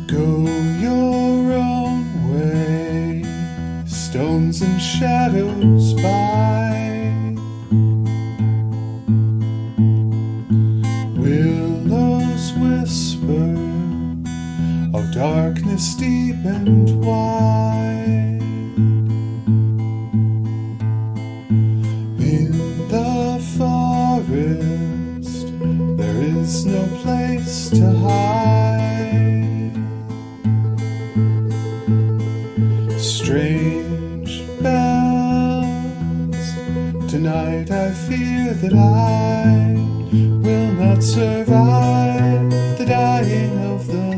Go your own way, stones and shadows by. Willows whisper of darkness deep and wide. In the forest, there is no place to hide. Strange bells, tonight I fear that I will not survive the dying of the light.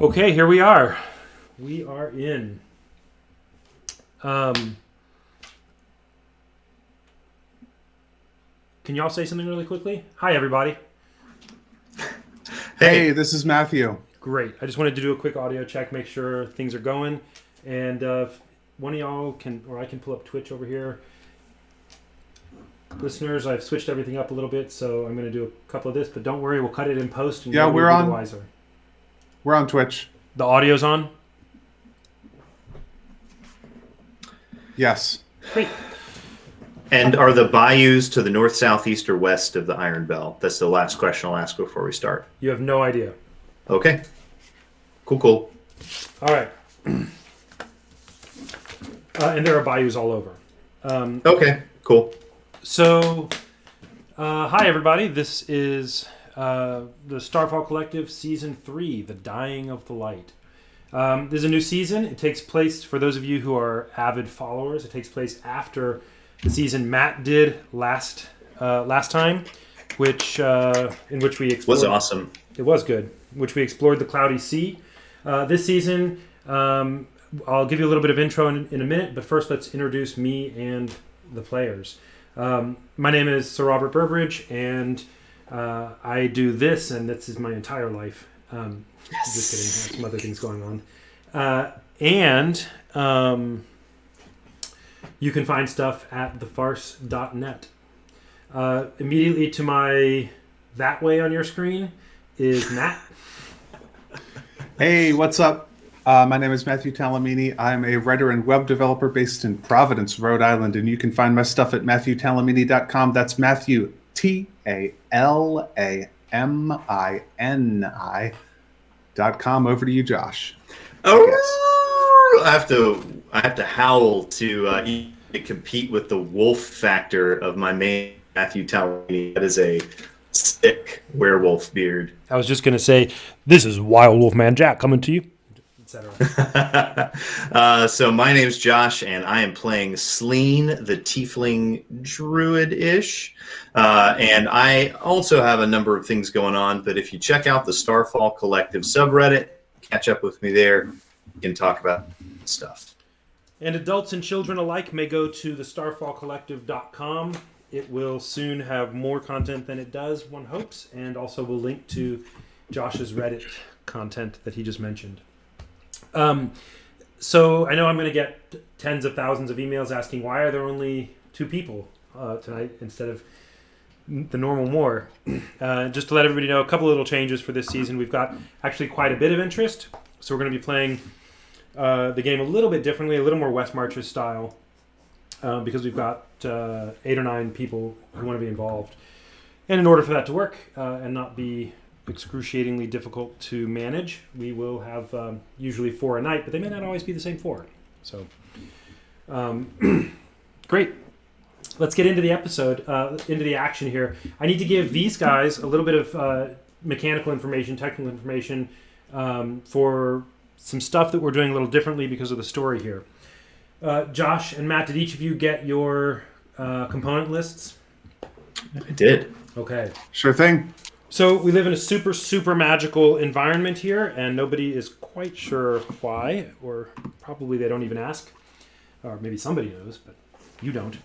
Okay, here we are. We are in. Can y'all say something really quickly? Hi, everybody. Hey, this is Matthew. Great. I just wanted to do a quick audio check, make sure things are going. And if one of y'all can, or I can pull up Twitch over here. Listeners, I've switched everything up a little bit, so I'm going to do a couple of this, but don't worry, we'll cut it in post. And Yeah, we're on. Wiser. We're on Twitch. The audio's on? Yes. Great. And are the bayous to the north, south, east, or west of the Iron Bell? That's the last question I'll ask before we start. You have no idea. Okay. Cool. All right. And there are bayous all over. Okay, cool. So, hi everybody. This is the Starfall Collective Season 3, The Dying of the Light. There's a new season. It takes place, for those of you who are avid followers, it takes place after the season Matt did last time, which in which we explored. Was awesome. It was good. Which we explored the Cloudy Sea. This season, I'll give you a little bit of intro in a minute, but first let's introduce me and the players. My name is Sir Robert Burbridge, and I do this, and this is my entire life. Yes. Just kidding. I have some other things going on. And you can find stuff at thefarce.net. Immediately to my that way on your screen is Matt. Hey, what's up? My name is Matthew Talamini. I'm a writer and web developer based in Providence, Rhode Island, and you can find my stuff at MatthewTalamini.com. That's Matthew, TALAMINI.com. Over to you, Josh. Oh, I have to howl to compete with the wolf factor of my main Matthew Talamini. That is a sick werewolf beard. I was just going to say, this is Wild Wolfman Jack coming to you, etc. So my name's Josh, and I am playing Sleen, the tiefling druid-ish. And I also have a number of things going on, but if you check out the Starfall Collective subreddit, catch up with me there, we can talk about stuff. And adults and children alike may go to the starfallcollective.com. It will soon have more content than it does, one hopes, and also will link to Josh's Reddit content that he just mentioned. So I know I'm going to get tens of thousands of emails asking why are there only 2 people tonight instead of the normal more. Just to let everybody know, a couple little changes for this season. We've got actually quite a bit of interest, so we're going to be playing the game a little bit differently, a little more West Marches style, because we've got 8 or 9 people who want to be involved. And in order for that to work and not be excruciatingly difficult to manage, we will have usually 4 a night, but they may not always be the same 4. So, great. Let's get into the episode, into the action here. I need to give these guys a little bit of mechanical information, technical information for some stuff that we're doing a little differently because of the story here. Josh and Matt, did each of you get your component lists? I did. Okay. Sure thing. So we live in a super, super magical environment here, and nobody is quite sure why, or probably they don't even ask. Or maybe somebody knows, but you don't.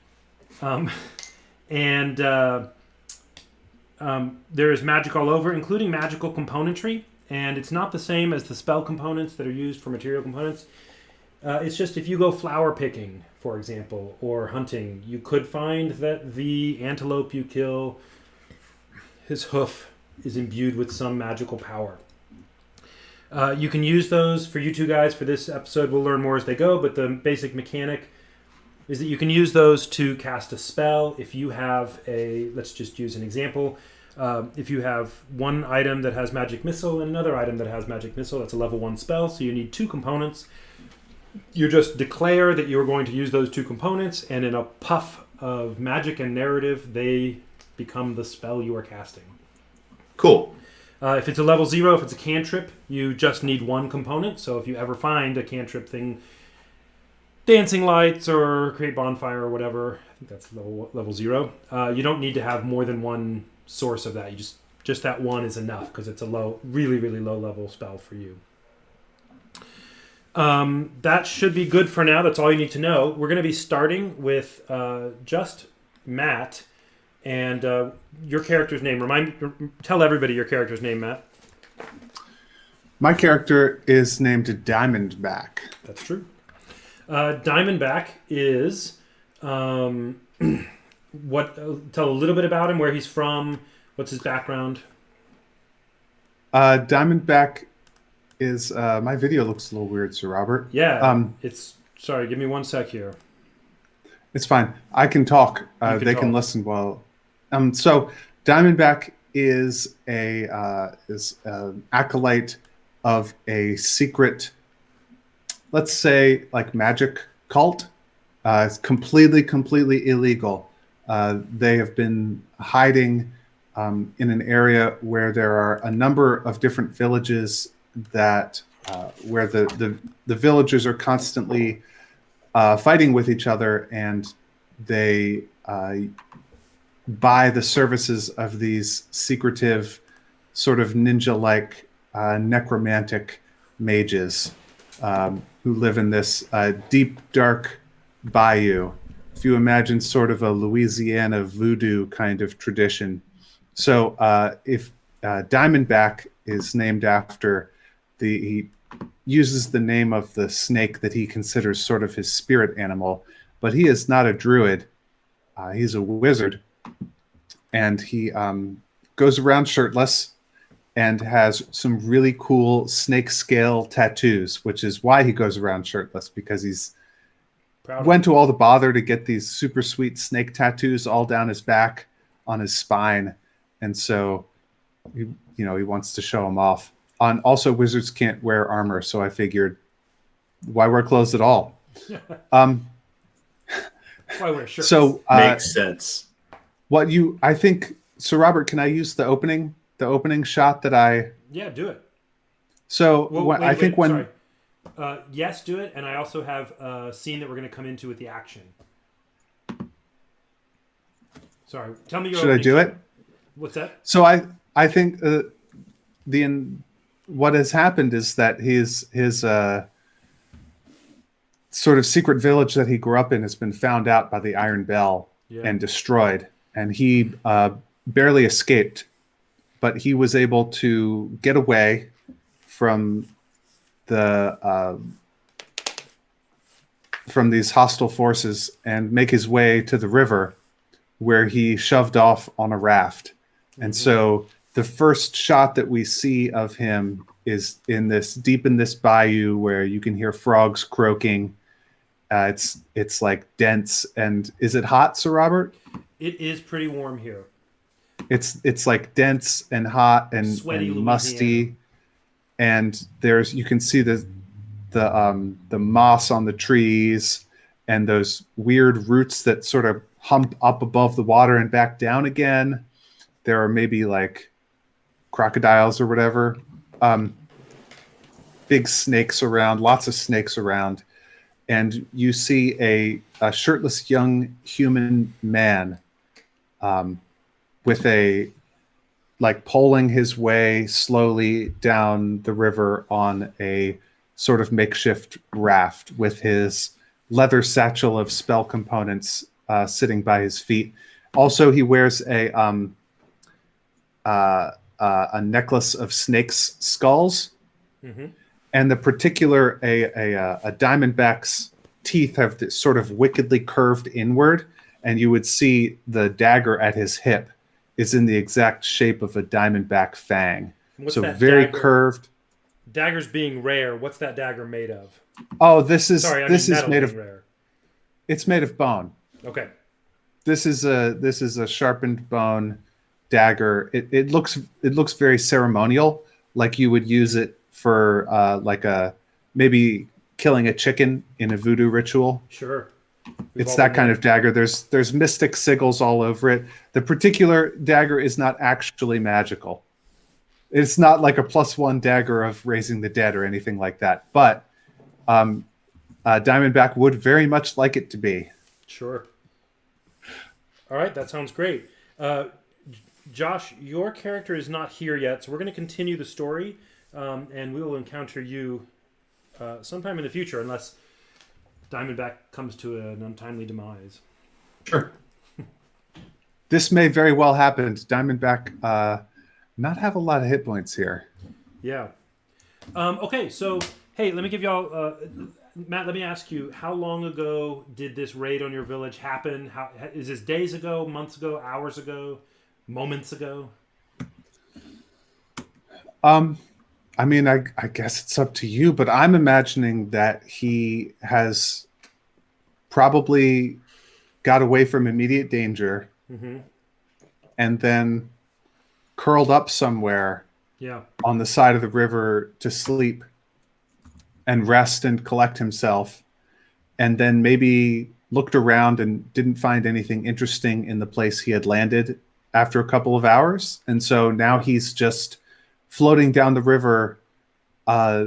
There is magic all over, including magical componentry, and it's not the same as the spell components that are used for material components. It's just if you go flower picking, for example, or hunting, you could find that the antelope you kill, his hoof is imbued with some magical power. You can use those for you two guys. For this episode, we'll learn more as they go, but the basic mechanic is that you can use those to cast a spell. If you have let's just use an example. If you have one item that has magic missile and another item that has magic missile, that's a level 1 spell, so you need 2 components. You just declare that you're going to use those 2 components, and in a puff of magic and narrative, they become the spell you are casting. Cool. If it's a level 0, if it's a cantrip, you just need 1 component. So if you ever find a cantrip thing, dancing lights or create bonfire or whatever, I think that's level 0. You don't need to have more than 1 source of that. You just that 1 is enough because it's a really, really low level spell for you. That should be good for now. That's all you need to know. We're going to be starting with just Matt. And your character's name. Tell everybody your character's name, Matt. My character is named Diamondback. That's true. Diamondback is tell a little bit about him, where he's from, what's his background. Diamondback is my video looks a little weird, Sir Robert. Yeah. Sorry. Give me 1 sec here. It's fine. I can talk. They talk. can listen while. So Diamondback is an acolyte of a secret, let's say, like magic cult. It's completely illegal. They have been hiding in an area where there are a number of different villages that where the villagers are constantly fighting with each other, and they buy the services of these secretive, sort of ninja-like necromantic mages who live in this deep, dark bayou. If you imagine sort of a Louisiana voodoo kind of tradition. So if Diamondback is named after he uses the name of the snake that he considers sort of his spirit animal, but he is not a druid. He's a wizard, and he goes around shirtless and has some really cool snake scale tattoos, which is why he goes around shirtless, because he's went to all the bother to get these super sweet snake tattoos all down his back, on his spine, and so he wants to show them off. Also, wizards can't wear armor, so I figured, why wear clothes at all? Why wear shirts? So makes sense. I think, Sir Robert, can I use the opening shot that I? Yeah, do it. So yes, do it, and I also have a scene that we're going to come into with the action. Sorry, tell me your. Should I do it? What's that? So I think what has happened is that his sort of secret village that he grew up in has been found out by the Iron Bell and destroyed, and he barely escaped, but he was able to get away from from these hostile forces and make his way to the river, where he shoved off on a raft. And so the first shot that we see of him is deep in this bayou where you can hear frogs croaking. It's like dense. And is it hot, Sir Robert? It is pretty warm here. It's like dense and hot Sweaty and Louisiana. musty, and you can see the moss on the trees and those weird roots that sort of hump up above the water and back down again. There are maybe like crocodiles or whatever. Um, Big snakes around, lots of snakes around, and you see a shirtless young human man with a like poling his way slowly down the river on a sort of makeshift raft with his leather satchel of spell components sitting by his feet. Also, he wears a necklace of snakes' skulls, Mm-hmm. and the particular a diamondback's teeth have this sort of wickedly curved inward, and you would see the dagger at his hip is in the exact shape of a diamondback fang. What's So that very dagger? curved. Daggers being rare. What's that dagger made of? Oh, this is Sorry, I mean this is metal made being of rare. it's made of bone. Okay. This is a sharpened bone dagger. It looks very ceremonial, like you would use it for like a maybe killing a chicken in a voodoo ritual. Sure. We've It's all that been kind there. of dagger. There's mystic sigils all over it. The particular dagger is not actually magical. It's not like a +1 dagger of raising the dead or anything like that. But Diamondback would very much like it to be. Sure. All right, that sounds great. Josh, your character is not here yet, so we're going to continue the story, and we will encounter you sometime in the future, unless Diamondback comes to an untimely demise. Sure. This may very well happen. Diamondback not have a lot of hit points here. Yeah. Okay, so hey, let me give y'all. Matt, let me ask you: how long ago did this raid on your village happen? How is this? Days ago, months ago, hours ago, moments ago? I mean, I guess it's up to you, but I'm imagining that he has probably got away from immediate danger Mm-hmm. and then curled up somewhere Yeah. on the side of the river to sleep and rest and collect himself, and then maybe looked around and didn't find anything interesting in the place he had landed after a couple of hours. And so now he's just floating down the river, uh,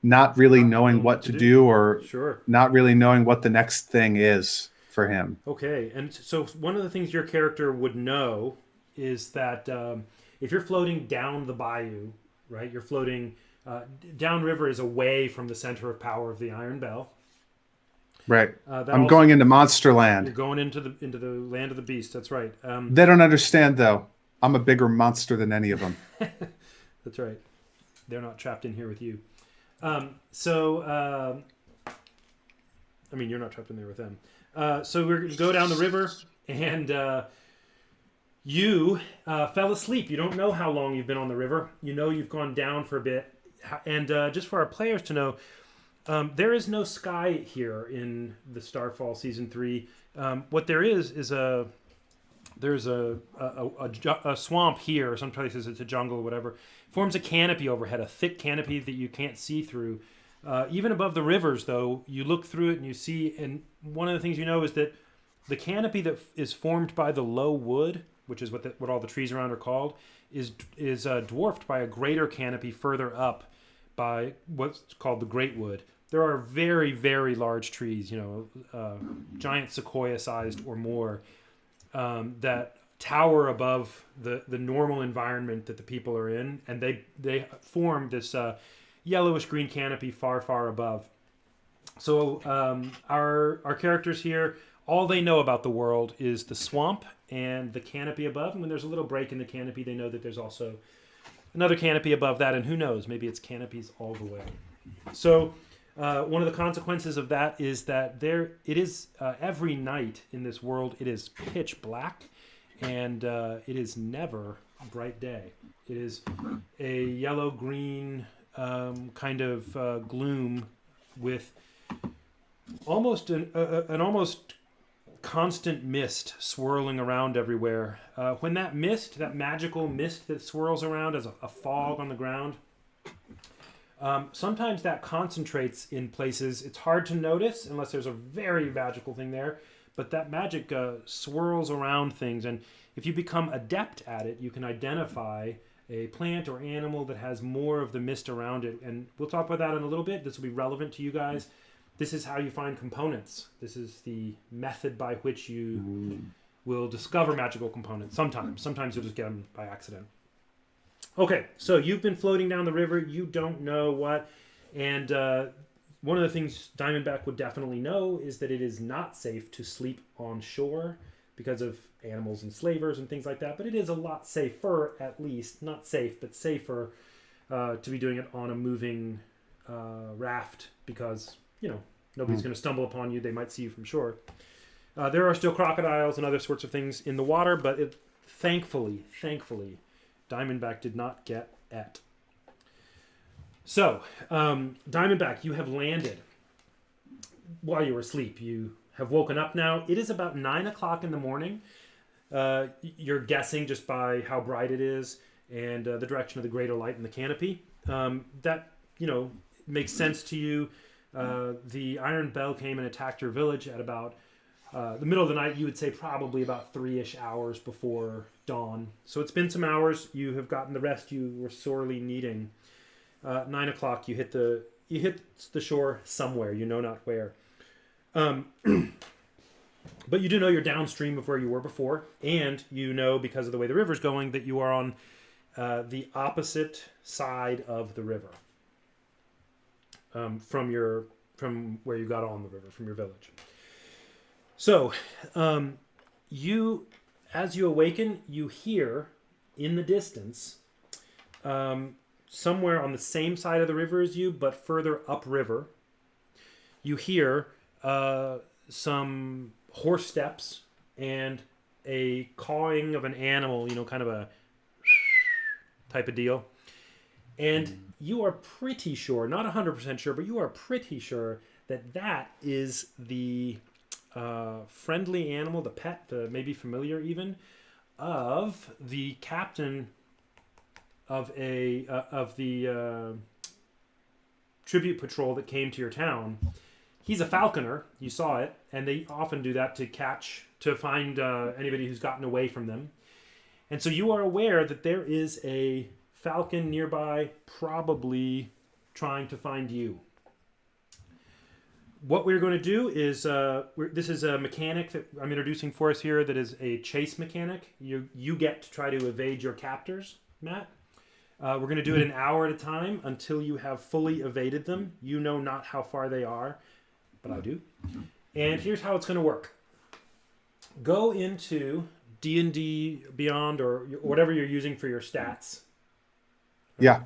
not really Not knowing knowing what to do or Sure. not really knowing what the next thing is for him. Okay, and so one of the things your character would know is that if you're floating down the bayou, right? You're floating downriver is away from the center of power of the Iron Bell. Right. That I'm also going into Monster You're Land. going into the land of the beast. That's right. They don't understand, though. I'm a bigger monster than any of them. That's right. They're not trapped in here with you. So I mean, you're not trapped in there with them. So we're going to go down the river, and you fell asleep. You don't know how long you've been on the river. You know you've gone down for a bit. And just for our players to know, there is no sky here in the Starfall Season 3. What there is there's a swamp here, or some places it's a jungle or whatever, forms a canopy overhead, a thick canopy that you can't see through. Even above the rivers, though, you look through it and you see, and one of the things you know is that the canopy that is formed by the low wood, which is what all the trees around are called, is dwarfed by a greater canopy further up by what's called the great wood. There are very, very large trees, giant sequoia-sized or more, that tower above the normal environment that the people are in, and they form this yellowish green canopy far, far above. So our characters here, all they know about the world is the swamp and the canopy above. And when there's a little break in the canopy, they know that there's also another canopy above that, and who knows, maybe it's canopies all the way. So one of the consequences of that is that it is every night in this world it is pitch black, and it is never bright day. It is a yellow green kind of gloom with almost an almost constant mist swirling around everywhere. When that mist, that magical mist that swirls around as a fog on the ground, sometimes that concentrates in places it's hard to notice unless there's a very magical thing there. But that magic swirls around things, and if you become adept at it, you can identify a plant or animal that has more of the mist around it. And we'll talk about that in a little bit. This will be relevant to you guys. This is how you find components. This is the method by which you will discover magical components. Sometimes you'll just get them by accident. Okay, so you've been floating down the river. You don't know what. And one of the things Diamondback would definitely know is that it is not safe to sleep on shore because of animals and slavers and things like that. But it is a lot safer, at least. Not safe, but safer to be doing it on a moving raft because, nobody's going to stumble upon you. They might see you from shore. There are still crocodiles and other sorts of things in the water, but thankfully, Diamondback did not get et. So, Diamondback, you have landed while you were asleep. You have woken up now. It is about 9 o'clock in the morning. You're guessing just by how bright it is and the direction of the greater light in the canopy. That, makes sense to you. The Iron Bell came and attacked your village at about the middle of the night. You would say probably about 3-ish hours before dawn. So it's been some hours. You have gotten the rest you were sorely needing. 9 o'clock, you hit the shore somewhere. You know not where. But you do know you're downstream of where you were before, and you know because of the way the river's going that you are on the opposite side of the river from where you got on the river, from your village. So, as you awaken, you hear in the distance, somewhere on the same side of the river as you, but further upriver, you hear some horse steps and a cawing of an animal, kind of a type of deal. And you are pretty sure, not 100% sure, but you are pretty sure that is the friendly animal, the pet, the maybe familiar even, of the captain of the tribute patrol that came to your town. He's a falconer. You saw it, and they often do that to find anybody who's gotten away from them. And so you are aware that there is a falcon nearby, probably trying to find you. What we're going to do is, this is a mechanic that I'm introducing for us here that is a chase mechanic. You get to try to evade your captors, Matt. We're going to do it an hour at a time until you have fully evaded them. You know not how far they are, but I do. And here's how it's going to work. Go into D&D Beyond or whatever you're using for your stats. Yeah.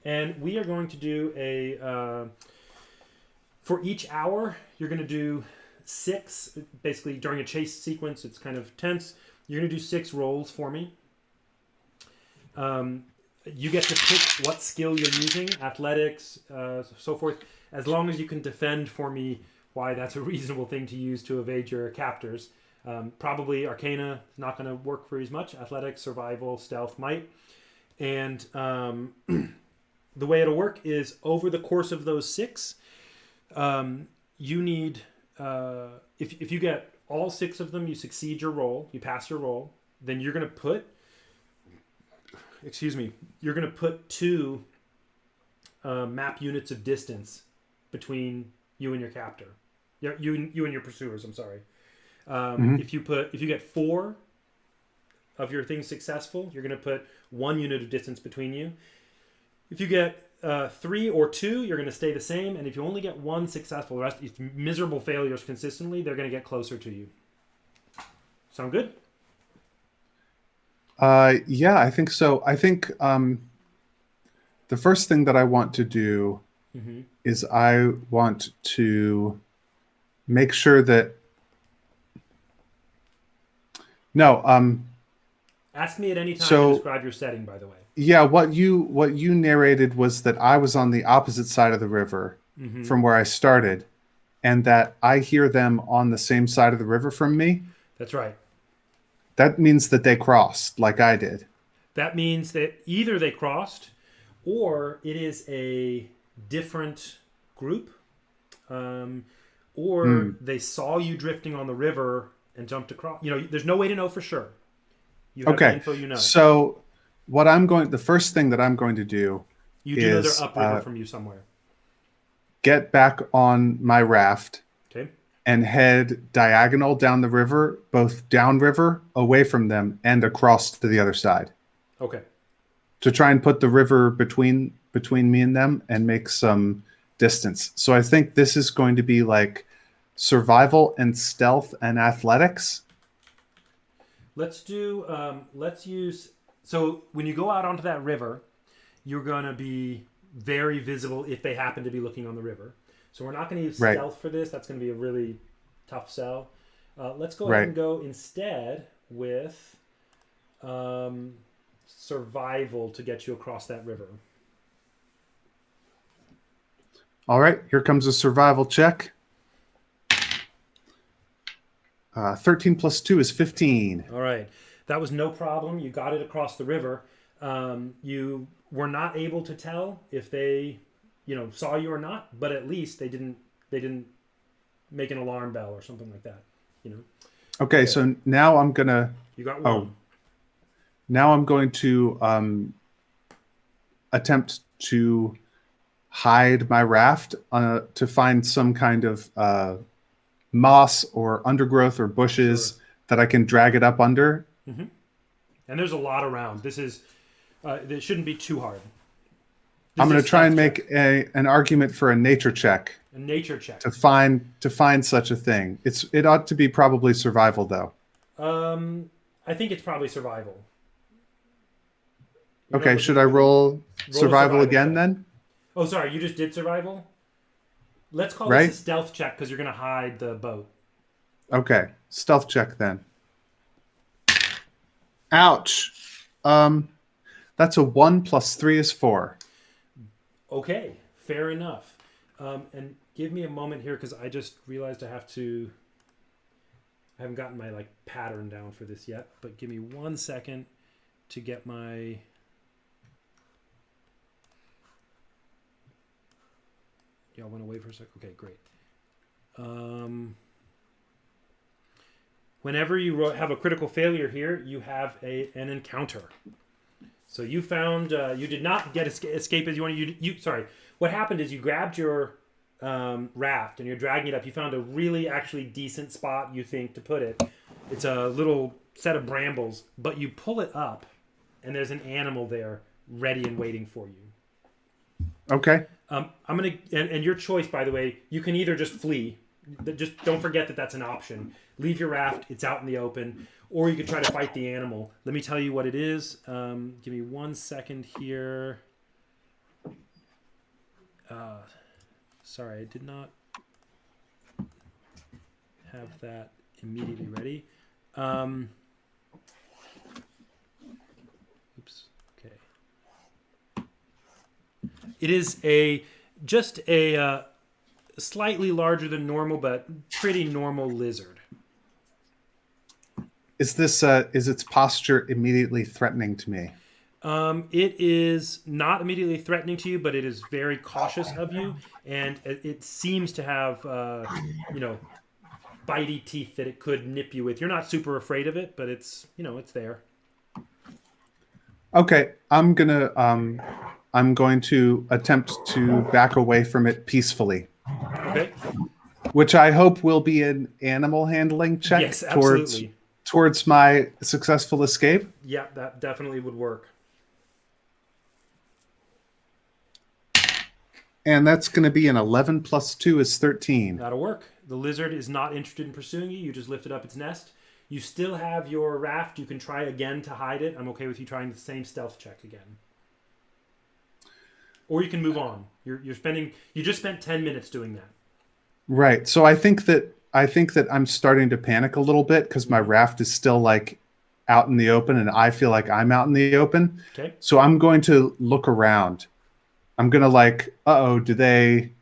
And we are going to do for each hour, you're going to do 6, basically during a chase sequence, it's kind of tense. You're going to do 6 rolls for me. You get to pick what skill you're using, athletics, so forth, as long as you can defend for me why that's a reasonable thing to use to evade your captors. Probably Arcana is not going to work for you as much. Athletics, survival, stealth might. And the way it'll work is over the course of those 6, you need, if you get all 6 of them, you succeed your roll, you pass your roll, then you're going to put, you're going to put 2 map units of distance between you and your captor. You and your pursuers, I'm sorry. If you get 4 of your things successful, you're going to put 1 unit of distance between you. If you get 3 or 2, you're going to stay the same. And if you only get 1 successful, the rest, if miserable failures consistently, they're going to get closer to you. Sound good? Yeah, I think so. I think the first thing that I want to do is I want to make sure that ask me at any time to describe your setting, by the way. Yeah, what you narrated was that I was on the opposite side of the river from where I started, and that I hear them on the same side of the river from me, That's right. that means that they crossed like I did. That means that either they crossed, or it is a different group, um, or Hmm. they saw you drifting on the river and jumped across. There's no way to know for sure. You have the Okay. info you know. So the first thing that I'm going to do You do know they're is upriver from you somewhere. get back on my raft Okay. and head diagonal down the river, both downriver, away from them, and across to the other side, Okay. to try and put the river between me and them and make some distance. So I think this is going to be like survival and stealth and athletics. Let's do. Let's use. So when you go out onto that river, you're going to be very visible if they happen to be looking on the river. So we're not going to use Right. stealth for this. That's going to be a really tough sell. Let's go Right. ahead and go instead with survival to get you across that river. All right, here comes a survival check. 13 plus 2 is 15. All right. That was no problem. You got it across the river. You were not able to tell if they, saw you or not, but at least they didn't make an alarm bell or something like that. Okay, so now I'm gonna. You got one. Now I'm going to attempt to hide my raft to find some kind of moss or undergrowth or bushes that I can drag it up under. Mm-hmm. And there's a lot around. This shouldn't be too hard. I'm going to try and make an argument for a nature check. A nature check to find such a thing. It ought to be probably survival though. I think it's probably survival. Okay, should I roll survival again check. then? Oh, sorry, you just did survival? Let's call Right? this a stealth check because you're going to hide the boat. Okay, stealth check then. Ouch. That's a 1 plus 3 is 4. Okay, fair enough. And give me a moment here because I just realized I haven't gotten my pattern down for this yet, but give me 1 second to get my... Y'all want to wait for a sec? Okay, great. Whenever you have a critical failure here, you have an encounter. So you found you did not get escape as you wanted. Sorry. What happened is you grabbed your raft and you're dragging it up. You found a really actually decent spot, you think, to put it. It's a little set of brambles, but you pull it up, and there's an animal there, ready and waiting for you. Okay. I'm gonna and your choice, by the way, you can either just flee. Just don't forget that that's an option. Leave your raft; it's out in the open, or you could try to fight the animal. Let me tell you what it is. Give me 1 second here. Sorry, I did not have that immediately ready. Oops. Okay. It is just a slightly larger than normal, but pretty normal lizard. Is its posture immediately threatening to me? It is not immediately threatening to you, but it is very cautious of you, and it seems to have, bitey teeth that it could nip you with. You're not super afraid of it, but it's there. Okay, I'm going to attempt to back away from it peacefully. Okay. Which I hope will be an animal handling check Yes, absolutely. towards my successful escape. Yeah, that definitely would work. And that's going to be an 11 plus 2 is 13. That'll work. The lizard is not interested in pursuing you. You just lifted up its nest. You still have your raft. You can try again to hide it. I'm okay with you trying the same stealth check again. Or you can move on. You just spent 10 minutes doing that. Right. So I think that I'm starting to panic a little bit because my raft is still out in the open and I feel like I'm out in the open. Okay. So I'm going to look around. I'm going to do they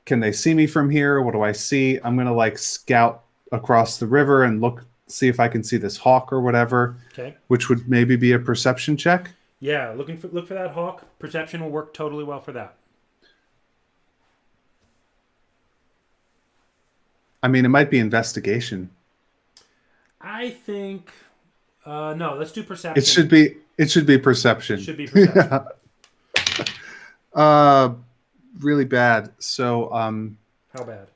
can they see me from here? What do I see? I'm gonna like scout across the river and see if I can see this hawk or whatever, Okay. which would maybe be a perception check. Yeah, look for that hawk. Perception will work totally well for that. I mean, it might be investigation. I think no. Let's do perception. It should be perception. It should be perception. Uh, really bad. So How bad?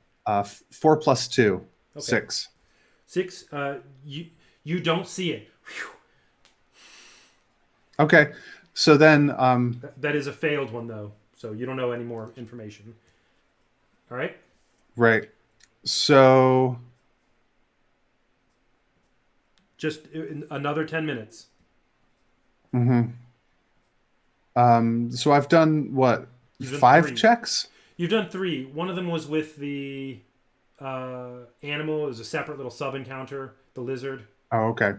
4 plus 2, Okay. 6. 6. You don't see it. Whew. Okay, so then That is a failed one though. So you don't know any more information. All right. right. So Just another 10 minutes. so I've done what, You've done 5 3. checks? You've done 3. One of them was with the animal. It was a separate little sub encounter. The lizard. Oh, okay.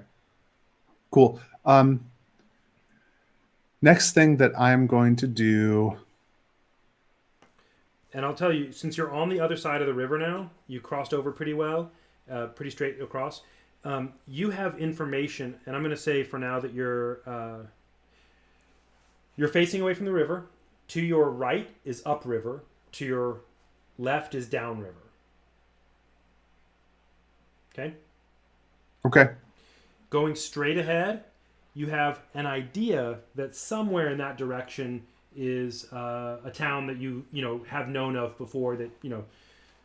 Cool. Next thing that I'm going to do. And I'll tell you, since you're on the other side of the river now, you crossed over pretty well, pretty straight across. You have information, and I'm going to say for now that you're facing away from the river. To your right is upriver. To your left is downriver. Okay? Okay. Going straight ahead, you have an idea that somewhere in that direction is a town that you have known of before. That a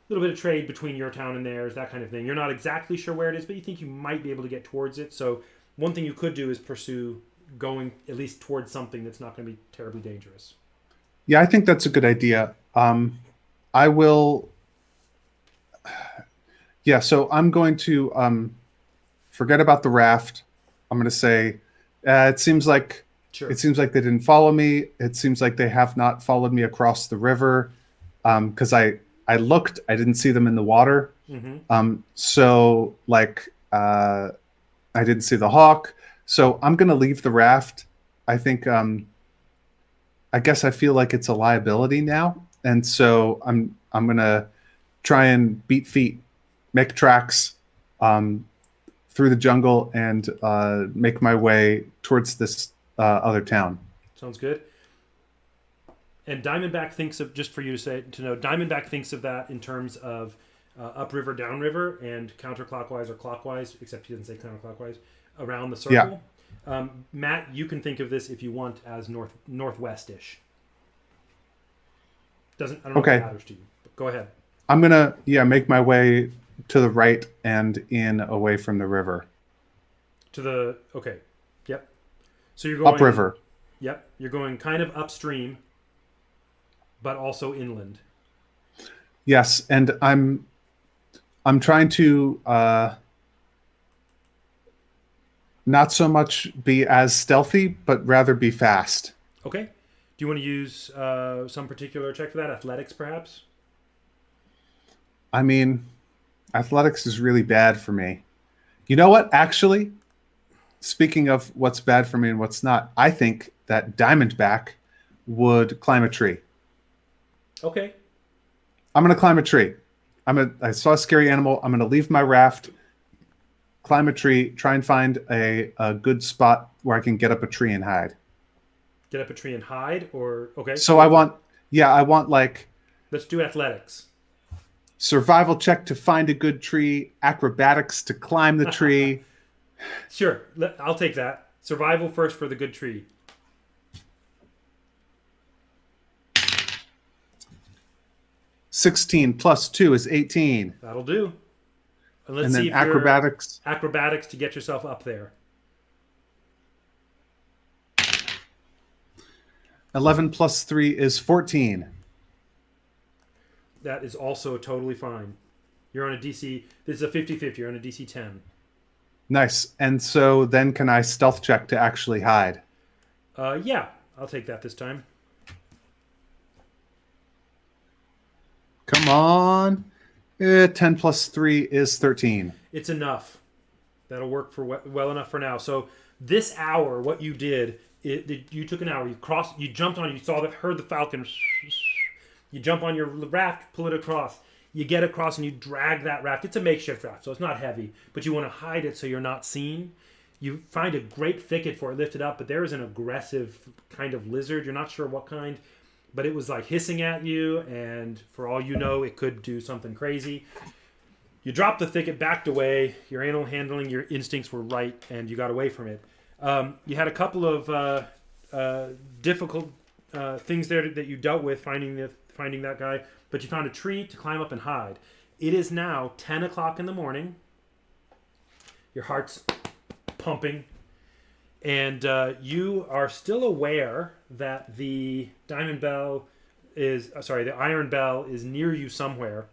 little bit of trade between your town and theirs, that kind of thing. You're not exactly sure where it is, but you think you might be able to get towards it. So one thing you could do is pursue going at least towards something that's not going to be terribly dangerous. Yeah, I think that's a good idea. I will. Yeah, so I'm going to forget about the raft. I'm going to say it seems like Sure. they didn't follow me. It seems like they have not followed me across the river because I looked. I didn't see them in the water. So like I didn't see the hawk. So I'm going to leave the raft. I think I guess I feel like it's a liability now, and so I'm going to try and beat feet, make tracks through the jungle, and make my way towards this other town. Sounds good. And Diamondback thinks of, just for you to know, Diamondback thinks of that in terms of upriver, downriver, and counterclockwise or clockwise, except he doesn't say counterclockwise, around the circle. Matt, you can think of this if you want as northwest-ish. I don't know if it matters to you, but go ahead. I'm gonna make my way to the right and in away from the river. Okay, yep. So you're going upriver. Yep, you're going kind of upstream, but also inland. Yes, and I'm trying to not so much be as stealthy, but rather be fast. Okay. Do you want to use some particular check for that? Athletics, perhaps? I mean, athletics is really bad for me. You know what? Actually, speaking of what's bad for me and what's not, I think that Diamondback would climb a tree. Okay. I'm going to climb a tree. I saw a scary animal. I'm going to leave my raft, climb a tree, try and find a good spot where I can get up a tree and hide. Get up a tree and hide, or okay. So I want like, let's do athletics. Survival check to find a good tree, acrobatics to climb the tree. Sure, I'll take that. Survival first for the good tree. $16 plus 2 is 18. That'll do. And let's And then see if acrobatics. Acrobatics to get yourself up there. 11 plus 3 is 14. That is also totally fine. You're on a DC. This is a 50-50. You're on a DC 10. Nice. And so then can I stealth check to actually hide? Yeah, I'll take that this time. Come on. 10 plus 3 is 13. It's enough. That'll work for well enough for now. So this hour, what you did, you took an hour. You jumped on. You saw that, heard the falcon. You jump on your raft, pull it across. You get across and you drag that raft. It's a makeshift raft, so it's not heavy, but you want to hide it so you're not seen. You find a great thicket for it lifted up, but there is an aggressive kind of lizard. You're not sure what kind, but it was like hissing at you, and for all you know, it could do something crazy. You dropped the thicket, backed away. Your animal handling, your instincts were right, and you got away from it. You had a couple of difficult things there that you dealt with finding that guy, but you found a tree to climb up and hide. It is now 10 o'clock in the morning. Your heart's pumping, and you are still aware that the Iron Bell is near you somewhere.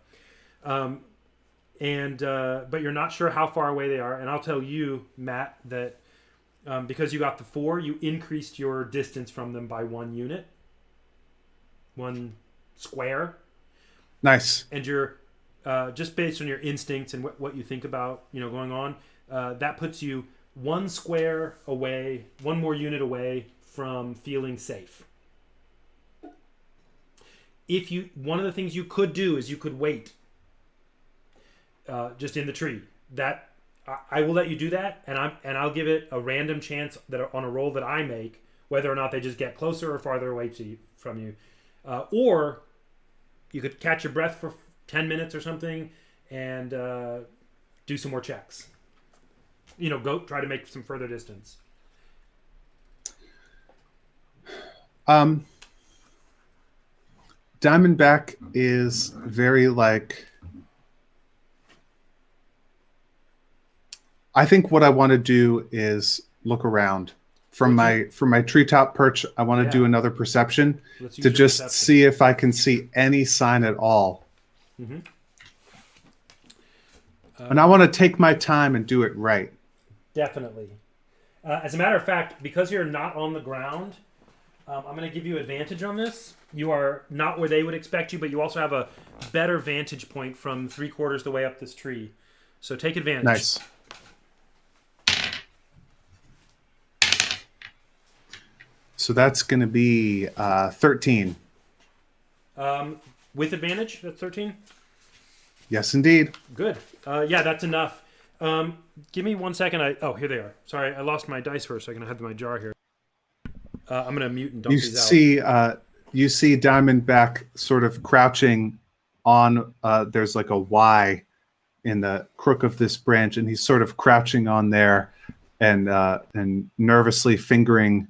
But you're not sure how far away they are. And I'll tell you, Matt, that because you got the 4, you increased your distance from them by 1 unit, 1 square. Nice. And you're just based on your instincts and what you think about going on. That puts you 1 square away, 1 more unit away from feeling safe. One of the things you could do is you could wait. Just in the tree. That I will let you do that, and I'll give it a random chance that on a roll that I make, whether or not they just get closer or farther away from you, or you could catch your breath for 10 minutes or something and do some more checks. Go try to make some further distance. Diamondback is very like. I think what I want to do is look around from my treetop perch. I want to do another perception to just perception. See if I can see any sign at all. Mm-hmm. And I want to take my time and do it right. Definitely. As a matter of fact, because you're not on the ground, I'm going to give you advantage on this. You are not where they would expect you, but you also have a better vantage point from 3/4 the way up this tree. So take advantage. Nice. So that's going to be 13. With advantage, that's 13? Yes, indeed. Good. Yeah, that's enough. Give me 1 second. Here they are. Sorry, I lost my dice for a second. I had my jar here. I'm going to mute and dump these out. You see Diamondback sort of crouching on, there's like a Y in the crook of this branch, and he's sort of crouching on there and nervously fingering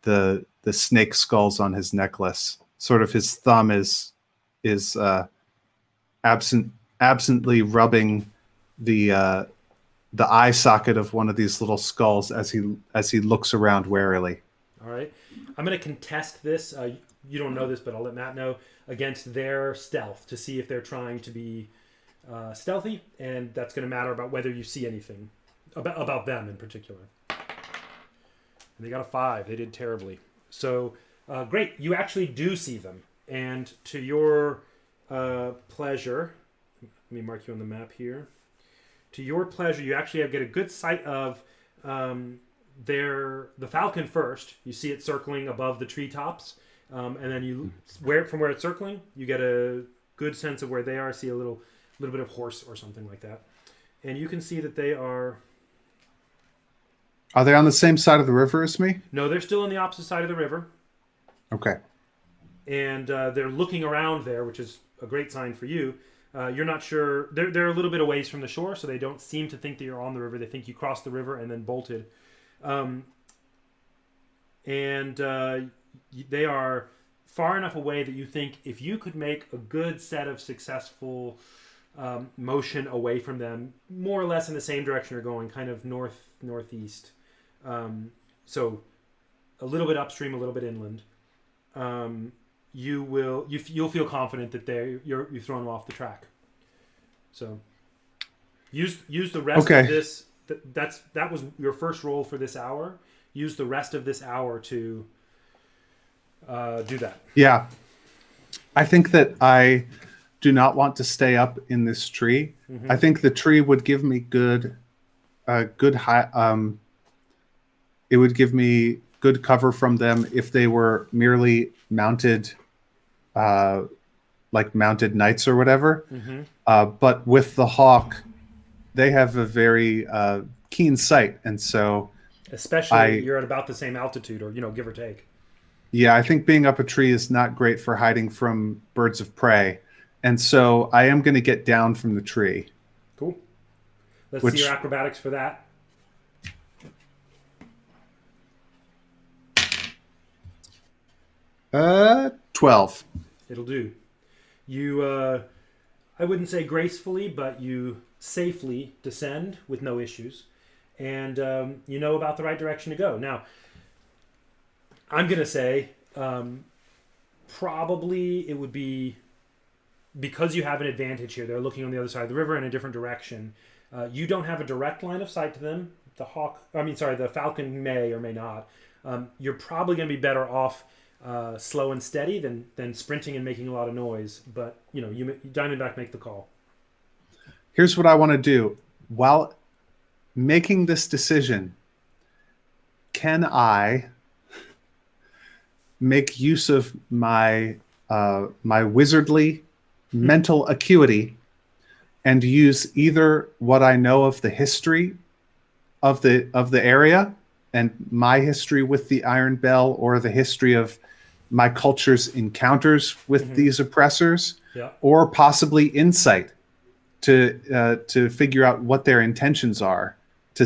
the snake skulls on his necklace. Sort of his thumb is absently rubbing the eye socket of one of these little skulls as he looks around warily. All right, I'm going to contest this. You don't know this, but I'll let Matt know, against their stealth to see if they're trying to be stealthy, and that's going to matter about whether you see anything about them in particular. And they got a 5. They did terribly. So, great. You actually do see them. And to your pleasure, let me mark you on the map here. To your pleasure, you actually get a good sight of the falcon first. You see it circling above the treetops. And then from where it's circling, you get a good sense of where they are. See a little bit of horse or something like that. And you can see that they are... Are they on the same side of the river as me? No, they're still on the opposite side of the river. Okay. And they're looking around there, which is a great sign for you. You're not sure. They're a little bit away from the shore, so they don't seem to think that you're on the river. They think you crossed the river and then bolted. They are far enough away that you think if you could make a good set of successful motion away from them, more or less in the same direction you're going, kind of northeast. So a little bit upstream, a little bit inland. You'll feel confident that you've thrown them off the track. So use the rest of this. That was your first roll for this hour. Use the rest of this hour to do that. Yeah, I think that I do not want to stay up in this tree. Mm-hmm. I think the tree would give me good high. It would give me good cover from them if they were merely mounted like mounted knights or whatever. Mm-hmm. But with the hawk, they have a very keen sight, and so Especially I you're at about the same altitude, or give or take. yeah, I think being up a tree is not great for hiding from birds of prey, and so I am going to get down from the tree, Cool. Let's see your which acrobatics for that. 12. It'll do. You, I wouldn't say gracefully, but you safely descend with no issues, and you know about the right direction to go. Now, I'm gonna say probably it would be because you have an advantage here. They're looking on the other side of the river in a different direction. You don't have a direct line of sight to them. The falcon may or may not. You're probably going to be better off slow and steady than sprinting and making a lot of noise. But Diamondback, make the call. Here's what I want to do. While making this decision, can I make use of my my wizardly mental acuity and use either what I know of the history of the area and my history with the Iron Bell, or the history of my culture's encounters with these oppressors, Yeah. or possibly insight to figure out what their intentions are, to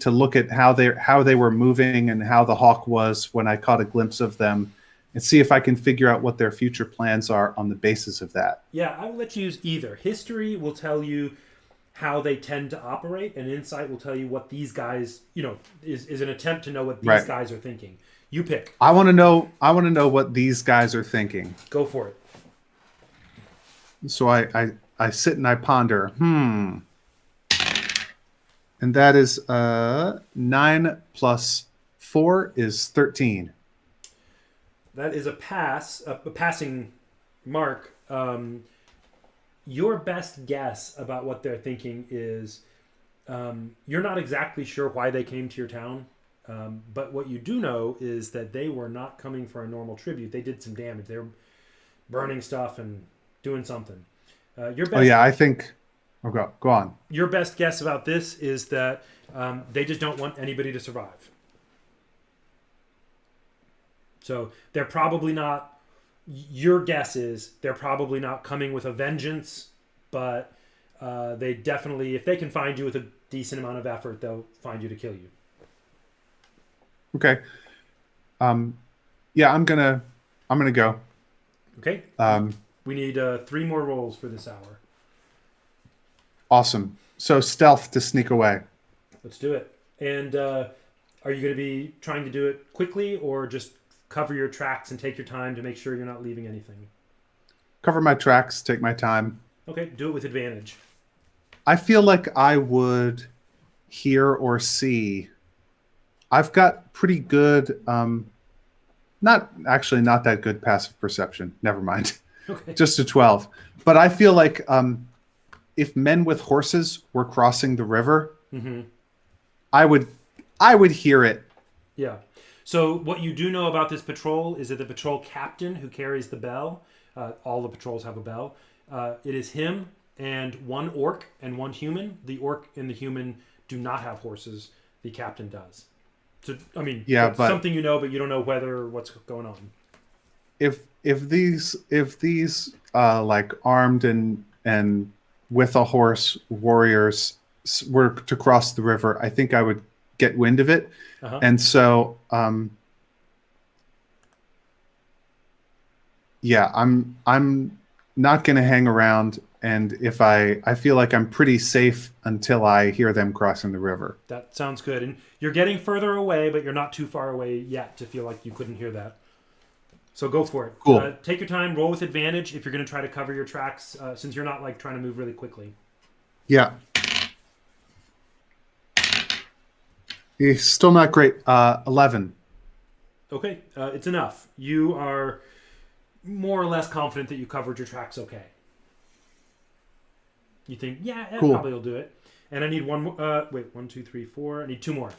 look at how they were moving and how the hawk was when I caught a glimpse of them, and see if I can figure out what their future plans are on the basis of that. Yeah, I will let you use either. History will tell you how they tend to operate, and insight will tell you what these guys, is an attempt to know what these Right. guys are thinking. You pick. I want to know what these guys are thinking. Go for it. So I sit and I ponder. And that is 9 plus 4 is 13. That is a passing mark. Your best guess about what they're thinking is you're not exactly sure why they came to your town, but what you do know is that they were not coming for a normal tribute. They did some damage. They were burning stuff and doing something. I think. Oh, go on. Your best guess about this is that they just don't want anybody to survive. So they're probably not. Your guess is they're probably not coming with a vengeance, but they definitely, if they can find you with a decent amount of effort, they'll find you to kill you. Okay. Yeah, I'm gonna go. Okay. We need 3 more rolls for this hour. Awesome. So stealth to sneak away. Let's do it. And are you going to be trying to do it quickly, or just cover your tracks and take your time to make sure you're not leaving anything? Cover my tracks. Take my time. Okay, do it with advantage. I feel like I would hear or see. I've got pretty good, not that good passive perception. Never mind. Okay. Just a 12. But I feel like if men with horses were crossing the river, I would hear it. Yeah. So what you do know about this patrol is that the patrol captain who carries the bell, all the patrols have a bell, it is him and 1 orc and 1 human. The orc and the human do not have horses. The captain does. So, I mean, Yeah, it's but something you know, but you don't know what's going on. if these like armed and with a horse warriors were to cross the river, I think I would get wind of it. And so yeah, I'm not going to hang around, and if I feel like I'm pretty safe until I hear them crossing the river. That sounds good. And you're getting further away, but you're not too far away yet to feel like you couldn't hear that. So go for it. Cool. Take your time. Roll with advantage if you're going to try to cover your tracks, since you're not like trying to move really quickly. Yeah. He's still not great. 11. Okay, it's enough. You are more or less confident that you covered your tracks okay. You think, yeah, that Cool. probably will do it. And I need 1 more. Wait, 1, 2, 3, 4. I need 2 more.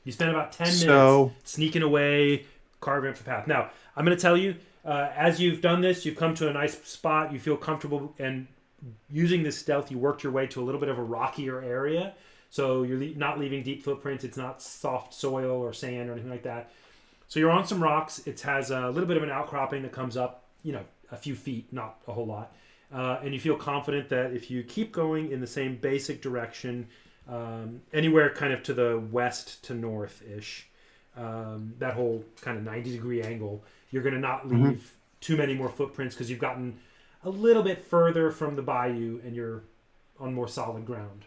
You spend about 10 minutes sneaking away, carving up the path. Now, I'm going to tell you, as you've done this, you've come to a nice spot. You feel comfortable, and using this stealth, you worked your way to a little bit of a rockier area. So you're not leaving deep footprints. It's not soft soil or sand or anything like that. So you're on some rocks. It has a little bit of an outcropping that comes up, a few feet, not a whole lot. And you feel confident that if you keep going in the same basic direction, anywhere kind of to the west to north-ish, that whole kind of 90-degree angle, you're going to not leave too many more footprints because you've gotten a little bit further from the bayou and you're on more solid ground.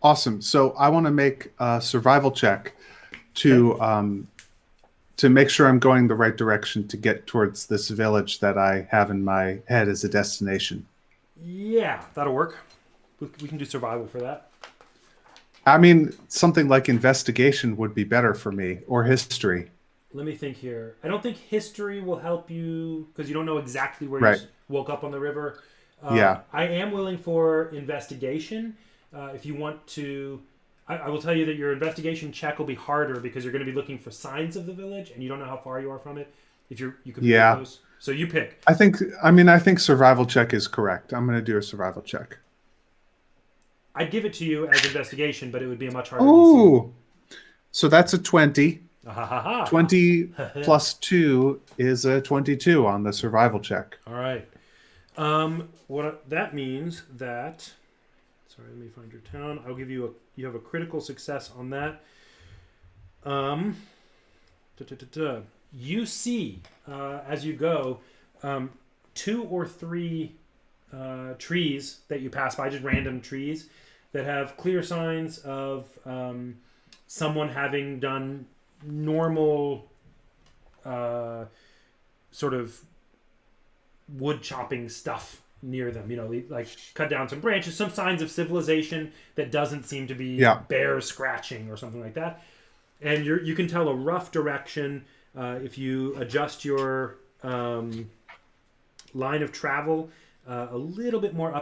Awesome. So I want to make a survival check to make sure I'm going the right direction to get towards this village that I have in my head as a destination. Yeah, that'll work. We can do survival for that. I mean, something like investigation would be better for me, or history. Let me think here. I don't think history will help you because you don't know exactly where Right. you woke up on the river. Yeah. I am willing for investigation. If you want to, I will tell you that your investigation check will be harder because you're going to be looking for signs of the village, and you don't know how far you are from it. If you could be Yeah. close, so you pick. I think survival check is correct. I'm going to do a survival check. I'd give it to you as investigation, but it would be a much harder. Oh, so that's a 20. DC. Ha ha ha. 20 plus 2 is a 22 on the survival check. All right. What that means that. Sorry, let me find your town. I'll give you you have a critical success on that. You see, as you go, 2 or 3 trees that you pass by, just random trees that have clear signs of someone having done normal sort of wood chopping stuff near them, like cut down some branches, some signs of civilization that doesn't seem to be bear scratching or something like that. And you can tell a rough direction if you adjust your line of travel a little bit more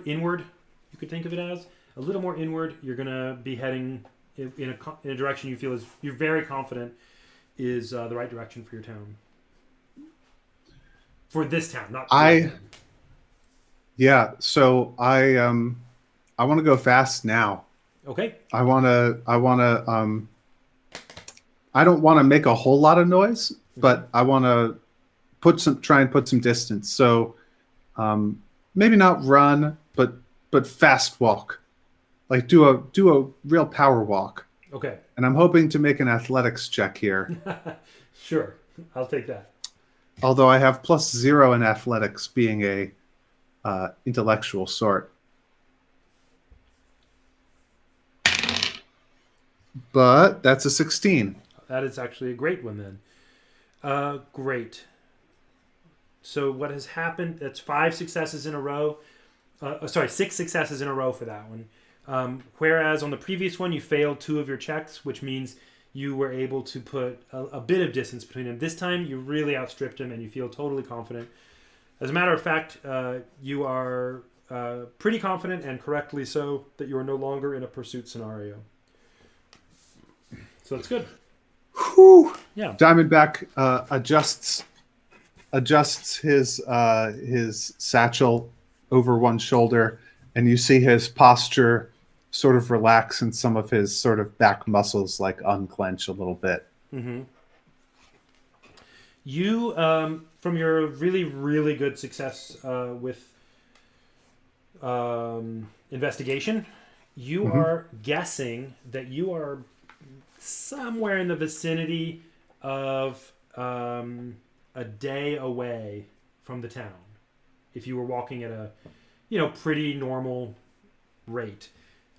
inward, you could think of it as a little more inward. You're gonna be heading in a direction you feel you're very confident is the right direction for your town. For this town, not this town. Yeah, so I want to go fast now. Okay. I don't want to make a whole lot of noise, but I want to try and put some distance. So maybe not run, but fast walk. Like do a real power walk. Okay. And I'm hoping to make an athletics check here. Sure. I'll take that. Although I have +0 in athletics, being a intellectual sort. But that's a 16. That is actually a great one then. Great. So what has happened, that's 5 successes in a row. 6 successes in a row for that one. Whereas on the previous one, you failed 2 of your checks, which means you were able to put a bit of distance between them. This time, you really outstripped him and you feel totally confident. As a matter of fact, you are pretty confident, and correctly so, that you are no longer in a pursuit scenario. So that's good. Whew. Yeah. Diamondback adjusts his satchel over one shoulder, and you see his posture sort of relax and some of his sort of back muscles like unclench a little bit. Mm-hmm. You, from your really, really good success with investigation, you are guessing that you are somewhere in the vicinity of a day away from the town. If you were walking at a, pretty normal rate,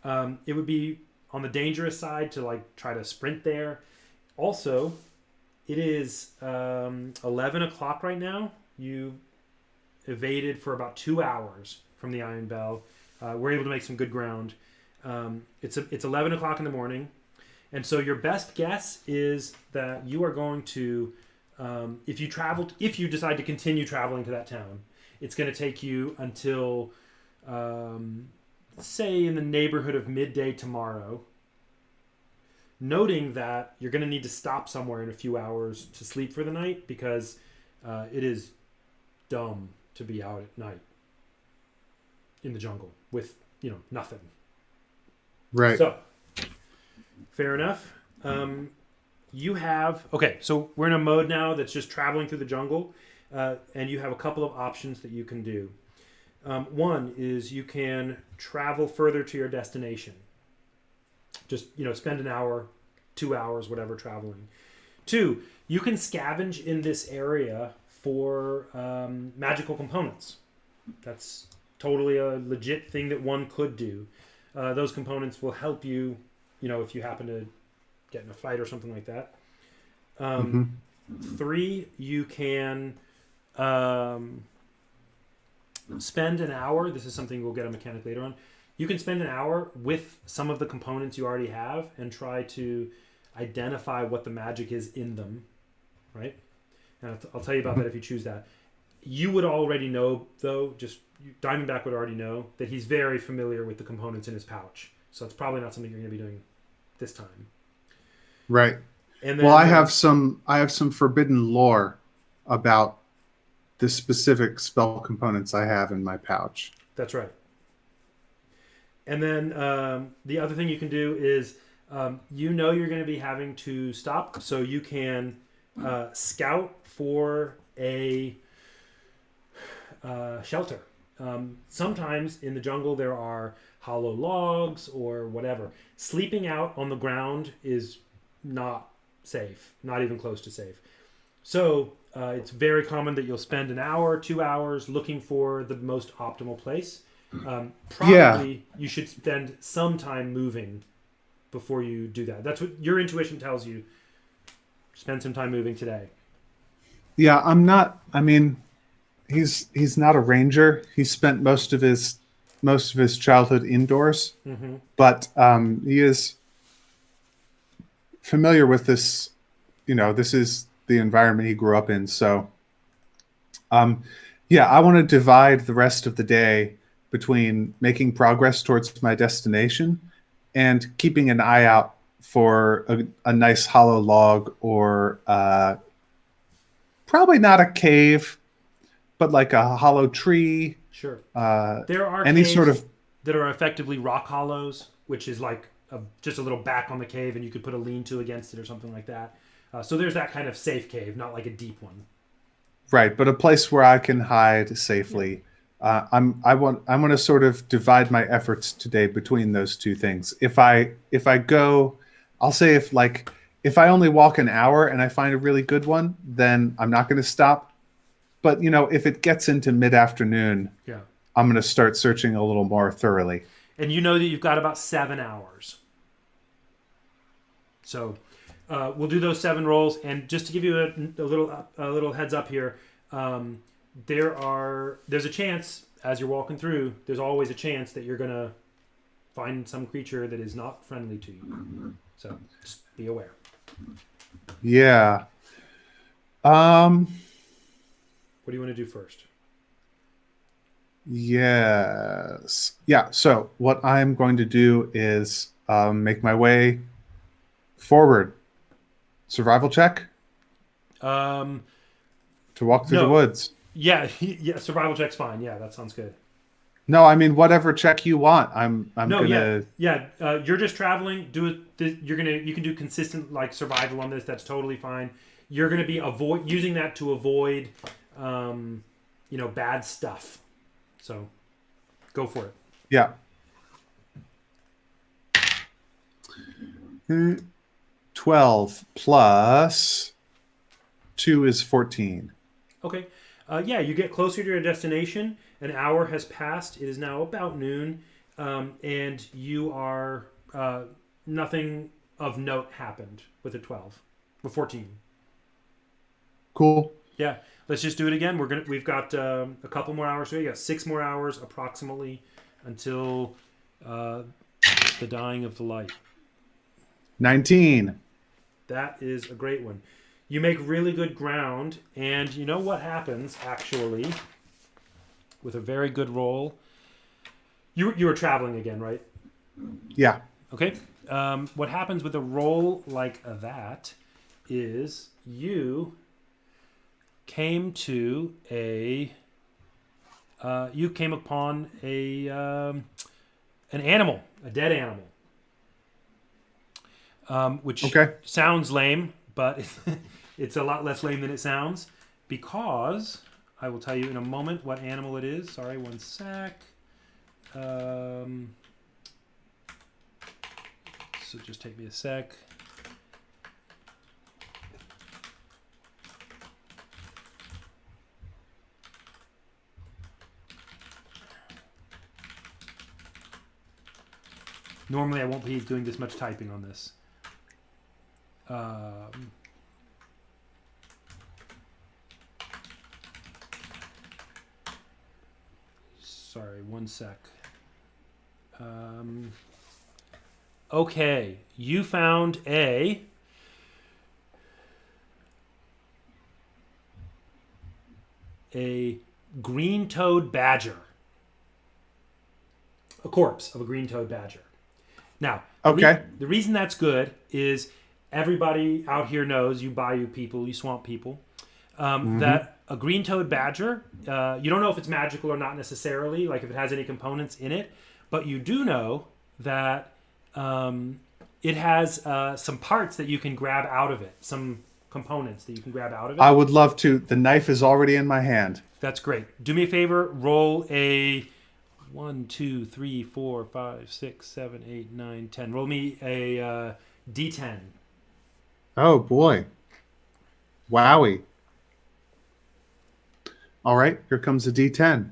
it would be on the dangerous side to try to sprint there. Also, it is 11 o'clock right now. You evaded for about 2 hours from the Iron Bell. We're able to make some good ground. It's 11 o'clock in the morning. And so your best guess is that you are going to, if you decide to continue traveling to that town, it's going to take you until, say, in the neighborhood of midday tomorrow. noting that you're going to need to stop somewhere in a few hours to sleep for the night because it is dumb to be out at night in the jungle with nothing. Right. So fair enough. You have so we're in a mode now that's just traveling through the jungle, and you have a couple of options that you can do. One is you can travel further to your destination. Just spend an hour, 2 hours, whatever, traveling. Two, you can scavenge in this area for magical components. That's totally a legit thing that one could do. Those components will help you, if you happen to get in a fight or something like that. Three, you can spend an hour. This is something we'll get a mechanic later on. You can spend an hour with some of the components you already have and try to identify what the magic is in them, right? And I'll tell you about that if you choose that. You would already know, though, Diamondback would already know that he's very familiar with the components in his pouch. So it's probably not something you're going to be doing this time. Right. And then, well, I have some forbidden lore about the specific spell components I have in my pouch. That's right. And then the other thing you can do is you're going to be having to stop, so you can scout for a shelter. Sometimes in the jungle there are hollow logs or whatever. Sleeping out on the ground is not safe, not even close to safe. So it's very common that you'll spend an hour, 2 hours looking for the most optimal place. Probably you should spend some time moving before you do that. That's what your intuition tells you. Spend some time moving today. Yeah, I'm not. I mean, he's not a ranger. He spent most of his childhood indoors, but he is familiar with this. This is the environment he grew up in. So, I want to divide the rest of the day between making progress towards my destination and keeping an eye out for a nice hollow log or probably not a cave, but like a hollow tree. Sure. There are any caves sort of that are effectively rock hollows, which is like just a little back on the cave, and you could put a lean-to against it or something like that. So there's that kind of safe cave, not like a deep one. Right, but a place where I can hide safely. I want to sort of divide my efforts today between those two things. If I go, I'll say if I only walk an hour and I find a really good one, then I'm not going to stop. But if it gets into mid-afternoon, I'm going to start searching a little more thoroughly. And you know that you've got about 7 hours. So we'll do those 7 rolls, and just to give you a little heads up here. There's a chance as you're walking through, there's always a chance that you're going to find some creature that is not friendly to you. So just be aware. Yeah. What do you want to do first? Yes. Yeah. So what I'm going to do is make my way forward. Survival check? To walk through the woods. Yeah, survival check's fine. Yeah, that sounds good. No, I mean whatever check you want. I'm gonna. You're just traveling. You can do consistent like survival on this. That's totally fine. You're gonna be using that to avoid, bad stuff. So, go for it. Yeah. 12 plus 2 is 14. Okay. You get closer to your destination. An hour has passed. It is now about noon, and you are nothing of note happened with a 12, with 14. Cool. Yeah, let's just do it again. We've got a couple more hours. So you got 6 more hours approximately until the dying of the light. 19. That is a great one. You make really good ground, and you know what happens, actually, with a very good roll. You were traveling again, right? Yeah. Okay. what happens with a roll like that is you came to you came upon an animal, a dead animal, which Okay. sounds lame, but it's a lot less lame than it sounds, because I will tell you in a moment what animal it is. Sorry, one sec. So just take me a sec. Normally I won't be doing this much typing on this. Sorry, one sec. Okay, you found a green-toed badger. A corpse of a green-toed badger. Now, Okay. the reason that's good is everybody out here knows, you bayou people, you swamp people, that a green-toed badger, you don't know if it's magical or not necessarily, like if it has any components in it, but you do know that it has some parts that you can grab out of it, some components that you can grab out of it. I would love to. The knife is already in my hand. That's great. Do me a favor, roll a 1, 2, 3, 4, 5, 6, 7, 8, 9, 10. Roll me a D10. Oh boy. Wowie. All right, here comes a D10.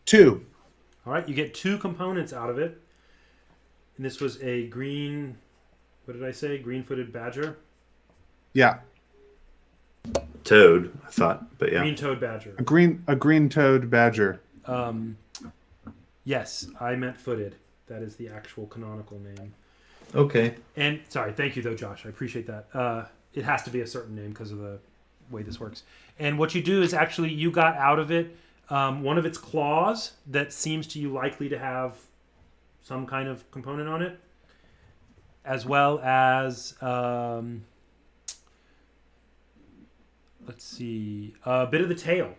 2. All right, you get 2 components out of it. And this was a green, what did I say? Green-footed badger? Yeah, Toad, I thought, but yeah. Green-toed badger. a green-toed badger. Yes, I meant footed. That is the actual canonical name. Okay. And sorry, thank you though, Josh. I appreciate that. It has to be a certain name because of the way this works. And what you do is actually you got out of it one of its claws that seems to you likely to have some kind of component on it, as well as let's see, a bit of the tail.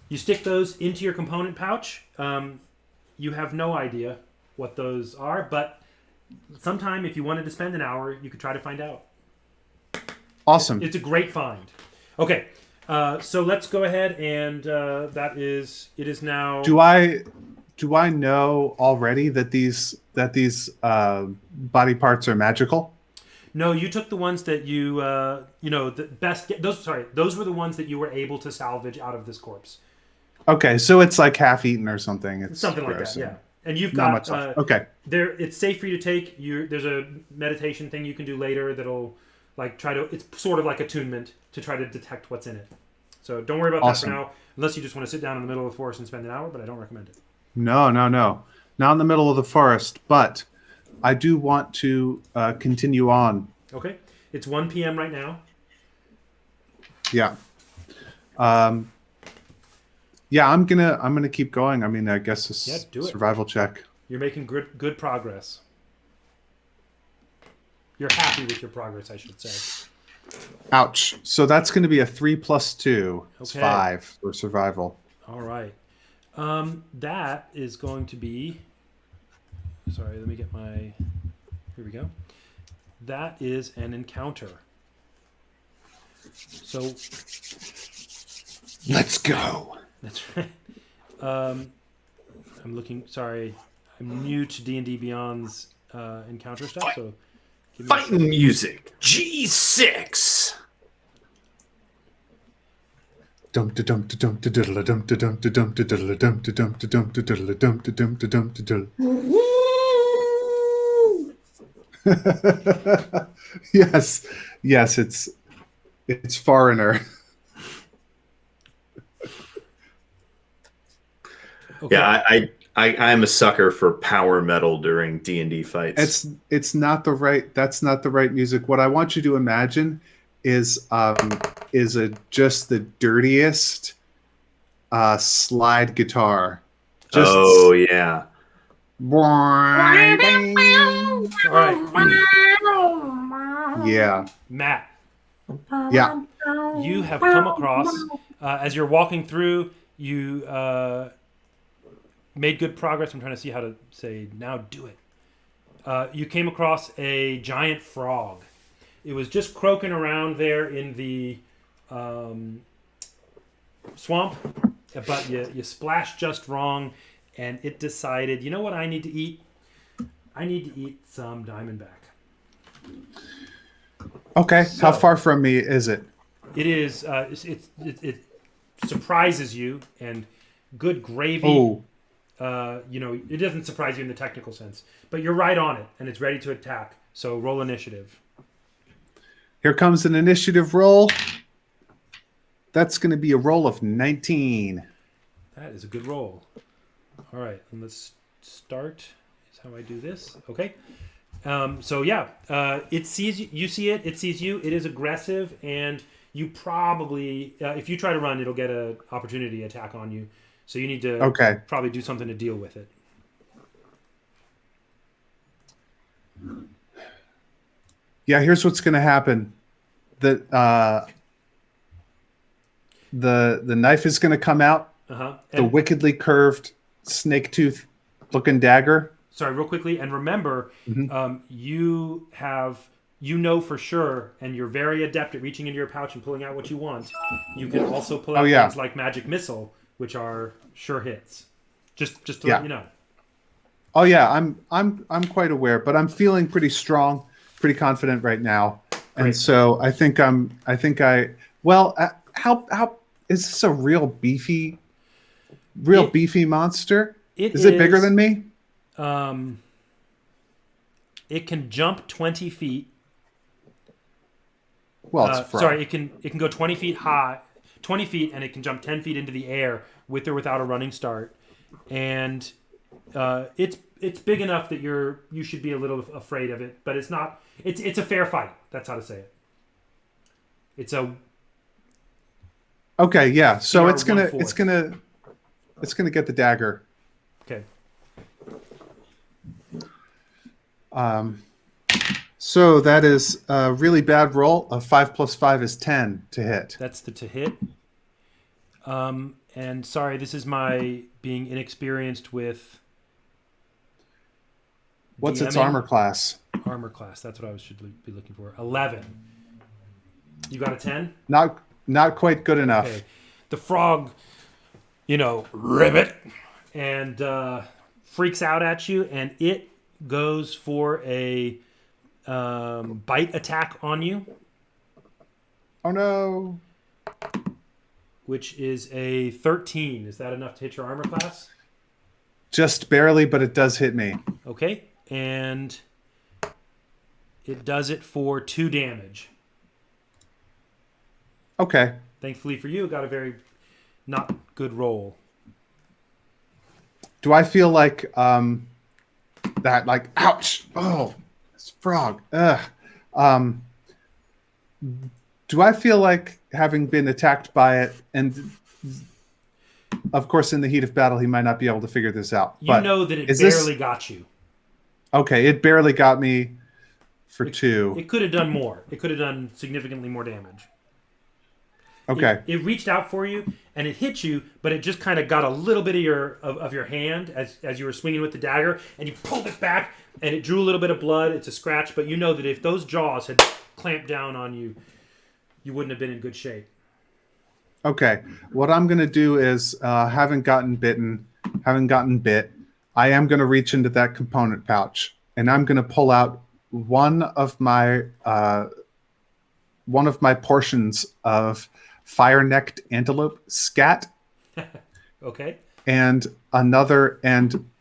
You stick those into your component pouch. You have no idea what those are, but sometime if you wanted to spend an hour, you could try to find out. Awesome. It's a great find. Okay, so let's go ahead and it is now. Do I know already that these body parts are magical? No, you took the ones that you the best. Those were the ones that you were able to salvage out of this corpse. Okay, so it's like half eaten or something. It's Something like that, gross. yeah. And you've Not got much left. Okay. there. It's safe for you to take. There's a meditation thing you can do later that'll like try to. It's sort of like attunement to try to detect what's in it. So don't worry about Awesome. that for now, unless you just want to sit down in the middle of the forest and spend an hour. But I don't recommend it. No. Not in the middle of the forest, but I do want to continue on. Okay, it's 1 p.m. right now. Yeah. Yeah, I'm gonna keep going. I mean, I guess it's do it. survival check. You're making good progress. You're happy with your progress, I should say. Ouch. So that's going to be a 3 + 2. It's Okay. 5 for survival. All right. That is going to be. Sorry, let me get my. Here we go. That is an encounter. So Let's go. that's right. I'm looking. Sorry, I'm new to D&D Beyond's encounter stuff. So give me a Fighting music. G6. Dum da dum da dum da diddle dum da dum da dum da diddle dum da dum da dum da diddle dum da dum da dum da diddle. Yes, it's foreigner. Okay. Yeah, I'm a sucker for power metal during D&D fights. That's not the right music. What I want you to imagine is just the dirtiest slide guitar. Just Oh yeah. All right, yeah, Matt. yeah. You have come across as you're walking through. You made good progress. I'm trying to see how to say now. Do it. You came across a giant frog. It was just croaking around there in the swamp, but you splashed just wrong, and it decided, you know what I need to eat? I need to eat some diamondback. Okay, So- how far from me is it? It is. It surprises you, and good gravy. Oh, It doesn't surprise you in the technical sense, but you're right on it, and it's ready to attack. So roll initiative. here comes an initiative roll. That's going to be a roll of 19. That is a good roll. All right, and let's start. Is how I do this. Okay. It sees you. You see it. It sees you. It is aggressive, and you probably, if you try to run, it'll get an opportunity attack on you. So you need to probably do something to deal with it. Yeah, here's what's going to happen. The knife is going to come out. The wickedly curved snake tooth looking dagger. Sorry, real quickly, and remember, you know for sure, and you're very adept at reaching into your pouch and pulling out what you want. You can also pull out things like magic missile, which are sure hits. Just to let you know. Oh yeah, I'm quite aware, but I'm feeling pretty strong, pretty confident right now, and so I think how is this a real beefy monster? Is it bigger than me? It can jump 20 feet. Well, it's a frog. Sorry, it can go 20 feet high, 20 feet, and it can jump 10 feet into the air with or without a running start. And it's big enough that you should be a little afraid of it, but it's not. It's a fair fight. That's how to say it. It's a. Okay, yeah. So it's gonna get the dagger. Okay. So that is a really bad roll. A 5 + 5 is 10 to hit. That's the to hit. And sorry, this is my being inexperienced with. What's its DMing. armor class? Armor class. That's what I should be looking for. 11. You got a 10? Not quite good enough. Okay. The frog, ribbit, and freaks out at you, and it goes for a bite attack on you. Oh no. Which is a 13. Is that enough to hit your armor class? Just barely, but it does hit me. Okay. And it does it for 2 damage. Okay. Thankfully for you, it got a very not good roll. Do I feel like that? Like, ouch! Oh, this frog. Ugh. Do I feel like having been attacked by it, and of course, in the heat of battle, he might not be able to figure this out. You know that it barely got you. Okay, it barely got me for 2. It could have done more. It could have done significantly more damage. Okay. It reached out for you and it hit you, but it just kind of got a little bit of your hand as you were swinging with the dagger, and you pulled it back and it drew a little bit of blood. It's a scratch, but you know that if those jaws had clamped down on you, you wouldn't have been in good shape. Okay. What I'm going to do is, having gotten bit, I am going to reach into that component pouch, and I'm going to pull out one of my portions of fire-necked antelope scat. Okay. And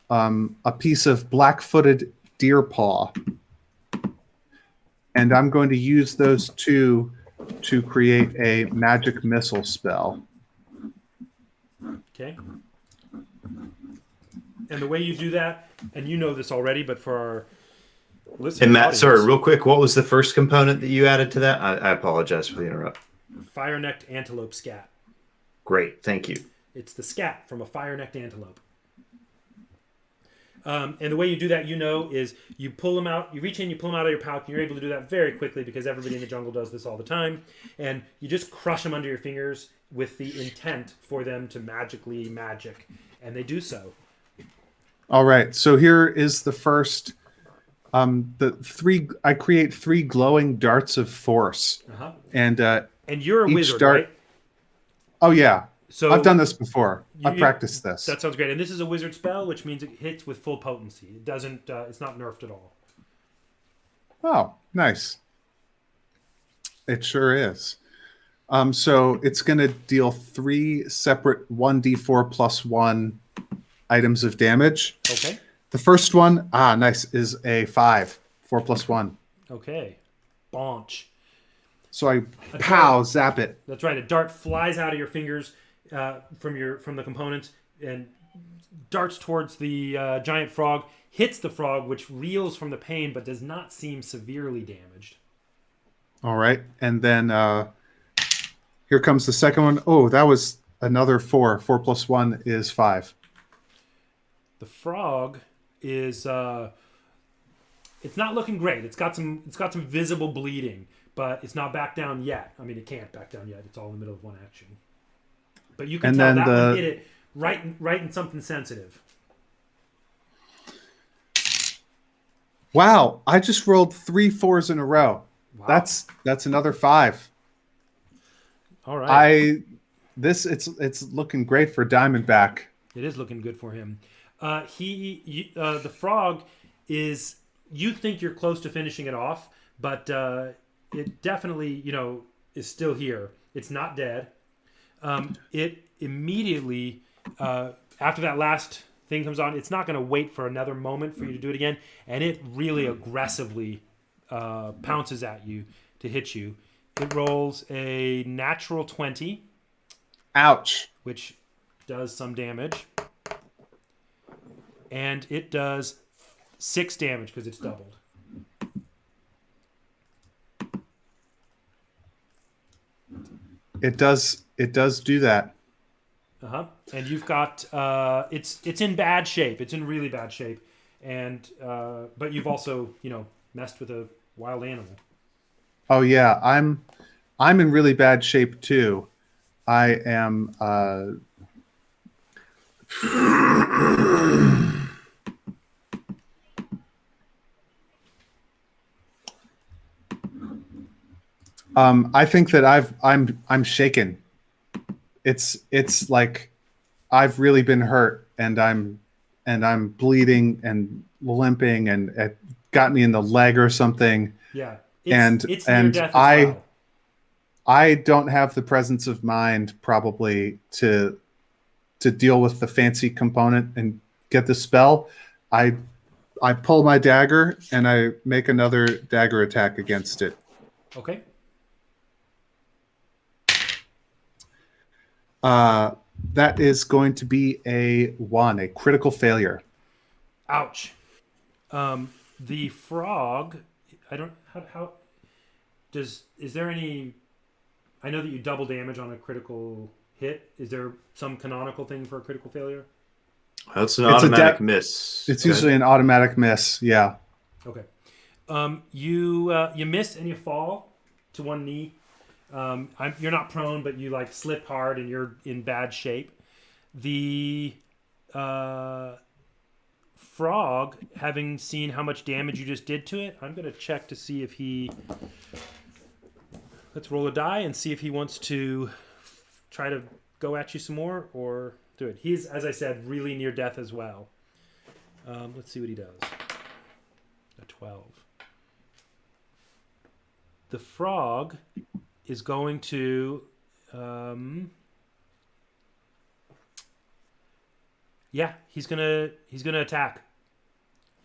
a piece of black-footed deer paw. And I'm going to use those 2 to create a magic missile spell. Okay. And the way you do that, and you know this already, but for our listeners, And Matt, sorry, real quick, what was the first component that you added to that? I apologize for the interrupt. Fire-necked antelope scat. Great, thank you. It's the scat from a fire-necked antelope. And the way you do that, is you pull them out. You reach in, you pull them out of your pouch. And you're able to do that very quickly because everybody in the jungle does this all the time. And you just crush them under your fingers with the intent for them to magically magic, and they do so. All right. So here is the first. I create 3 glowing darts of force, and you're a each wizard, dart. right? Oh yeah. So I've done this before. I've practiced this. That sounds great. And this is a wizard spell, which means it hits with full potency. It doesn't. It's not nerfed at all. Oh, nice. It sure is. So it's going to deal 3 separate 1d4 plus 1 items of damage. Okay. The first one, nice, is a 5. 4 plus 1. Okay. Bonch. So I zap it. That's right. A dart flies out of your fingers from the components and darts towards the giant frog, hits the frog, which reels from the pain but does not seem severely damaged. All right. And then here comes the second one. Oh, that was another 4. 4 plus 1 is 5. The frog is it's not looking great. It's got some visible bleeding, but it's not back down yet. I mean, it can't back down yet. It's all in the middle of one action. But you can tell that one hit it right in something sensitive. Wow, I just rolled 3 4s in a row. Wow. That's another 5. All right. It's looking great for Diamondback. It is looking good for him. The frog is. You think you're close to finishing it off, but it definitely is still here. It's not dead. It immediately after that last thing comes on, it's not going to wait for another moment for you to do it again, and it really aggressively pounces at you to hit you. It rolls a natural 20. Ouch. Which does some damage. And it does 6 damage because it's doubled. It does do that. And you've got it's in bad shape. It's in really bad shape. And but you've also, messed with a wild animal. Oh yeah, I'm in really bad shape too. I am I think that I'm shaken. It's like I've really been hurt, and I'm bleeding and limping, and it got me in the leg or something. Yeah, it's near death as well. I don't have the presence of mind probably to deal with the fancy component and get the spell. I pull my dagger and I make another dagger attack against it. Okay. That is going to be a 1, a critical failure. Ouch. The frog, I don't is there any? I know that you double damage on a critical hit. Is there some canonical thing for a critical failure? That's an automatic miss. It's usually an automatic miss. Yeah. Okay. You miss and you fall to one knee. You're not prone, but you slip hard and you're in bad shape. The frog, having seen how much damage you just did to it, I'm going to check to see if he... Let's roll a die and see if he wants to try to go at you some more or do it. He's, as I said, really near death as well. Let's see what he does. A 12. The frog is going to... he's gonna attack.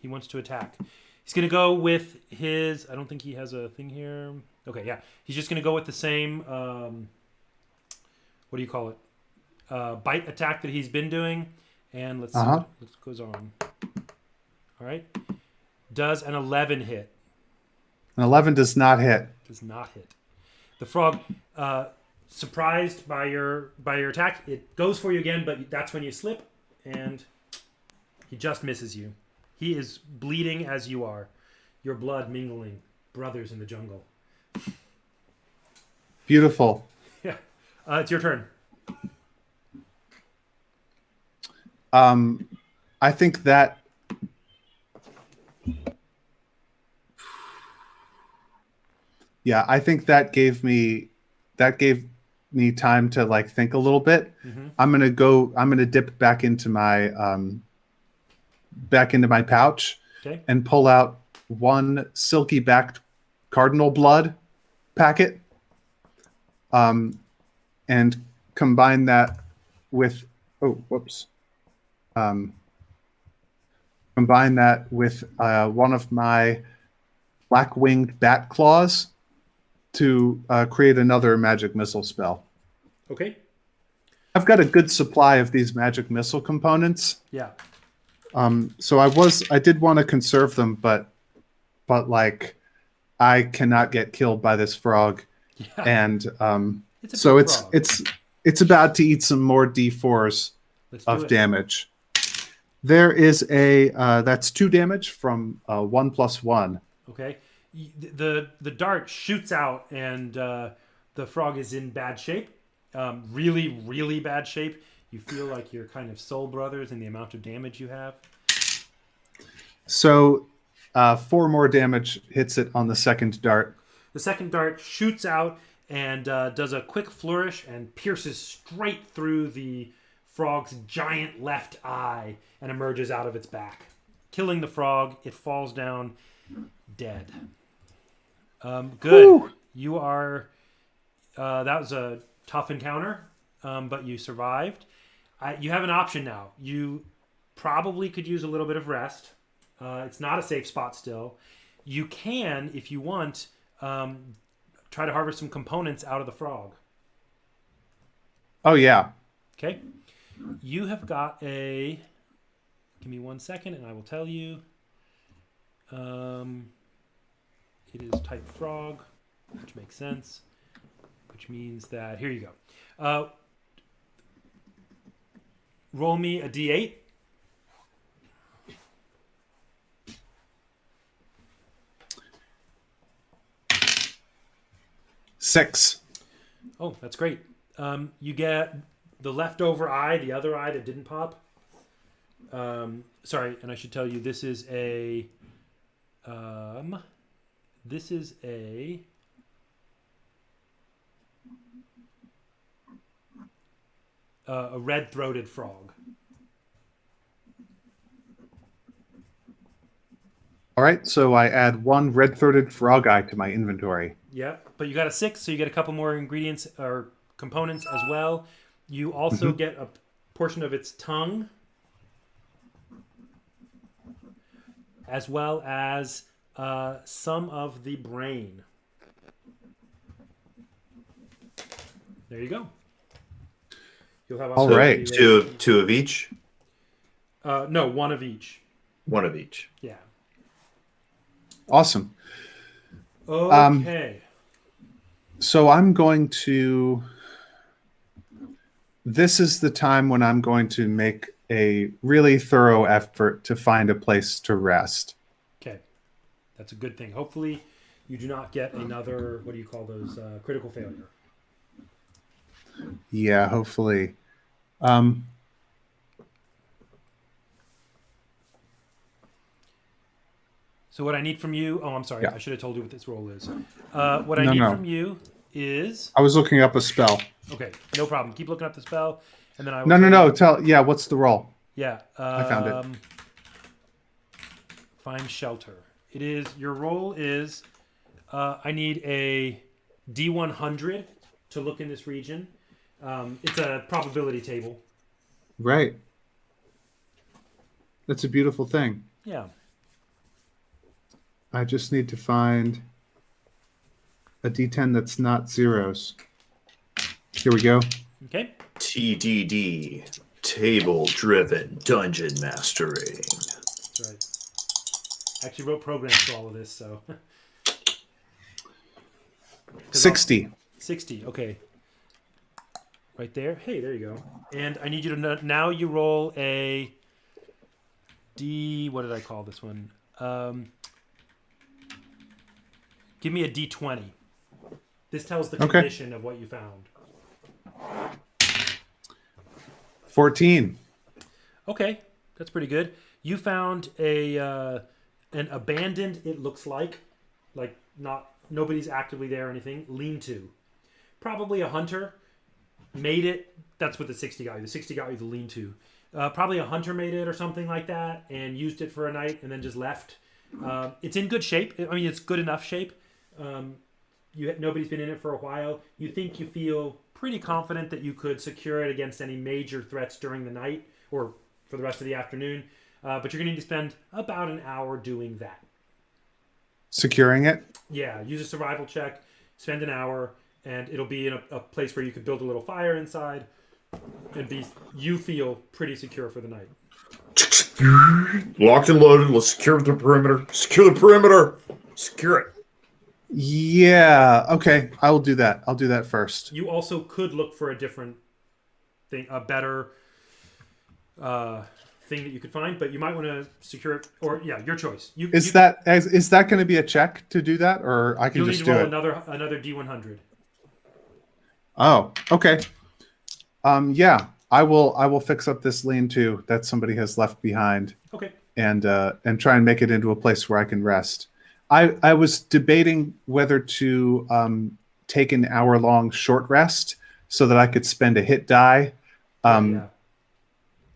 He wants to attack. He's gonna go with his... I don't think he has a thing here. Okay, yeah. He's just gonna go with the same... what do you call it? Bite attack that he's been doing. And let's see what goes on. All right. Does an 11 hit? An 11 does not hit. Does not hit. The frog surprised by your attack. It goes for you again, but that's when you slip, and he just misses you. He is bleeding as you are. Your blood mingling, brothers in the jungle. Beautiful. Yeah, it's your turn. I think that I think that gave me time to like think a little bit. Mm-hmm. I'm gonna dip back into my pouch Okay. and pull out one silky backed cardinal blood packet, and combine that with um, combine that with one of my black winged bat claws to create another magic missile spell. Okay. I've got a good supply of these magic missile components. Yeah. So I did want to conserve them, but like I cannot get killed by this frog, Yeah. and It's a so big frog. it's about to eat some more d4s Let's do of it. damage. There is a that's 2 damage from 1+1. Okay. The dart shoots out, and the frog is in bad shape. Really, really bad shape. You feel like you're kind of soul brothers in the amount of damage you have. So 4 more damage hits it on the second dart. The second dart shoots out and does a quick flourish and pierces straight through the frog's giant left eye and emerges out of its back. Killing the frog, it falls down dead. Good. Woo! You are... that was a tough encounter, but you survived. You have an option now. You probably could use a little bit of rest. It's not a safe spot still. You can, if you want, try to harvest some components out of the frog. Oh yeah. Okay? You have got a... Give me 1 second and I will tell you. It is type frog, which makes sense. Which means that... Here you go. Roll me a d8. Six. Oh, that's great. You get the leftover eye, the other eye that didn't pop. Sorry, and I should tell you this is a red-throated frog. All right, so I add 1 red-throated frog eye to my inventory. Yeah, but you got a 6, so you get a couple more ingredients or components as well. You also get a portion of its tongue, as well as some of the brain. There you go. You'll have All right. Two of each. No, one of each. One of each. Yeah. Awesome. Okay. So I'm going to... This is the time when I'm going to make a really thorough effort to find a place to rest. Okay. That's a good thing. Hopefully you do not get another, what do you call those, critical failure. Yeah, hopefully. So what I need from you... Oh, I'm sorry. Yeah. I should have told you what this roll is. What I need from you is... I was looking up a spell. Okay, no problem. Keep looking up the spell, and then I will... No. What's the roll? Yeah. I found it. Find shelter. It is... Your roll is... I need a D100 to look in this region. It's a probability table. Right. That's a beautiful thing. Yeah. I just need to find a D10 that's not zeros. Here we go. Okay. TDD, table-driven dungeon mastering. That's right. I actually wrote programs for all of this, so... 60. 60, okay. right there. Hey, there you go. And I need you to now you roll a D. What did I call this one? Give me a D20. This tells the Okay. condition of what you found. 14. Okay, that's pretty good. You found an abandoned. It looks like not nobody's actively there or anything. Lean-to, probably a hunter made it. That's what the 60 got you. The 60 got you the lean-to. Probably a hunter made it or something like that and used it for a night and then just left. It's in good shape. I mean, it's good enough shape. Nobody's been in it for a while. You feel pretty confident that you could secure it against any major threats during the night or for the rest of the afternoon. But you're going to need to spend about an hour doing that. Securing it? Yeah, use a survival check, spend an hour, and it'll be in a place where you could build a little fire inside and you feel pretty secure for the night. Locked and loaded. Let's secure the perimeter. Secure the perimeter. Secure it. Yeah. Okay. I will do that. I'll do that first. You also could look for a different thing, a better thing that you could find, but you might want to secure it. Or yeah, your choice. Is that going to be a check to do that, or I can just do it? You'll need to roll another D100. Oh, okay. Yeah, I will fix up this lean-to that somebody has left behind. Okay. And try and make it into a place where I can rest. I was debating whether to take an hour-long short rest so that I could spend a hit die,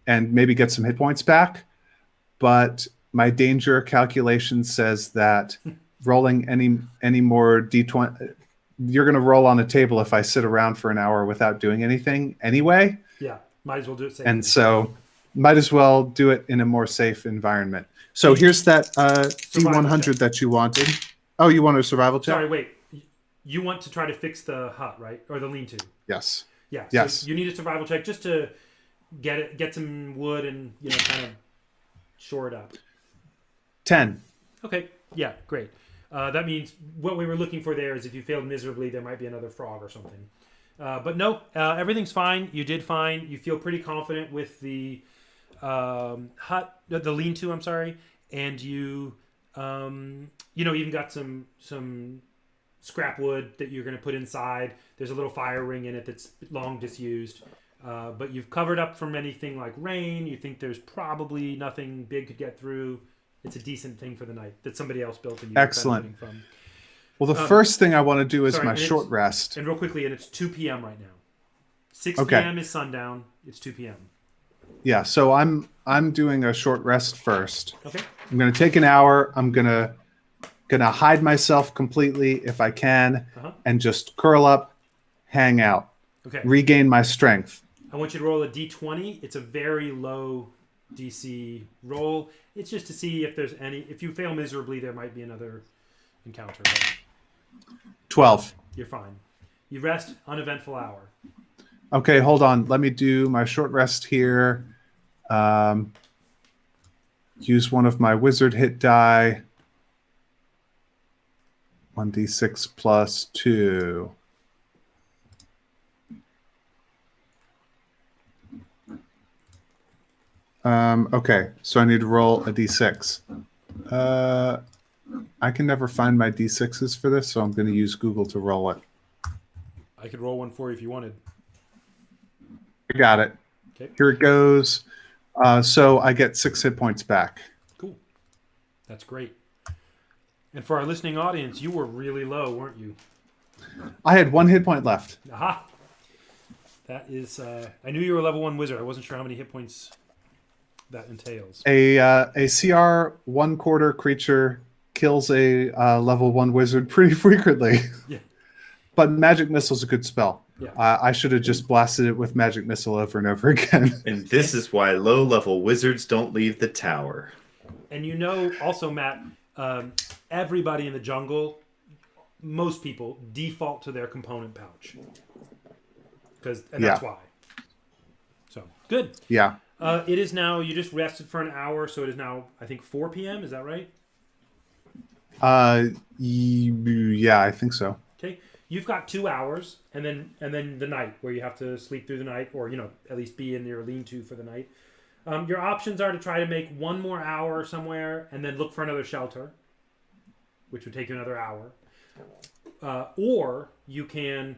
and maybe get some hit points back. But my danger calculation says that rolling any more D20, you're going to roll on a table if I sit around for an hour without doing anything anyway. Yeah, might as well do it safely. And so might as well do it in a more safe environment. So here's that D100 that you wanted. Oh, you want a survival check? Sorry, wait. You want to try to fix the hut, right? Or the lean-to? Yes. Yeah. Yes. So you need a survival check just to get some wood and kind of shore it up. 10. Okay. Yeah. Great. That means what we were looking for there is if you failed miserably, there might be another frog or something. But no, everything's fine. You did fine. You feel pretty confident with the hut, the lean-to. I'm sorry, and you even got some scrap wood that you're going to put inside. There's a little fire ring in it that's long disused. But you've covered up from anything like rain. You think there's probably nothing big could get through. It's a decent thing for the night that somebody else built and you're Excellent. benefiting from. Well, the first thing I want to do is my short rest. And real quickly, and it's 2 p.m. right now. 6 Okay. p.m. is sundown. It's 2 p.m. Yeah, so I'm doing a short rest first. Okay. I'm going to take an hour. I'm gonna hide myself completely if I can, and just curl up, hang out, regain my strength. I want you to roll a d20. It's a very low DC roll. It's just to see if there's any. If you fail miserably, there might be another encounter. But 12. You're fine. You rest, uneventful hour. Okay, hold on. Let me do my short rest here. Use one of my wizard hit die. 1d6 plus 2. Okay, so I need to roll a d6. I can never find my d6s for this, so I'm going to use Google to roll it. I could roll one for you if you wanted. I got it. Okay. Here it goes. So I get 6 hit points back. Cool. That's great. And for our listening audience, you were really low, weren't you? I had 1 hit point left. Aha. That is... I knew you were a level 1 wizard. I wasn't sure how many hit points that entails. A CR 1/4 creature kills a level 1 wizard pretty frequently. Yeah. But Magic Missile's a good spell. Yeah. I should have just blasted it with Magic Missile over and over again. And this is why low-level wizards don't leave the tower. And also, Matt, everybody in the jungle, most people, default to their component pouch. That's why. So, good. Yeah. It is now, you just rested for an hour, so it is now, I think, 4 p.m., is that right? Yeah, I think so. Okay. you've got 2 hours, and then the night where you have to sleep through the night, or at least be in your lean-to for the night. Your options are to try to make one more hour somewhere, and then look for another shelter, which would take you another hour. Or you can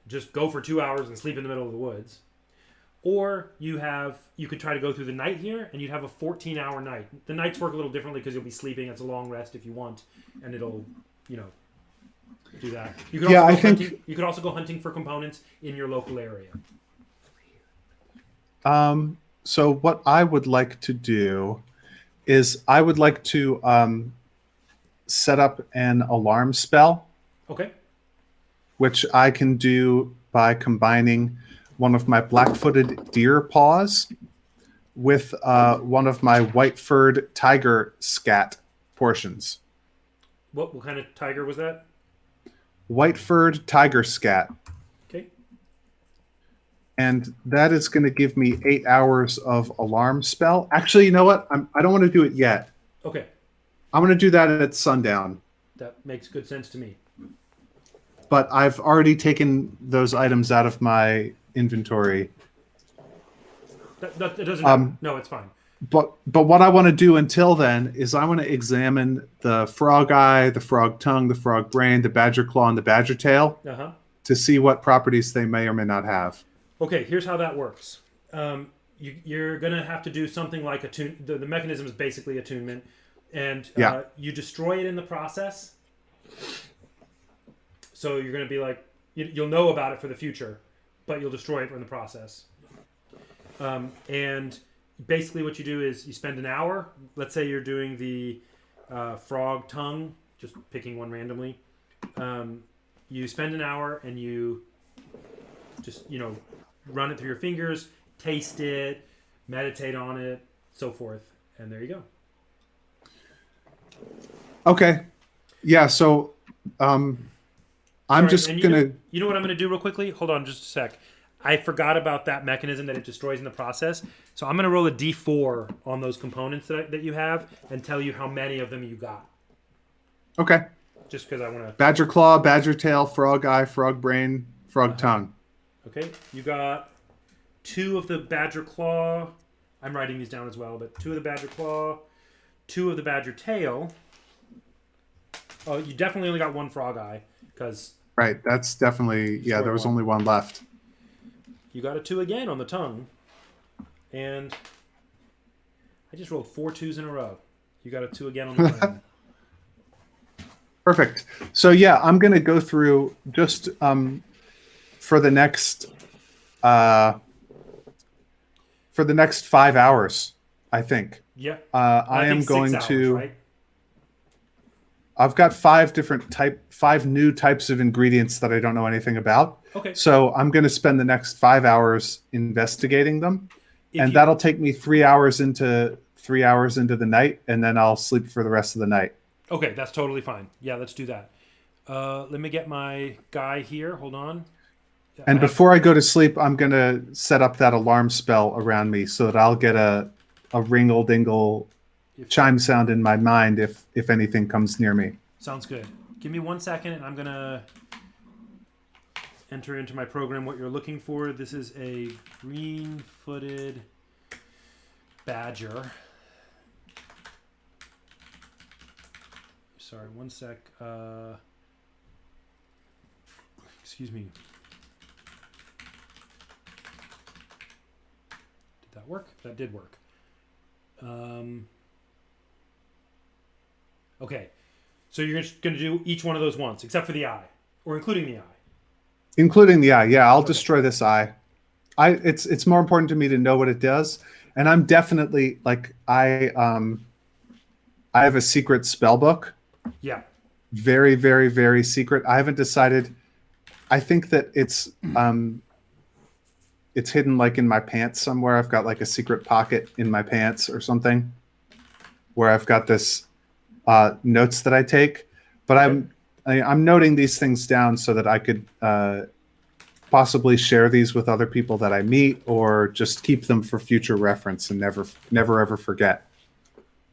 just go for 2 hours and sleep in the middle of the woods. Or you could try to go through the night here, and you'd have a 14-hour night. The nights work a little differently because you'll be sleeping. It's a long rest if you want, and it'll, do that. You could also you could also go hunting for components in your local area. So what I would like to do is I would like to set up an alarm spell, Okay. which I can do by combining one of my black-footed deer paws with one of my white-furred tiger scat portions. What kind of tiger was that? White-furred tiger scat. Okay. And that is going to give me 8 hours of alarm spell. Actually, you know what? I don't want to do it yet. Okay. I'm going to do that at sundown. That makes good sense to me. But I've already taken those items out of my inventory. It doesn't matter. No, it's fine. But what I want to do until then is I want to examine the frog eye, the frog tongue, the frog brain, the badger claw, and the badger tail to see what properties they may or may not have. Okay, here's how that works. You're going to have to do something like attune. The mechanism is basically attunement, and you destroy it in the process. So you're going to be like, you'll know about it for the future, but you'll destroy it in the process. And basically what you do is you spend an hour. Let's say you're doing the frog tongue, just picking one randomly. You spend an hour and you just, run it through your fingers, taste it, meditate on it, so forth. And there you go. Okay. Yeah, so I'm just going to... You know what I'm going to do real quickly? Hold on just a sec. I forgot about that mechanism that it destroys in the process. So I'm going to roll a d4 on those components that you have and tell you how many of them you got. Okay. Just because I want to... Badger claw, badger tail, frog eye, frog brain, frog tongue. Okay. You got 2 of the badger claw. I'm writing these down as well, but 2 of the badger claw, 2 of the badger tail. Oh, you definitely only got 1 frog eye because... Right. That's definitely... Yeah, there was only 1 left. You got a 2 again on the tongue. And I just rolled 4 2s in a row. You got a 2 again on the tongue. Perfect. So yeah, I'm going to go through just for the next 5 hours, I think. Yeah. I am going 6 hours, to... Right? I've got 5 new types of ingredients that I don't know anything about. Okay. So I'm going to spend the next 5 hours investigating them, that'll take me 3 hours into the night, and then I'll sleep for the rest of the night. Okay, that's totally fine. Yeah, let's do that. Let me get my guy here. Hold on. And before I go to sleep, I'm going to set up that alarm spell around me so that I'll get a ringle-dingle chime sound in my mind if anything comes near me. Sounds good. Give me 1 second, and I'm going to enter into my program what you're looking for. This is a green-footed badger. Sorry, 1 sec. Excuse me. Did that work? That did work. Okay. So you're just going to do each one of those once, except for the eye, or including the eye. Including the eye, yeah. I'll destroy this eye. It's more important to me to know what it does, and I'm definitely I have a secret spell book. Yeah. Very, very, very secret. I haven't decided. I think that it's hidden in my pants somewhere. I've got a secret pocket in my pants or something, where I've got this notes that I take. But I'm noting these things down so that I could possibly share these with other people that I meet, or just keep them for future reference and never ever forget.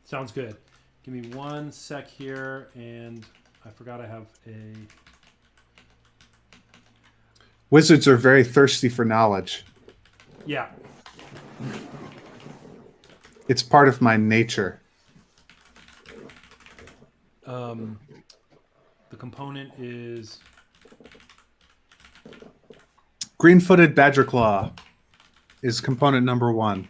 Sounds good. Give me 1 sec here, and I forgot I have a Wizards are very thirsty for knowledge. Yeah. It's part of my nature. The component is Green-footed badger claw is component number 1.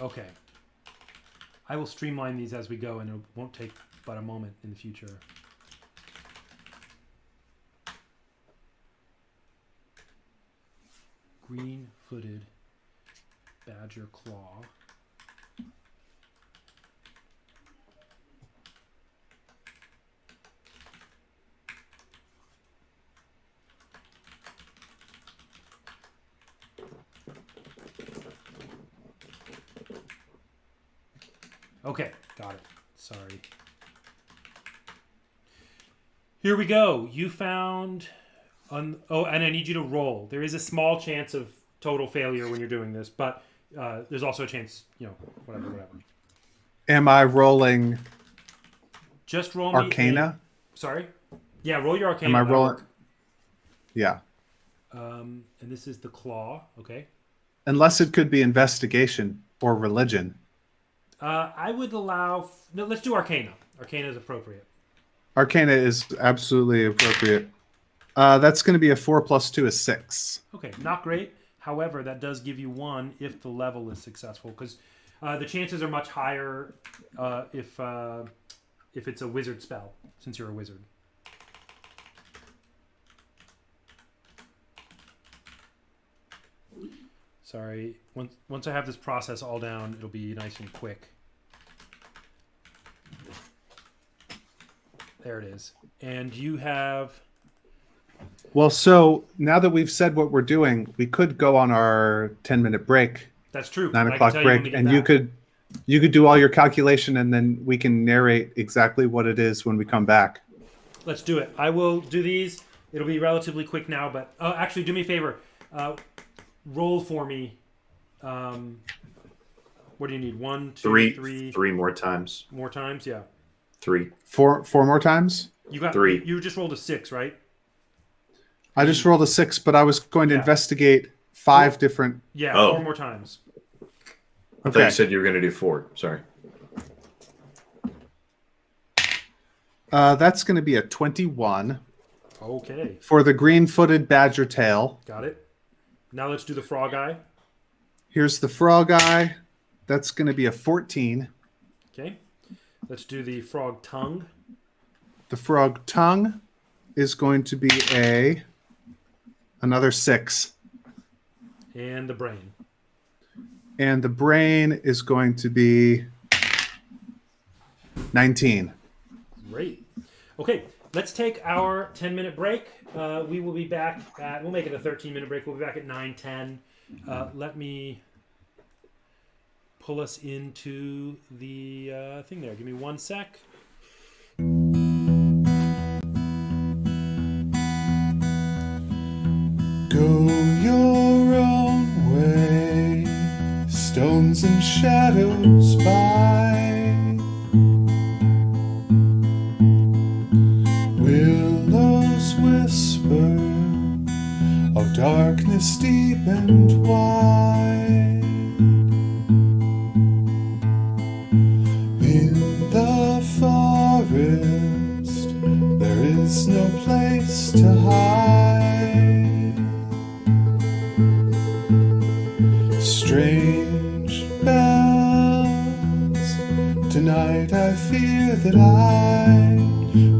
okay. I will streamline these as we go, and it won't take but a moment in the future. Green-footed badger claw. Okay, got it. Sorry. Here we go. You found... and I need you to roll. There is a small chance of total failure when you're doing this, but there's also a chance, whatever. Am I rolling Just roll Arcana? Sorry? Yeah, roll your Arcana. Am I That'll rolling? work. Yeah. And this is the claw. Okay. Unless it could be investigation or religion. I would allow... No, let's do Arcana. Arcana is appropriate. Arcana is absolutely appropriate. That's going to be a 4 plus 2 is 6. Okay, not great. However, that does give you 1 if the level is successful, because the chances are much higher if it's a wizard spell, since you're a wizard. Sorry. Once I have this process all down, it'll be nice and quick. There it is. And you have... Well, so now that we've said what we're doing, we could go on our 10-minute break, That's true. 9 I can o'clock tell you when we break, get and back. you could do all your calculation, and then we can narrate exactly what it is when we come back. Let's do it. I will do these. It'll be relatively quick now, but... actually, do me a favor. Roll for me. What do you need? 1, 2, 3... Three more times. More times? Yeah. 3. Four more times? You got 3. You just rolled a 6, right? I just rolled a 6, but I was going to Yeah. investigate 5 different... Yeah, Oh. 4 more times. I thought you said you were going to do 4. Sorry. That's going to be a 21 Okay. for the green-footed badger tail. Got it. Now let's do the frog eye. Here's the frog eye. That's going to be a 14. Okay. Let's do the frog tongue. The frog tongue is going to be another 6. And the brain. And the brain is going to be 19. Great. Okay, let's take our 10-minute break. We will be back we'll make it a 13-minute break. We'll be back at 9:10. Let me pull us into the thing there. Give me 1 sec. Go your own way, stones and shadows by. Willows whisper of darkness deep and wide. In the forest, there is no place to hide. Strange bells, tonight I fear that I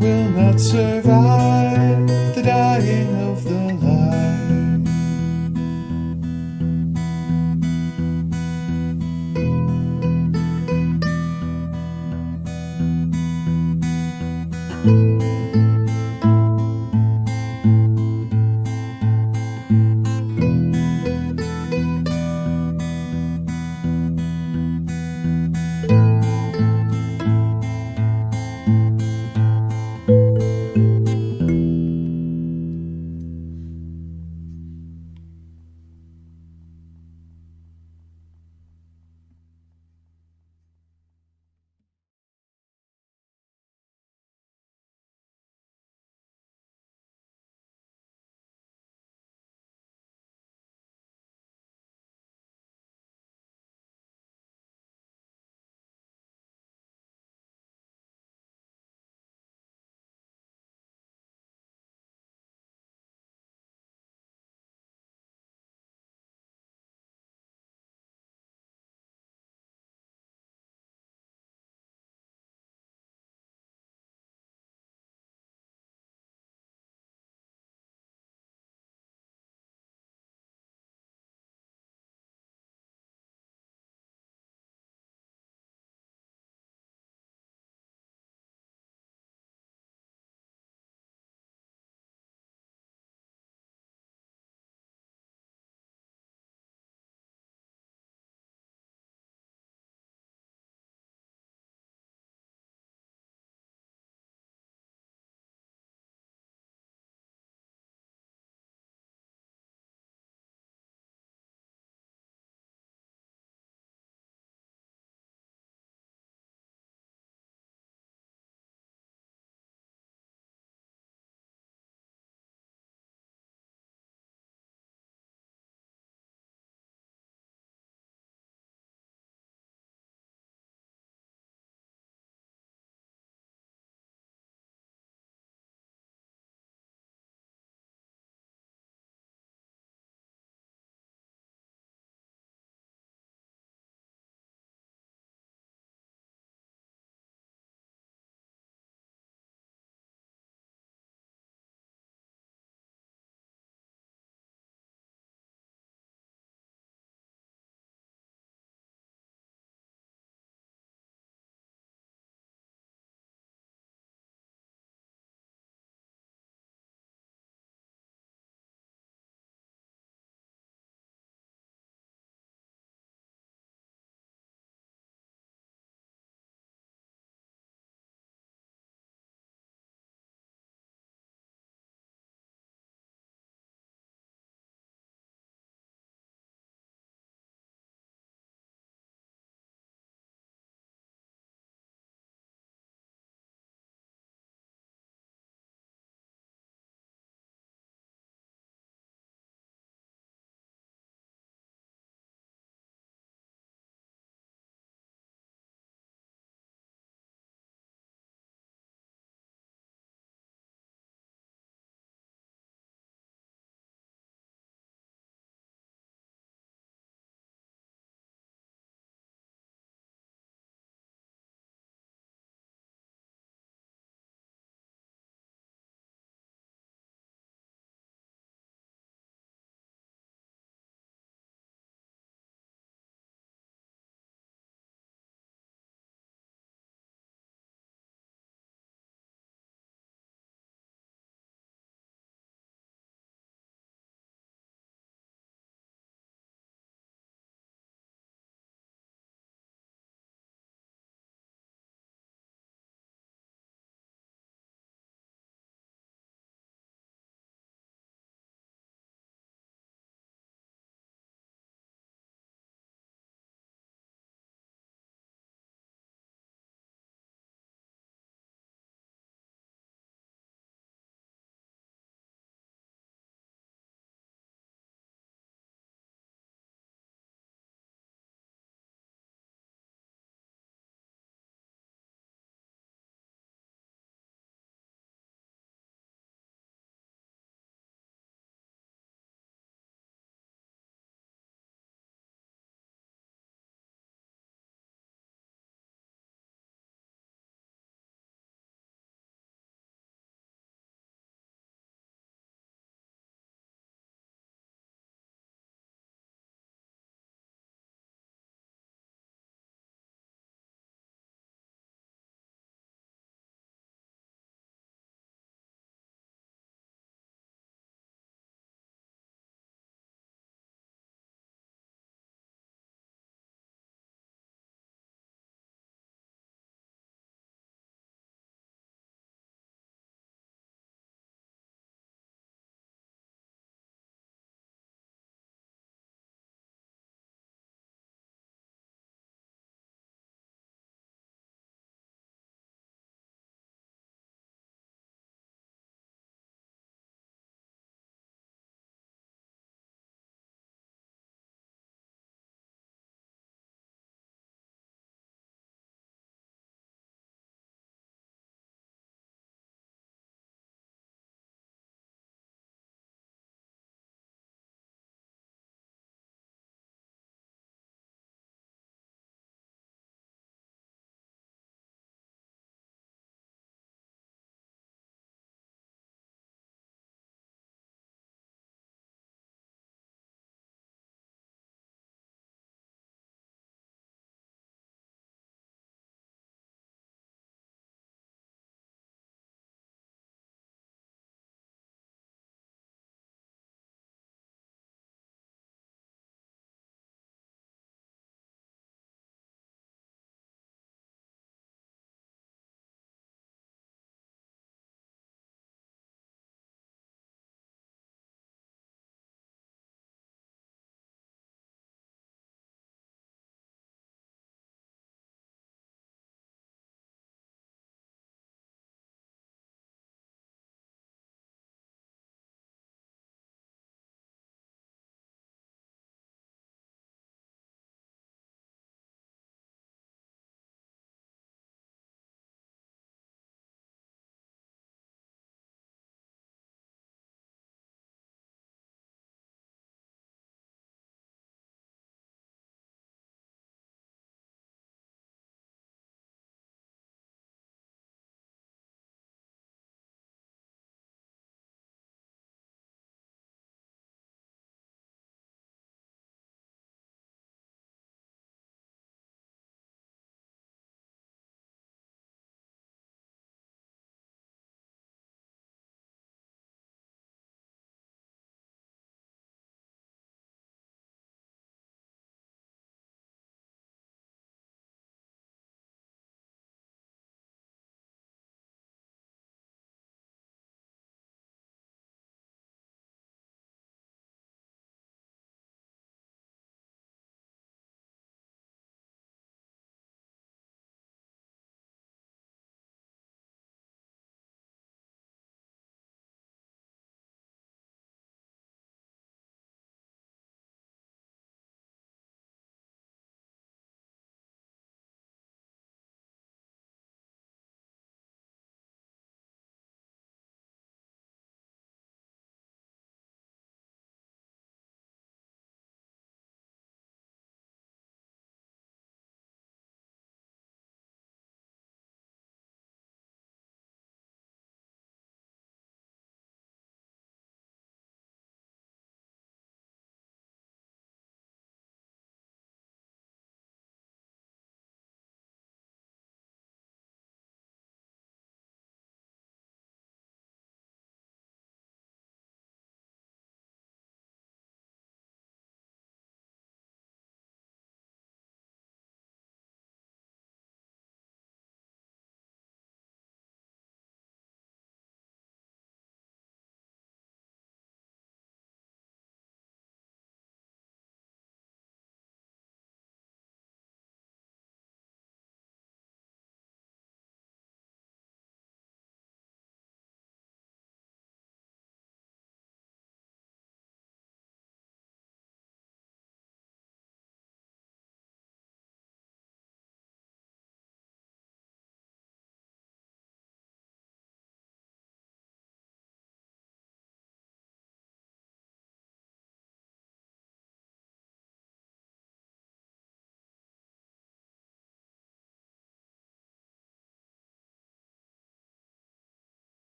will not survive the dying of the light.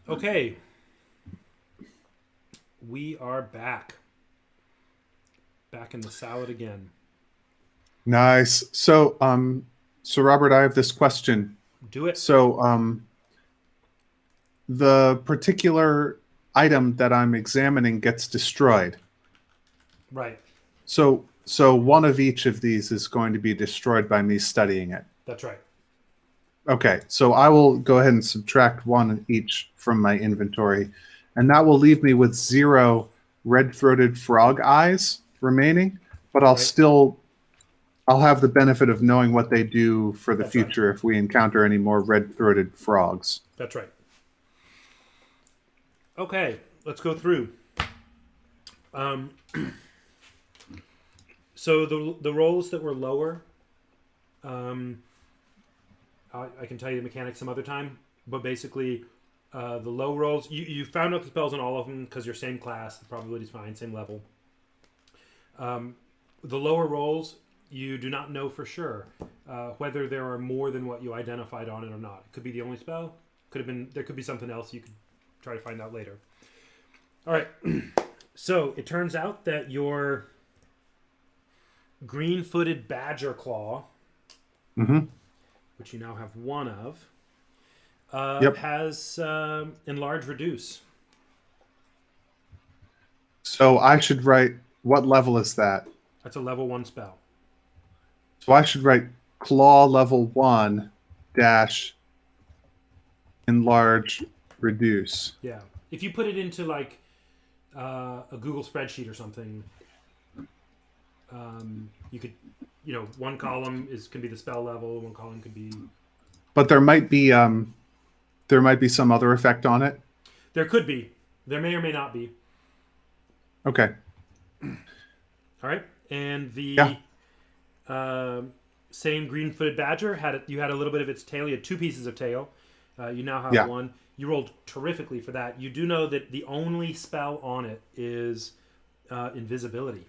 Okay. We are back. Back in the salad again. Nice. So Robert, I have this question. Do it. So, the particular item that I'm examining gets destroyed. Right. So one of each of these is going to be destroyed by me studying it. That's right. Okay, so I will go ahead and subtract one each from my inventory, and that will leave me with 0 red-throated frog eyes remaining. But Right. I'll have the benefit of knowing what they do for the That's right. future if we encounter any more red-throated frogs. That's right. Okay, let's go through. Um, so the rolls that were lower, um, I can tell you the mechanics some other time. But basically, the low rolls, you found out the spells on all of them because you're same class. The probability's fine, same level. The lower rolls, you do not know for sure whether there are more than what you identified on it or not. It could be the only spell. Could have been. There could be something else. You could try to find out later. All right. So it turns out that your green-footed badger claw, Mm-hmm. which you now have one of, Yep. has enlarge reduce. So I should write, what level is that? That's a level 1 spell. So I should write claw level 1 dash enlarge reduce. Yeah. If you put it into like a Google spreadsheet or something, you could, one column can be the spell level, one column could be. But there might be some other effect on it. There could be. There may or may not be. Okay. All right. And the Yeah. same green-footed badger you had a little bit of its tail. You had 2 pieces of tail. You now have Yeah. one. You rolled terrifically for that. You do know that the only spell on it is invisibility.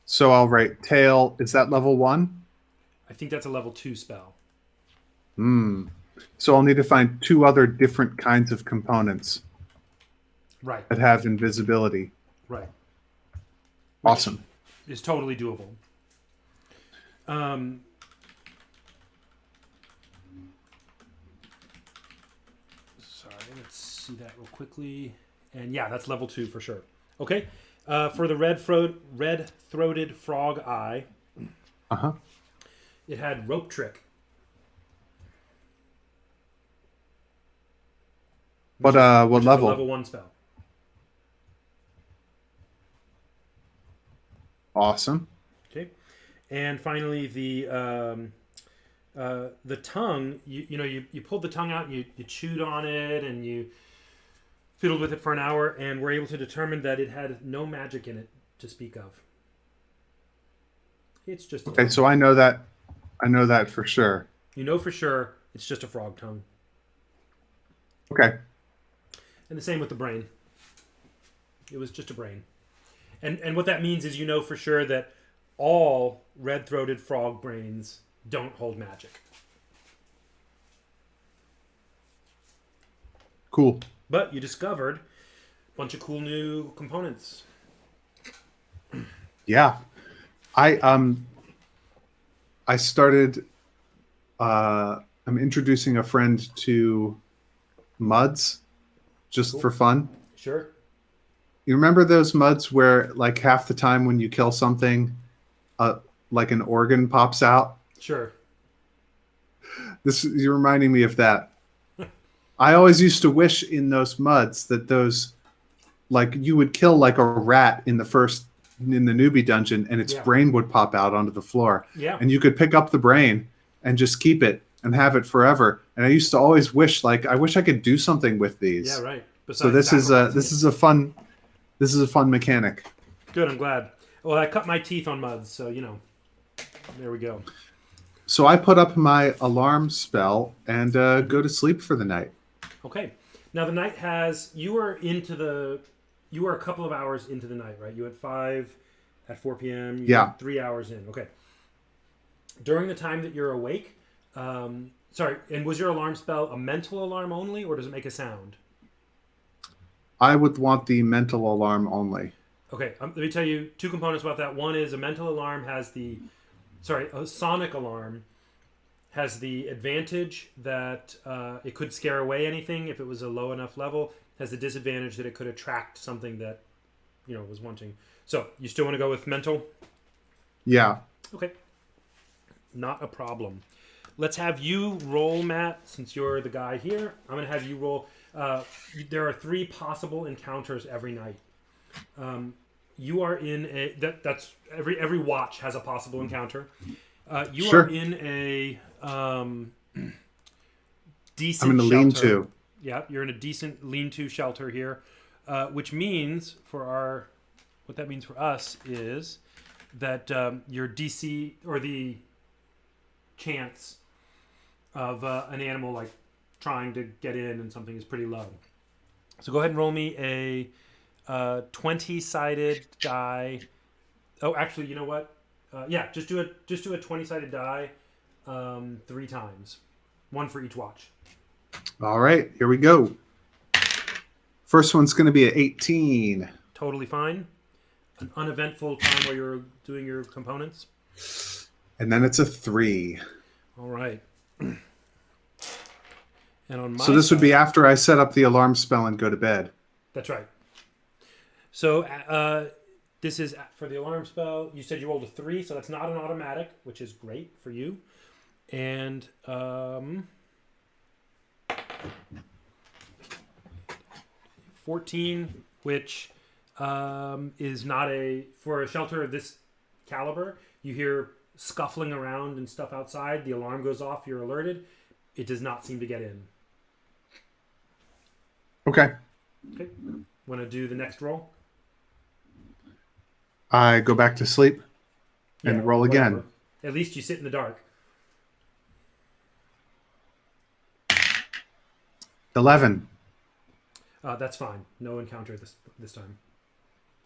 So I'll write tail. Is that level 1? I think that's a level 2 spell. Hmm. So I'll need to find 2 other different kinds of components Right. that have invisibility. Right. Awesome. Is totally doable. Sorry, let's see that real quickly. And yeah, that's level 2 for sure. Okay. For the red-throated frog eye, Uh-huh. it had rope trick. What Which is a level? level 1 spell. Awesome. Okay. And finally, the tongue. You pulled the tongue out and you chewed on it and you fiddled with it for an hour and were able to determine that it had no magic in it to speak of. It's just a Okay, tongue. so I know that for sure. You know for sure it's just a frog tongue. Okay. And the same with the brain. It was just a brain. And what that means is you know for sure that all red-throated frog brains don't hold magic. Cool. But you discovered a bunch of cool new components. Yeah. I started I'm introducing a friend to muds just Cool. for fun. Sure. You remember those muds where like half the time when you kill something like an organ pops out? Sure. You're reminding me of that. I always used to wish in those muds that those, like, you would kill like a rat in the newbie dungeon and its Yeah. brain would pop out onto the floor. Yeah. And you could pick up the brain and just keep it and have it forever. And I used to always wish, like, I wish I could do something with these. Yeah, right. So Besides this is a fun mechanic. Good, I'm glad. Well, I cut my teeth on muds, so there we go. So I put up my alarm spell and go to sleep for the night. Okay. Now the night you were a couple of hours into the night, right? You had 5 at 4 p.m. You Yeah. had 3 hours in. Okay. During the time that you're awake, Sorry, and was your alarm spell a mental alarm only, or does it make a sound? I would want the mental alarm only. Okay, let me tell you two components about that. One is a mental alarm has a sonic alarm has the advantage that it could scare away anything if it was a low enough level. Has the disadvantage that it could attract something that was wanting. So you still want to go with mental? Yeah. Okay, not a problem. Let's have you roll, Matt, since you're the guy here. I'm going to have you roll. There are 3 possible encounters every night. You are in a that's every watch has a possible encounter. You Sure. are in a decent I'm in a shelter. lean-to. Yeah, you're in a decent lean-to shelter here, which means what that means for us is that your DC or the chance of an animal like trying to get in and something is pretty low. So go ahead and roll me a 20-sided die. Oh, actually, you know what? Just do a 20-sided die 3 times, 1 for each watch. All right, here we go. First one's going to be an 18. Totally fine. An uneventful time where you're doing your components. And then it's a 3. All right. And on my So this would be side- after I set up the alarm spell and go to bed. That's right. So this is for the alarm spell. You said you rolled a 3, so that's not an automatic, which is great for you. And 14, which is not for a shelter of this caliber. You hear scuffling around and stuff outside. The alarm goes off. You're alerted. It does not seem to get in. Okay. Okay. Want to do the next roll? I go back to sleep and Yeah, roll whatever. again. At least you sit in the dark. 11. That's fine. No encounter this time.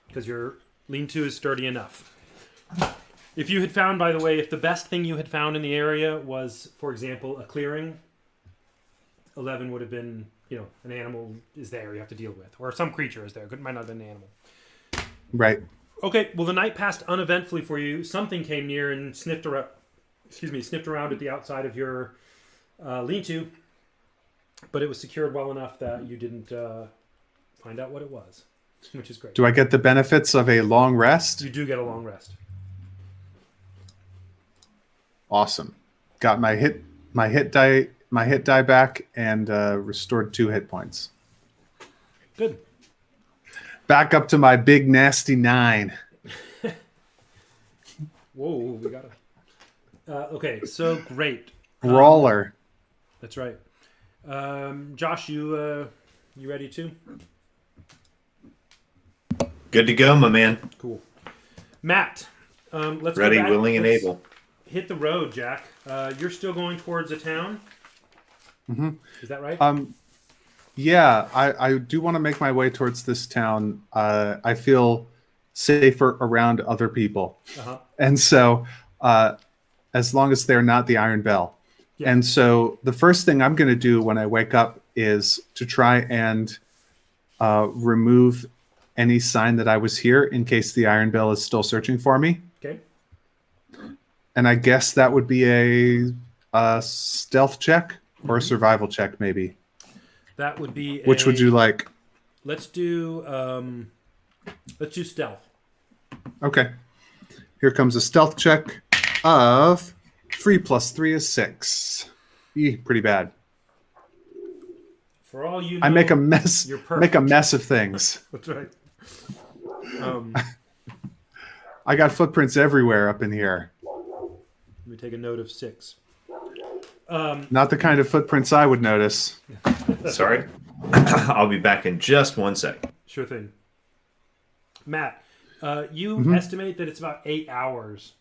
Because your lean-to is sturdy enough. If you had found, by the way, if the best thing you had found in the area was, for example, a clearing, 11 would have been, an animal is there you have to deal with. Or some creature is there. It might not have been an animal. Right. Okay, well, the night passed uneventfully for you. Something came near and sniffed around at the outside of your lean-to, but it was secured well enough that you didn't find out what it was, which is great. Do I get the benefits of a long rest? You do get a long rest. Awesome. Got my hit die back and restored 2 hit points. Good. Back up to my big nasty 9. Whoa, we got it. Okay, so great. Brawler. That's right. Josh, you ready too? Good to go, my man. Cool. Matt, let's Ready, go back. willing, and Let's able. Hit the road, Jack. You're still going towards a town. Mm-hmm. Is that right? Yeah, I do want to make my way towards this town. I feel safer around other people. Uh-huh. And so as long as they're not the Iron Bell. Yeah. And so the first thing I'm going to do when I wake up is to try and remove any sign that I was here in case the Iron Bell is still searching for me. Okay. And I guess that would be a stealth check or a survival check, maybe. That would be. Which would you like? Let's do stealth. Okay. Here comes a stealth check of 3 + 3 is 6. Pretty bad. For all you know, I make a mess. You're perfect. Make a mess of things. That's right. I got footprints everywhere up in here. Let me take a note of 6. Not the kind of footprints I would notice. Sorry. I'll be back in just 1 second. Sure thing. Matt, you estimate that it's about 8 hours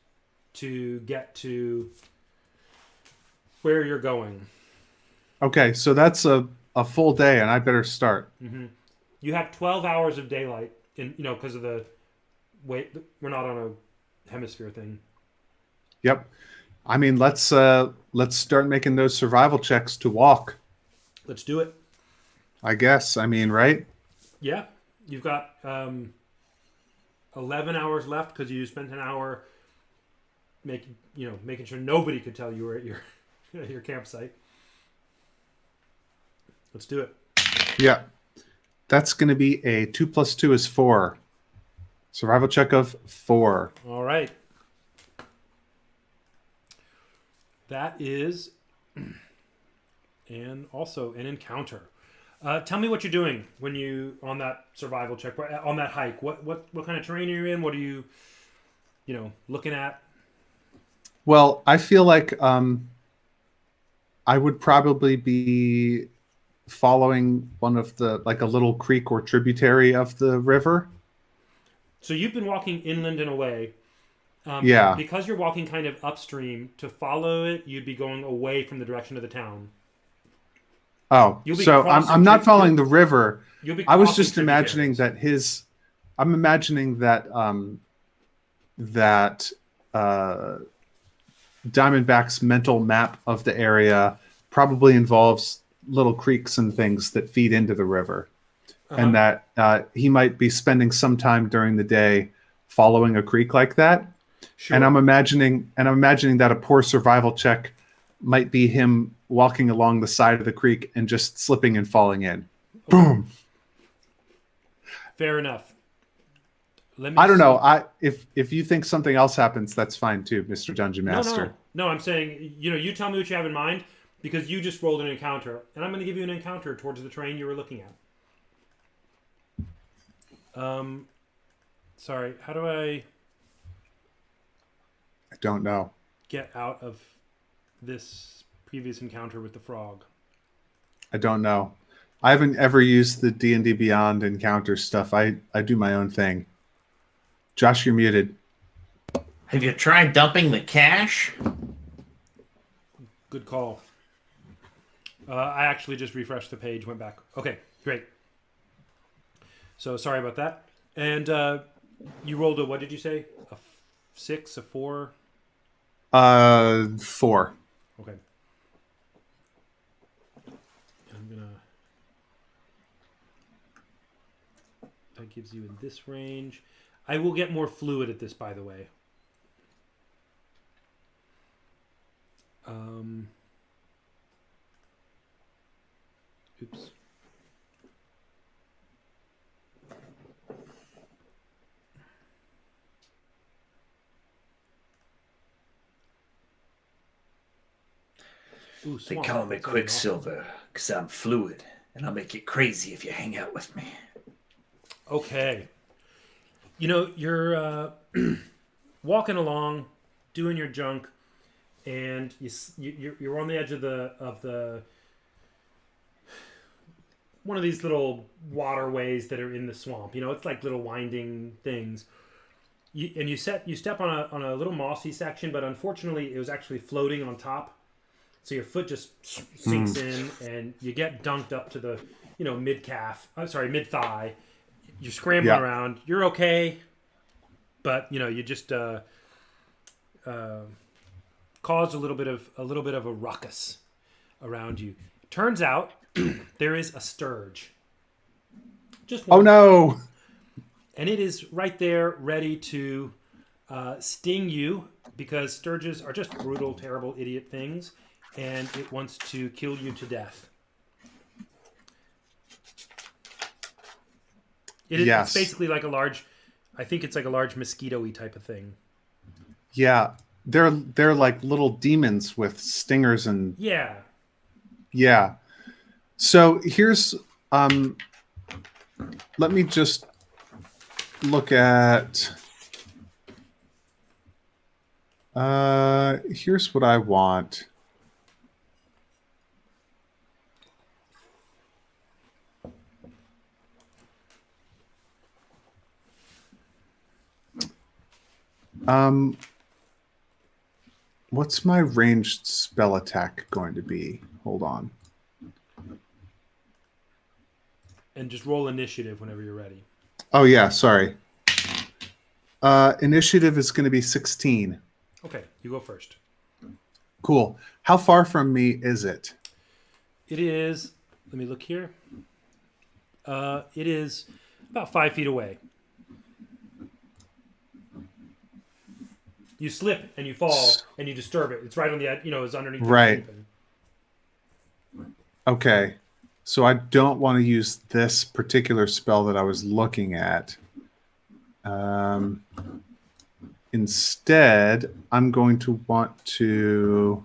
to get to where you're going. Okay, so that's a full day, and I better start. Mm-hmm. You have 12 hours of daylight, because of the wait. We're not on a hemisphere thing. Yep. I mean, let's start making those survival checks to walk. Let's do it. I guess. I mean, right? Yeah, you've got 11 hours left because you spent an hour making sure nobody could tell you were at your your campsite. Let's do it. Yeah. That's going to be a 2 plus 2 is 4. Survival check of 4. All right. That is, and also an encounter. Tell me what you're doing when you on that survival check on that hike. What kind of terrain are you in? What are you looking at? Well, I feel like I would probably be following one of the like a little creek or tributary of the river. So you've been walking inland and away. Yeah. Because you're walking kind of upstream, to follow it, you'd be going away from the direction of the town. Oh, You'll be so I'm not following the river. You'll be I was crossing just imagining tributaries. that I'm imagining that that Diamondback's mental map of the area probably involves little creeks and things that feed into the river, and that he might be spending some time during the day following a creek like that. Sure. And I'm imagining that a poor survival check might be him walking along the side of the creek and just slipping and falling in. Okay. Boom. Fair enough. I don't know. If you think something else happens, that's fine too, Mr. Dungeon Master. No, I'm saying, you tell me what you have in mind, because you just rolled an encounter, and I'm going to give you an encounter towards the terrain you were looking at. Sorry, how do I don't know. Get out of this previous encounter with the frog? I don't know. I haven't ever used the D&D Beyond encounter stuff. I do my own thing. Josh, you're muted. Have you tried dumping the cash? Good call. I actually just refreshed the page, went back. Okay, great. So sorry about that. And you rolled a, what did you say? A 6, a 4? 4. Okay. I'm gonna. That gives you in this range. I will get more fluid at this, by the way. Oops. Ooh, They call me Quicksilver because I'm fluid, and I'll make you crazy if you hang out with me. Okay. You're walking along, doing your junk, and you're on the edge of the one of these little waterways that are in the swamp. It's like little winding things. You step on a little mossy section, but unfortunately, it was actually floating on top. So your foot just sinks in, and you get dunked up to the, mid thigh. You're scrambling around. You're okay, but you just caused a little bit of a ruckus around you. Turns out there is a sturge. Just one. Oh no! And it is right there, ready to sting you, because sturges are just brutal, terrible, idiot things. And it wants to kill you to death. It's basically like a large, I think it's like a large mosquito-y type of thing. Yeah, they're like little demons with stingers and yeah. So here's let me just look at here's what I want. What's my ranged spell attack going to be? Hold on. And just roll initiative whenever you're ready. Oh yeah, sorry. Initiative is going to be 16. Okay, you go first. Cool. How far from me is it? It is. Let me look here. It is about 5 feet away. You slip and you fall and you disturb it. It's right on the edge. It's underneath. Right. The sleeping. Okay. So I don't want to use this particular spell that I was looking at. Instead, I'm going to want to...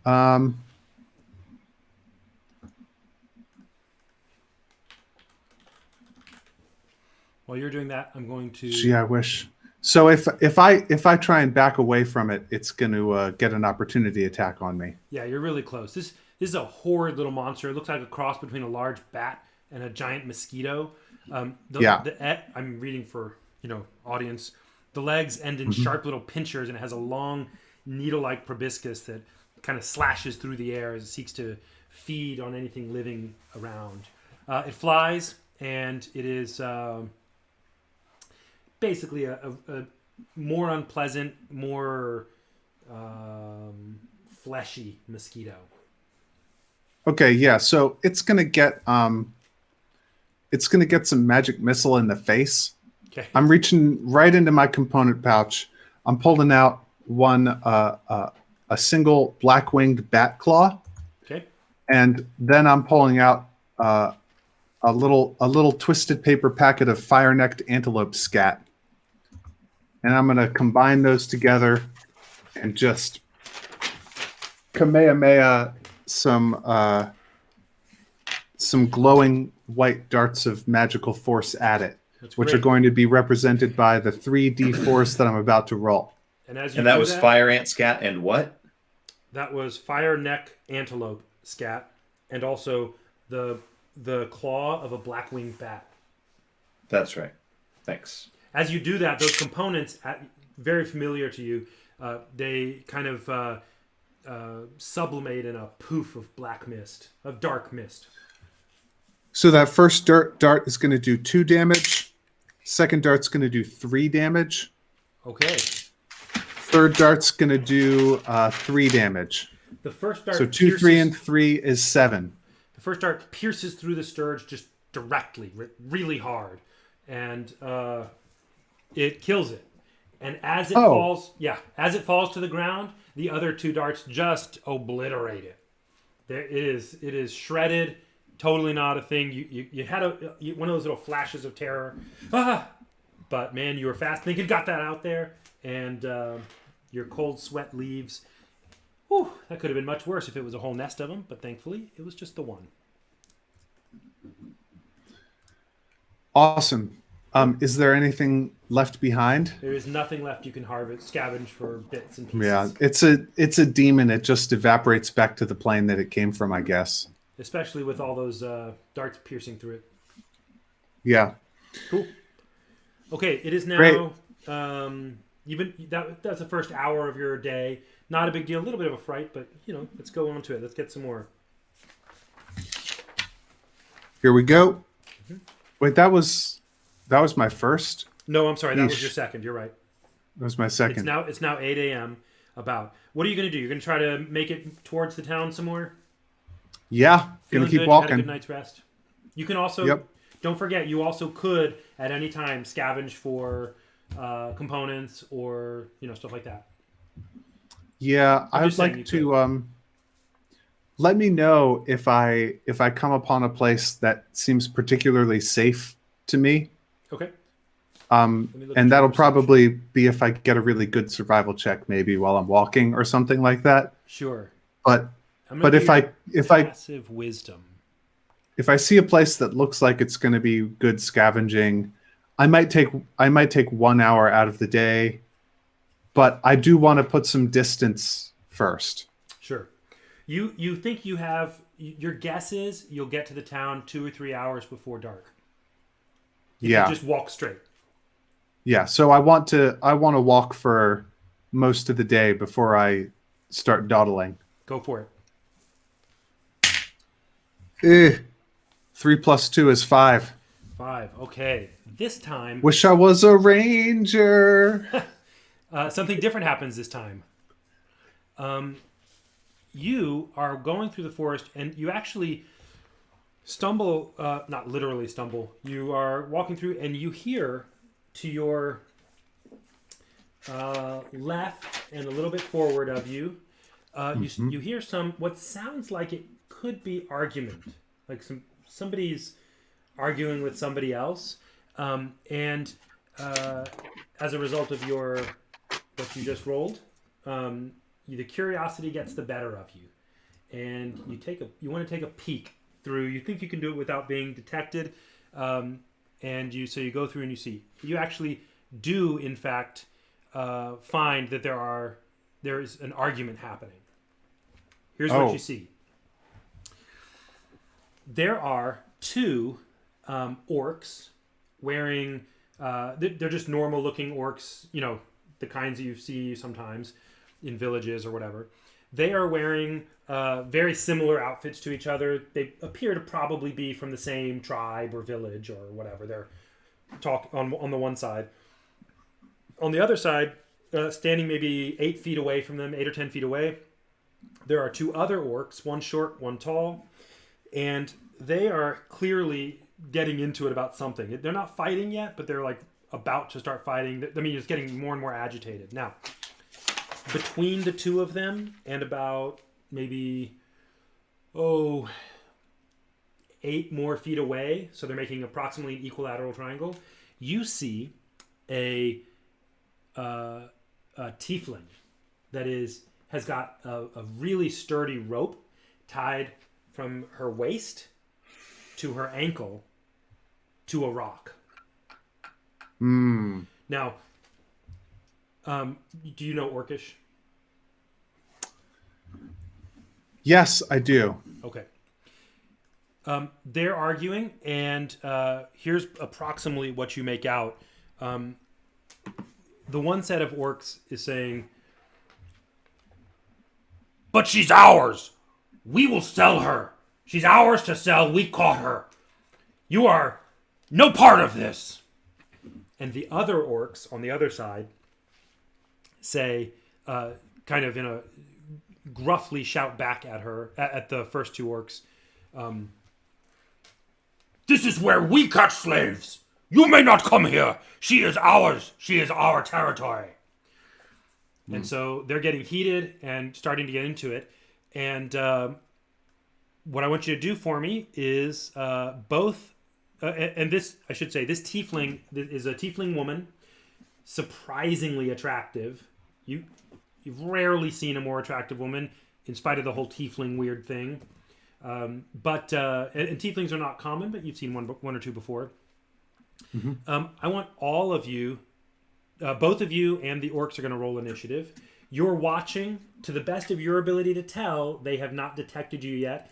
While you're doing that, I'm going to. Gee, I wish. So if I try and back away from it, it's going to get an opportunity attack on me. Yeah, you're really close. This is a horrid little monster. It looks like a cross between a large bat and a giant mosquito. I'm reading for audience. The legs end in sharp little pinchers, and it has a long needle-like proboscis that kind of slashes through the air as it seeks to feed on anything living around. It flies, and it is basically a more unpleasant, more fleshy mosquito. Okay, yeah. So it's gonna get some magic missile in the face. Okay. I'm reaching right into my component pouch. I'm pulling out a single black winged bat claw. Okay. And then I'm pulling out a little twisted paper packet of fire-necked antelope scat. And I'm going to combine those together and just Kamehameha some glowing white darts of magical force at it, which are going to be represented by the 3D force that I'm about to roll. And that was fire ant scat and what? That was fire neck antelope scat, and also the claw of a black winged bat. That's right. Thanks. As you do that, those components, very familiar to you, they kind of sublimate in a poof of black mist, of dark mist. So that first dart is going to do 2 damage. Second dart's going to do 3 damage. Okay. Third dart's going to do 3 damage. The first dart. So 2, 3, and 3 is 7. The first dart pierces through the sturge just directly, really hard, and it kills it. And as it falls to the ground, the other 2 darts just obliterate it. It is shredded. Totally not a thing. You had one of those little flashes of terror. But man, you were fast thinking, got that out there, and your cold sweat leaves. Whew, that could have been much worse if it was a whole nest of them, but thankfully it was just the one. Awesome. Is there anything left behind? There is nothing left you can scavenge for bits and pieces. Yeah, it's a demon. It just evaporates back to the plane that it came from, I guess. Especially with all those darts piercing through it. Yeah. Cool. Okay, it is now. Great. That's the first hour of your day. Not a big deal. A little bit of a fright, but let's go on to it. Let's get some more. Here we go. Mm-hmm. Wait, that was my first. No, I'm sorry. That was your second. You're right. That was my second. It's now 8 a.m. About. What are you going to do? You're going to try to make it towards the town some more? Yeah, gonna keep walking. You had a good night's rest. You can also don't forget. You also could at any time scavenge for components or stuff like that. Yeah, I'd like to. Let me know if I come upon a place that seems particularly safe to me. Okay. And that'll probably be if I get a really good survival check, maybe while I'm walking or something like that. Sure. But if I see a place that looks like it's going to be good scavenging, I might take 1 hour out of the day, but I do want to put some distance first. Sure. You think you have your guess is you'll get to the town 2 or 3 hours before dark. You just walk straight. Yeah, so I want to walk for most of the day before I start dawdling. Go for it. 3 + 2 is 5. 5. Okay. This time, Wish I was a ranger. something different happens this time. You are going through the forest, and you actually stumble, not literally stumble. You are walking through, and you hear to your left and a little bit forward of you, you hear some what sounds like it could be argument, like somebody's arguing with somebody else, and as a result of what you just rolled, the curiosity gets the better of you, and you want to take a peek through. You think you can do it without being detected, and you go through and you actually do in fact find that there is an argument happening. Here's what you see. There are two orcs wearing. They're just normal looking orcs, the kinds that you see sometimes in villages or whatever. They are wearing very similar outfits to each other. They appear to probably be from the same tribe or village or whatever. They're on the one side. On the other side, standing maybe 8 feet away from them, 8 or 10 feet away, there are two other orcs, one short, one tall, and they are clearly getting into it about something. They're not fighting yet, but they're like about to start fighting. I mean, it's getting more and more agitated. Now, between the two of them and about maybe 8 more feet away, so they're making approximately an equilateral triangle, you see a tiefling that has got a really sturdy rope tied from her waist to her ankle to a rock. Now, do you know Orcish? Yes, I do. Okay. They're arguing, and here's approximately what you make out. The one set of orcs is saying, "But she's ours! We will sell her! She's ours to sell, we caught her! You are no part of this!" And the other orcs on the other side say, kind of in a gruffly shout back at her, at the first two orcs, "This is where we catch slaves! You may not come here! She is ours! She is our territory!" And so they're getting heated and starting to get into it. And what I want you to do for me is both... and this, I should say, this tiefling is a tiefling woman, surprisingly attractive. You've rarely seen a more attractive woman, in spite of the whole tiefling weird thing. But tieflings are not common, but you've seen one or two before. I want all of you, both of you and the orcs are going to roll initiative. You're watching. To the best of your ability to tell, they have not detected you yet.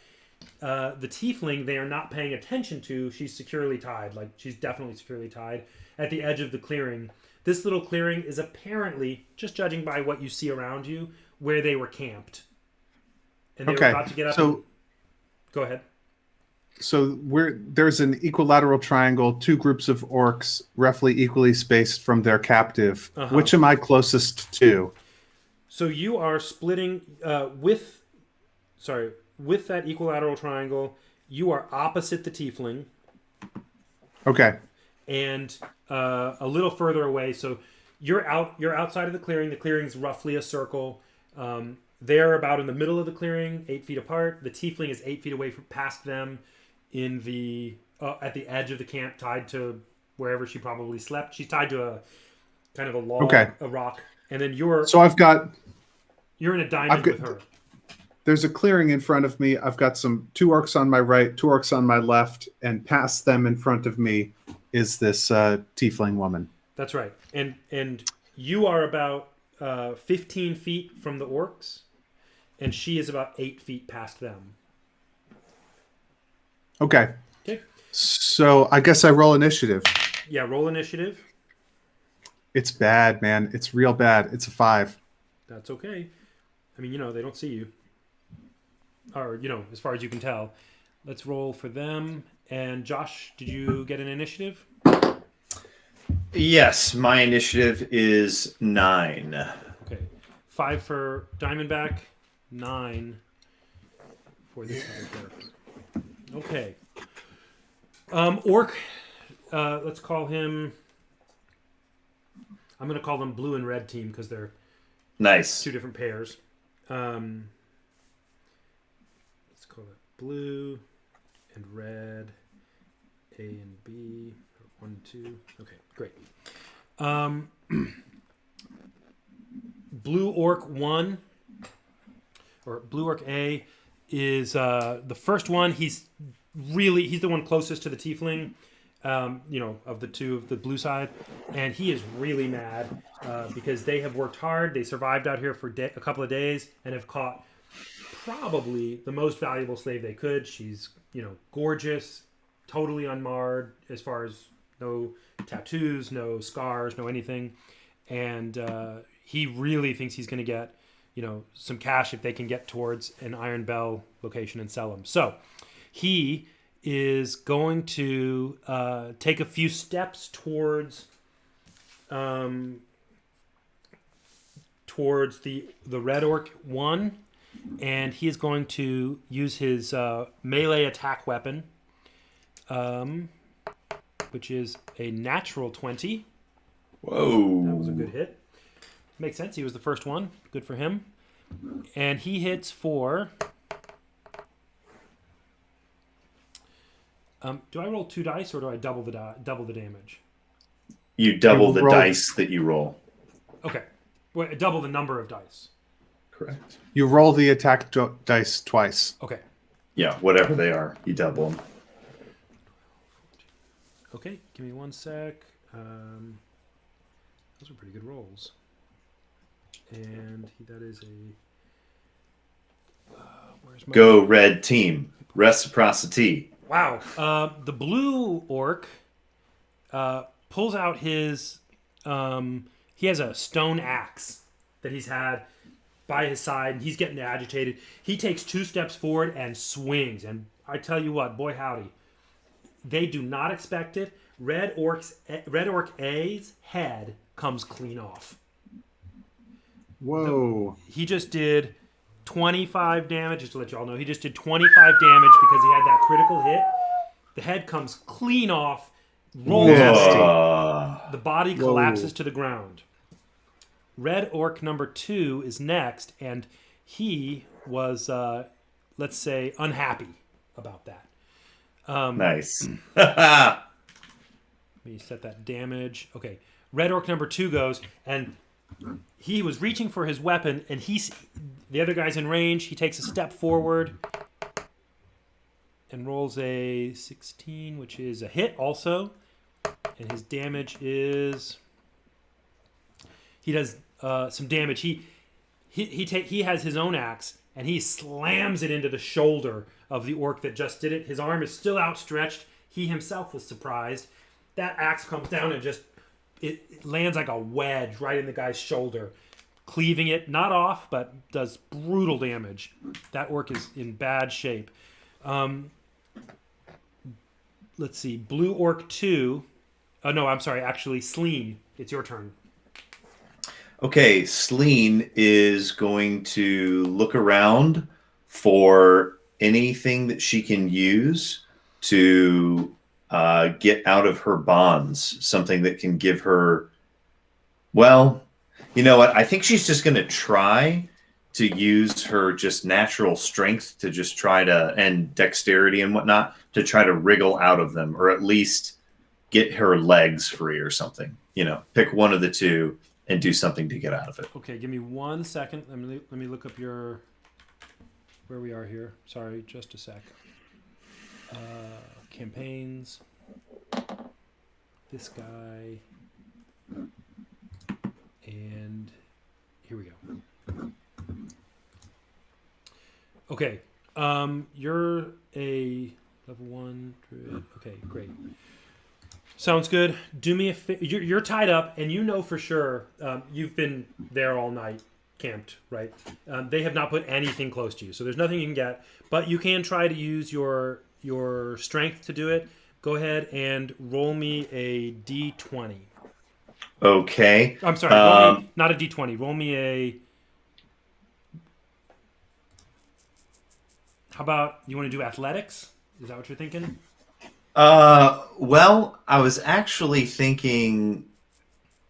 The tiefling, they are not paying attention to. She's securely tied. Like, she's definitely securely tied at the edge of the clearing. This little clearing is apparently, just judging by what you see around you, where they were camped. And they were about to get up. Go ahead. So there's an equilateral triangle, two groups of orcs, roughly equally spaced from their captive. Which am I closest to? So you are splitting with that equilateral triangle. You are opposite the tiefling. Okay. And a little further away. So you're outside of the clearing. The clearing's roughly a circle. They're about in the middle of the clearing, 8 feet apart. The tiefling is 8 feet away past them, in the at the edge of the camp, tied to wherever she probably slept. She's tied to a kind of a log, a rock, and then you're in a diamond with her. There's a clearing in front of me. I've got two orcs on my right, two orcs on my left, and past them in front of me is this tiefling woman. That's right, and you are about 15 feet from the orcs, and she is about 8 feet past them. Okay. So I guess I roll initiative. Yeah, roll initiative. It's bad, man. It's real bad. It's a 5. That's okay. I mean, they don't see you. Or, as far as you can tell. Let's roll for them. And Josh, did you get an initiative? Yes, my initiative is 9. Okay. 5 for Diamondback, 9 for this other character. Okay. Orc, let's call him... I'm going to call them blue and red team because they're Nice. 2 different pairs. Let's call it blue and red, A and B, 1, 2. Okay, great. Blue Orc 1, or Blue Orc A, is the first one. He's the one closest to the tiefling, of the two of the blue side, and he is really mad because they have worked hard. They survived out here for a couple of days and have caught probably the most valuable slave they could. She's, gorgeous, totally unmarred as far as no tattoos, no scars, no anything, and he really thinks he's going to get, some cash if they can get towards an Iron Bell location and sell them. So he is going to take a few steps towards the Red Orc 1, and he is going to use his melee attack weapon, which is a natural 20. Whoa. That was a good hit. Makes sense. He was the first one. Good for him. And he hits for... do I roll 2 dice or do I double the damage? You double the roll- dice that you roll. Okay. Well, double the number of dice. Correct. You roll the attack dice twice. Okay. Yeah, whatever they are, you double them. Okay. Give me 1 sec. Those are pretty good rolls. And that is a... where's my... Go red team. Reciprocity. Wow. The blue orc pulls out his... he has a stone axe that he's had by his side, and he's getting agitated. He takes 2 steps forward and swings. And I tell you what, boy howdy, they do not expect it. Red Orc A's head comes clean off. Whoa. He just did 25 damage, just to let you all know. He just did 25 damage because he had that critical hit. The head comes clean off, rolls away. The body collapses to the ground. Red Orc number 2 is next, and he was, let's say, unhappy about that. Nice. Let me set that damage. Okay. Red Orc number 2 goes, and he was reaching for his weapon, and the other guy's in range. He takes a step forward and rolls a 16, which is a hit also. And his damage is... He does some damage. He has his own axe, and he slams it into the shoulder of the orc that just did it. His arm is still outstretched. He himself was surprised. That axe comes down and just... It lands like a wedge right in the guy's shoulder, cleaving it, not off, but does brutal damage. That orc is in bad shape. Let's see. Blue Orc 2. Oh, no, I'm sorry. Actually, Sleen, it's your turn. Okay, Sleen is going to look around for anything that she can use to get out of her bonds, something that can give her, well, you know what? I think she's just going to try to use her just natural strength to just try to, and dexterity and whatnot, to try to wriggle out of them, or at least get her legs free or something. Pick one of the two and do something to get out of it. Okay, give me 1 second. Let me look up where we are here. Sorry, just a sec. Campaigns. This guy. And here we go. Okay. You're a level 1 druid. Okay, great. Sounds good. Do me a favor. You're tied up, and you know for sure you've been there all night. camped, right? They have not put anything close to you, so there's nothing you can get. But you can try to use your strength to do it. Go ahead and roll me a d20. Okay. I'm sorry, roll me not a d20. Roll me a. How about you want to do athletics? Is that what you're thinking? Well, I was actually thinking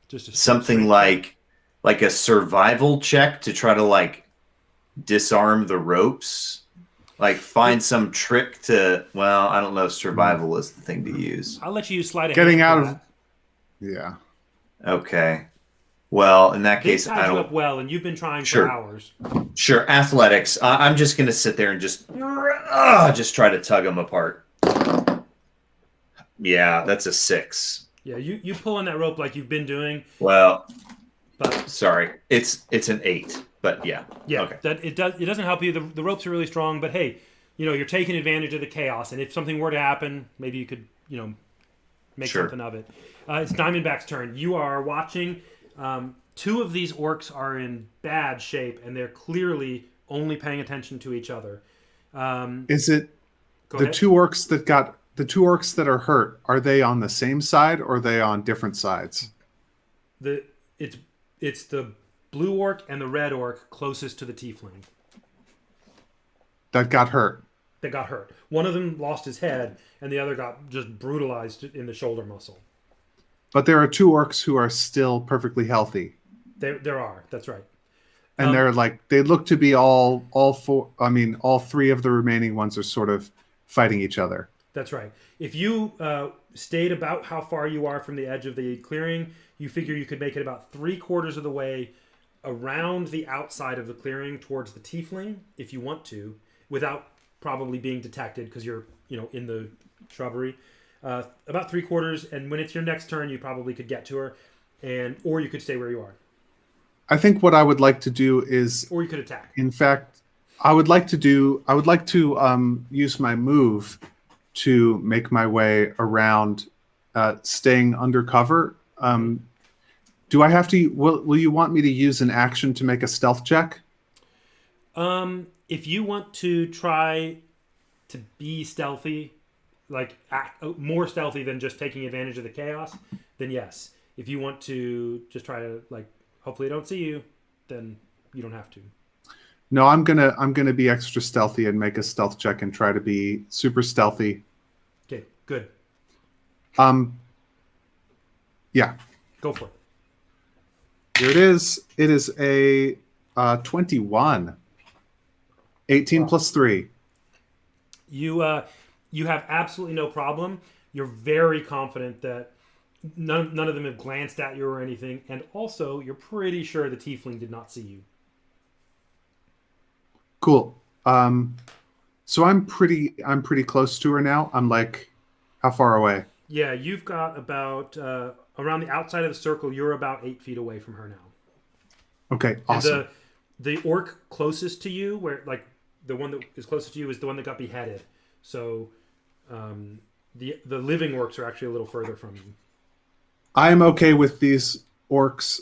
Just a something strength check? like a survival check to try to like disarm the ropes. Like find some trick to, well, I don't know if survival is the thing to use. I'll let you use sleight of Getting hand out for of. that. Yeah. Okay. Well, in that They case, tied I you don't. up well, and you've been trying for Sure. hours. Sure, athletics. I'm just gonna sit there and just try to tug them apart. Yeah, that's a 6. Yeah, you pull on that rope like you've been doing, Well, but sorry, it's an 8, but yeah. yeah, Okay. that it doesn't help you. The ropes are really strong, but hey, you're taking advantage of the chaos, and if something were to happen, maybe you could make Sure. something of it. It's Diamondback's turn. You are watching. Two of these orcs are in bad shape, and they're clearly only paying attention to each other. Is it Go the ahead. two orcs that are hurt? Are they on the same side or are they on different sides? It's the blue orc and the red orc closest to the tiefling That got hurt. that got hurt. One of them lost his head, and the other got just brutalized in the shoulder muscle. But there are two orcs who are still perfectly healthy. There are. That's right. And they're like, they look to be all four. I mean, all three of the remaining ones are sort of fighting each other. That's right. If you stayed about how far you are from the edge of the clearing, you figure you could make it about 3/4 of the way around the outside of the clearing towards the tiefling, if you want to, without probably being detected because you're in the shrubbery. About 3/4, and when it's your next turn, you probably could get to her, or you could stay where you are, I think what I would like to do is, or you could attack. in fact, I would like to use my move to make my way around, staying undercover. Do I have to? Will you want me to use an action to make a stealth check? If you want to try to be stealthy, like more stealthy than just taking advantage of the chaos, then yes. If you want to just try to hopefully they don't see you, then you don't have to. No, I'm gonna be extra stealthy and make a stealth check and try to be super stealthy. Okay, good. Yeah, Go for it. here it is. It is a 21. 18 plus 3. You have absolutely no problem. You're very confident that none of them have glanced at you or anything, and also you're pretty sure the tiefling did not see you. Cool. So I'm pretty close to her now. I'm like, how far away? Yeah, you've got about around the outside of the circle. You're about 8 feet away from her now. Okay, awesome. And the orc closest to you, where the one that is closest to you, is the one that got beheaded. So the living orcs are actually a little further from you. I am okay with these orcs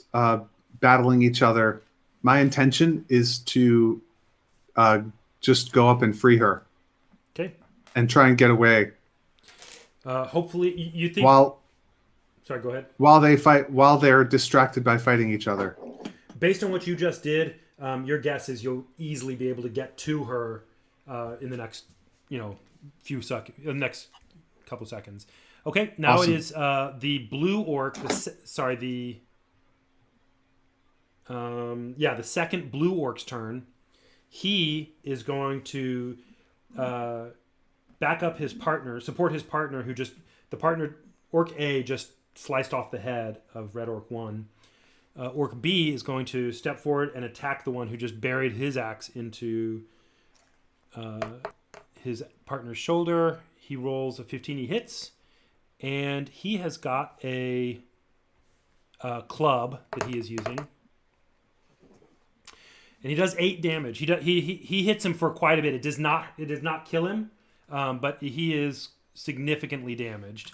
battling each other. My intention is to just go up and free her Okay. and try and get away Hopefully, you think. Sorry, go ahead. while they're distracted by fighting each other. Based on what you just did, your guess is you'll easily be able to get to her in the next, the next couple seconds. Okay, now Awesome. it is the blue orc. The second blue orc's turn. He is going to back up his partner, support his partner, Orc A just sliced off the head of Red Orc 1. Orc B is going to step forward and attack the one who just buried his axe into his partner's shoulder. He rolls a 15, he hits, and he has got a club that he is using. And he does 8 damage. He hits him for quite a bit. It does not kill him, but he is significantly damaged.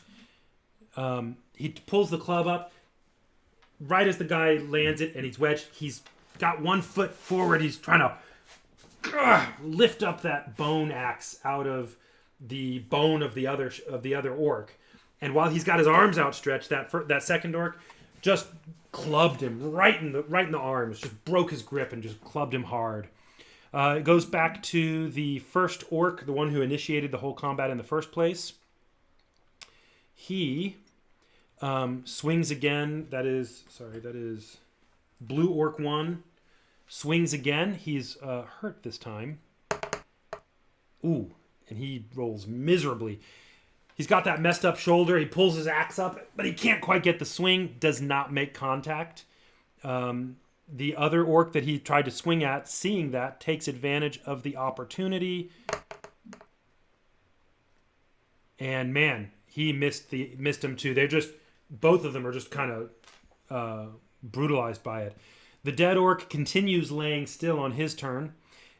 He pulls the club up right as the guy lands it, and he's wedged. He's got one foot forward. He's trying to lift up that bone axe out of the bone of the other orc. And while he's got his arms outstretched, that second orc just clubbed him right in the arms, just broke his grip and just clubbed him hard. It goes back to the first orc, the one who initiated the whole combat in the first place. He swings again. That is Blue Orc 1. Swings again. He's hurt this time. Ooh, and he rolls miserably. He's got that messed up shoulder. He pulls his axe up, but he can't quite get the swing. Does not make contact. The other orc that he tried to swing at, seeing that, takes advantage of the opportunity. And man, he missed him too. Both of them are just kind of brutalized by it. The dead orc continues laying still on his turn,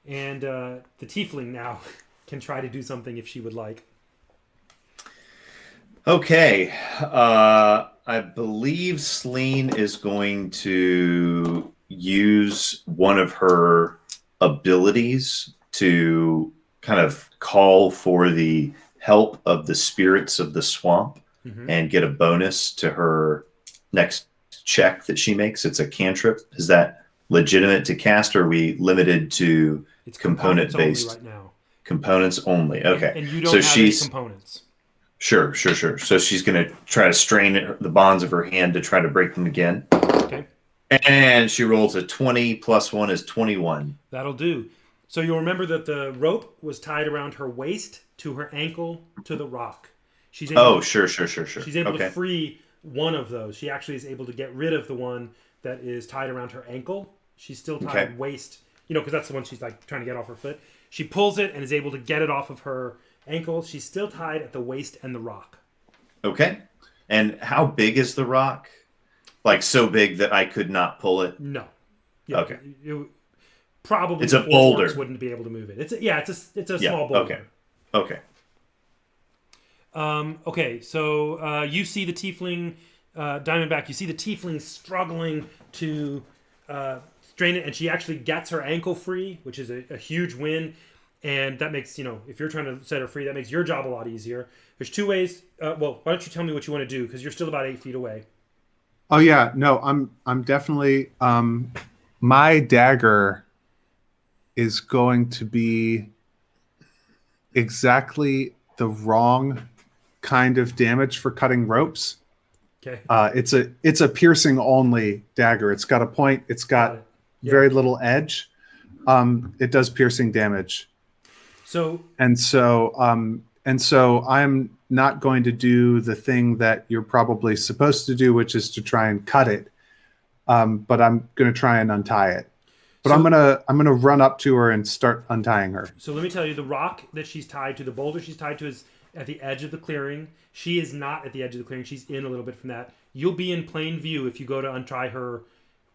and the tiefling now can try to do something if she would like. Okay. I believe Sleen is going to use one of her abilities to kind of call for the help of the spirits of the swamp and get a bonus to her next check that she makes. It's a cantrip. Is that legitimate to cast, or are we limited to component-based? Right now. Components only. Okay. And you don't have any components. Sure. So she's going to try to strain the bonds of her hand to try to break them again. Okay. And she rolls a 20 plus 1 is 21. That'll do. So you'll remember that the rope was tied around her waist to her ankle to the rock. She's able sure. She's able to free one of those. She actually is able to get rid of the one that is tied around her ankle. She's still tied waist, because that's the one she's like trying to get off her foot. She pulls it and is able to get it off of her ankle. She's still tied at the waist and the rock. Okay. And how big is the rock? Like so big that I could not pull it? No. Yeah, okay. Probably it's a boulder. Wouldn't be able to move it. It's a small boulder. Okay. Okay. So you see the tiefling, Diamondback. You see the tiefling struggling to strain it, and she actually gets her ankle free, which is a huge win. And that makes, if you're trying to set her free, that makes your job a lot easier. There's two ways. Why don't you tell me what you want to do? Because you're still about 8 feet away. Oh yeah, no, I'm definitely. My dagger is going to be exactly the wrong kind of damage for cutting ropes. Okay. It's a piercing only dagger. It's got a point. It's got very little edge. It does piercing damage. So I'm not going to do the thing that you're probably supposed to do, which is to try and cut it. But I'm going to try and untie it. But I'm gonna run up to her and start untying her. So let me tell you, the rock that she's tied to, the boulder she's tied to, is at the edge of the clearing. She is not at the edge of the clearing. She's in a little bit from that. You'll be in plain view if you go to untie her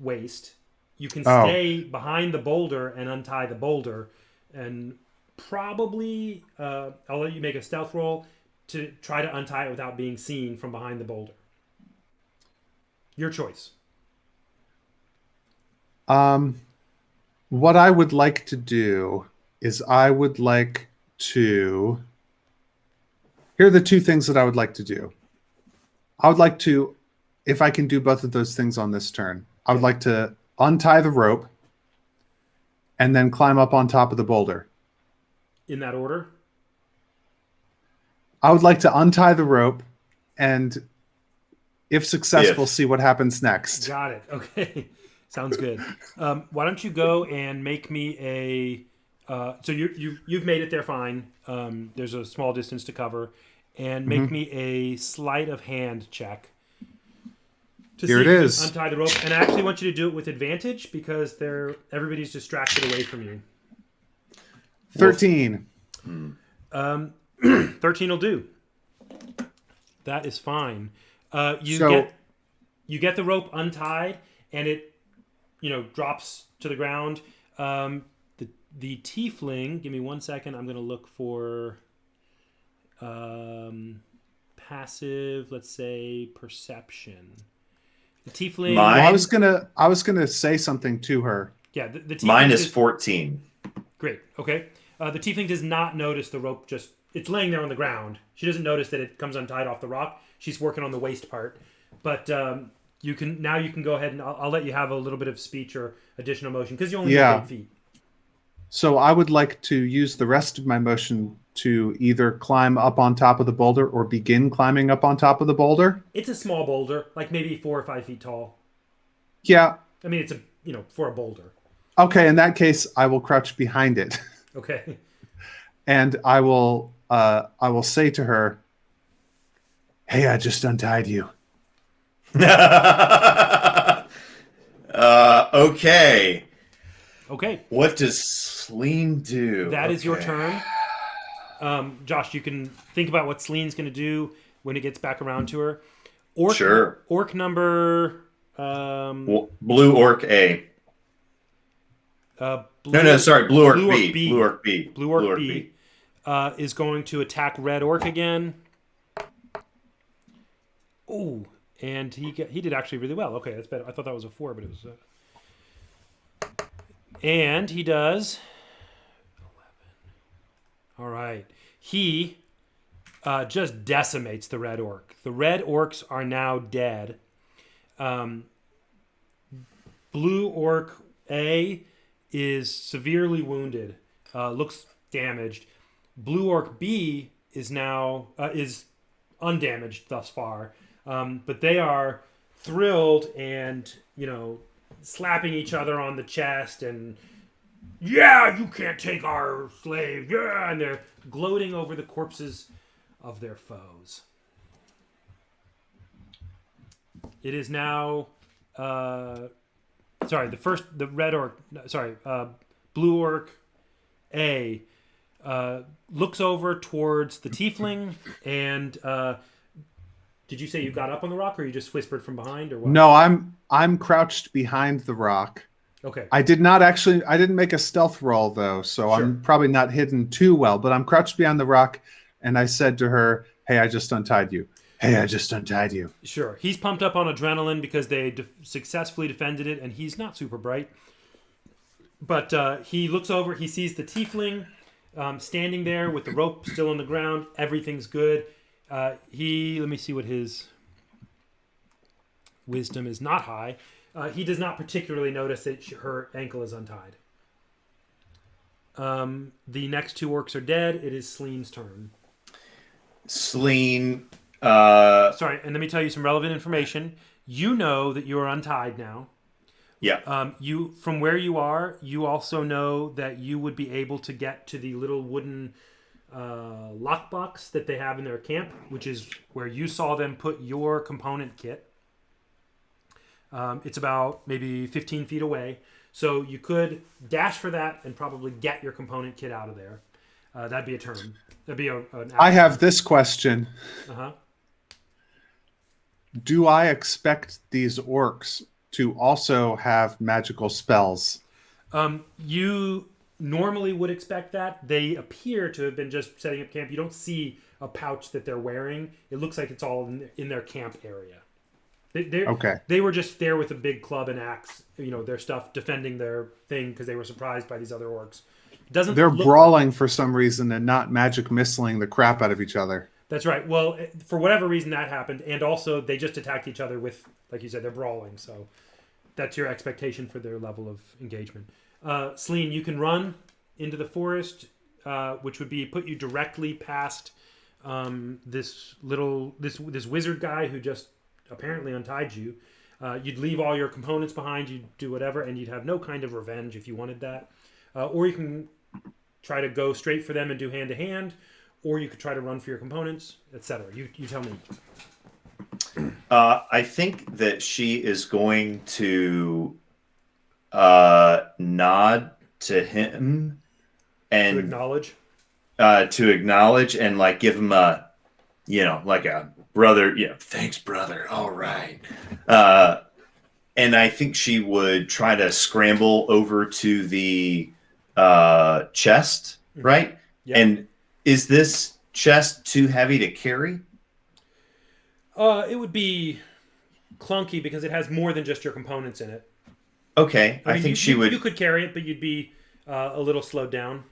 waist. You can stay behind the boulder and untie the boulder, and probably I'll let you make a stealth roll to try to untie it without being seen from behind the boulder. Your choice. What I would like to do is here are the two things that I would like to do. I would like to, if I can do both of those things on this turn, I would like to untie the rope and then climb up on top of the boulder. In that order? I would like to untie the rope and, if successful, see what happens next. Got it. Okay. Sounds good. Why don't you go and make me a... so you've made it there fine. There's a small distance to cover. And make me a sleight of hand check. Here it is. Untie the rope. And I actually want you to do it with advantage because everybody's distracted away from you. 13. 13 will do. That is fine. You get the rope untied and it drops to the ground. The tiefling, give me 1 second. I'm going to look for passive, let's say, perception. The tiefling. Mine- Well, I was gonna say something to her. Yeah, the tiefling. Mine is 14. Great. Okay. The tiefling does not notice the rope. It's laying there on the ground. She doesn't notice that it comes untied off the rock. She's working on the waist part. But you can go ahead and I'll let you have a little bit of speech or additional motion because you only have 8 feet. So I would like to use the rest of my motion to either climb up on top of the boulder or begin climbing up on top of the boulder. It's a small boulder, like maybe 4 or 5 feet tall. Yeah. I mean, it's for a boulder. Okay. In that case, I will crouch behind it, Okay. and I will say to her, "Hey, I just untied you." Okay. Okay. What does Sleen do? That is your turn. Josh, you can think about what Celine's going to do when it gets back around to her. Sure. Orc number... Blue Orc A. Sorry. Blue Orc B. Blue Orc B. Blue Orc B is going to attack Red Orc again. Ooh, and he did actually really well. Okay, that's better. I thought that was a 4, but it was... And he does 11. All right. He just decimates the Red Orc. The Red Orcs are now dead. Blue Orc A is severely wounded. Looks damaged. Blue Orc B is now is undamaged thus far. But they are thrilled and, slapping each other on the chest and, yeah, you can't take our slave, yeah, and they're gloating over the corpses of their foes. It is now, Blue Orc A looks over towards the tiefling and, did you say you got up on the rock, or you just whispered from behind, or what? No, I'm crouched behind the rock. Okay. I didn't make a stealth roll though, so Sure. I'm probably not hidden too well, but I'm crouched behind the rock, and I said to her, "Hey, I just untied you. Hey, I just untied you." Sure. He's pumped up on adrenaline because they successfully defended it, and he's not super bright. But he looks over, he sees the tiefling standing there with the rope still on the ground. Everything's good. Let me see what his wisdom is. Not high. He does not particularly notice that her ankle is untied. The next 2 orcs are dead. It is Sleen's turn. Sleen. Sorry, and let me tell you some relevant information. You know that you are untied now. Yeah. You from where you are, you also know that you would be able to get to the little wooden lockbox that they have in their camp, which is where you saw them put your component kit. It's about maybe 15 feet away. So you could dash for that and probably get your component kit out of there. That'd be a turn. That'd be an action. I have this question. Uh-huh. Do I expect these orcs to also have magical spells? You normally would expect that. They appear to have been just setting up camp. You don't see a pouch that they're wearing. It looks like it's all in their camp area. Okay. They were just there with a big club and axe, their stuff, defending their thing because they were surprised by these other orcs. They're brawling for some reason and not magic missiling the crap out of each other. That's right. Well, for whatever reason that happened, and also they just attacked each other with, like you said, they're brawling. So that's your expectation for their level of engagement. Sleen, you can run into the forest, which would put you directly past this wizard guy who just apparently untied you. You'd leave all your components behind, you'd do whatever, and you'd have no kind of revenge if you wanted that. Or you can try to go straight for them and do hand to hand, or you could try to run for your components, etc. You tell me. I think that she is going to nod to him and To acknowledge and like give him a, like a brother, thanks, brother. All right. And I think she would try to scramble over to the chest, right? Yep. And is this chest too heavy to carry? It would be clunky because it has more than just your components in it. Okay, I mean, think she would. You could carry it, but you'd be a little slowed down.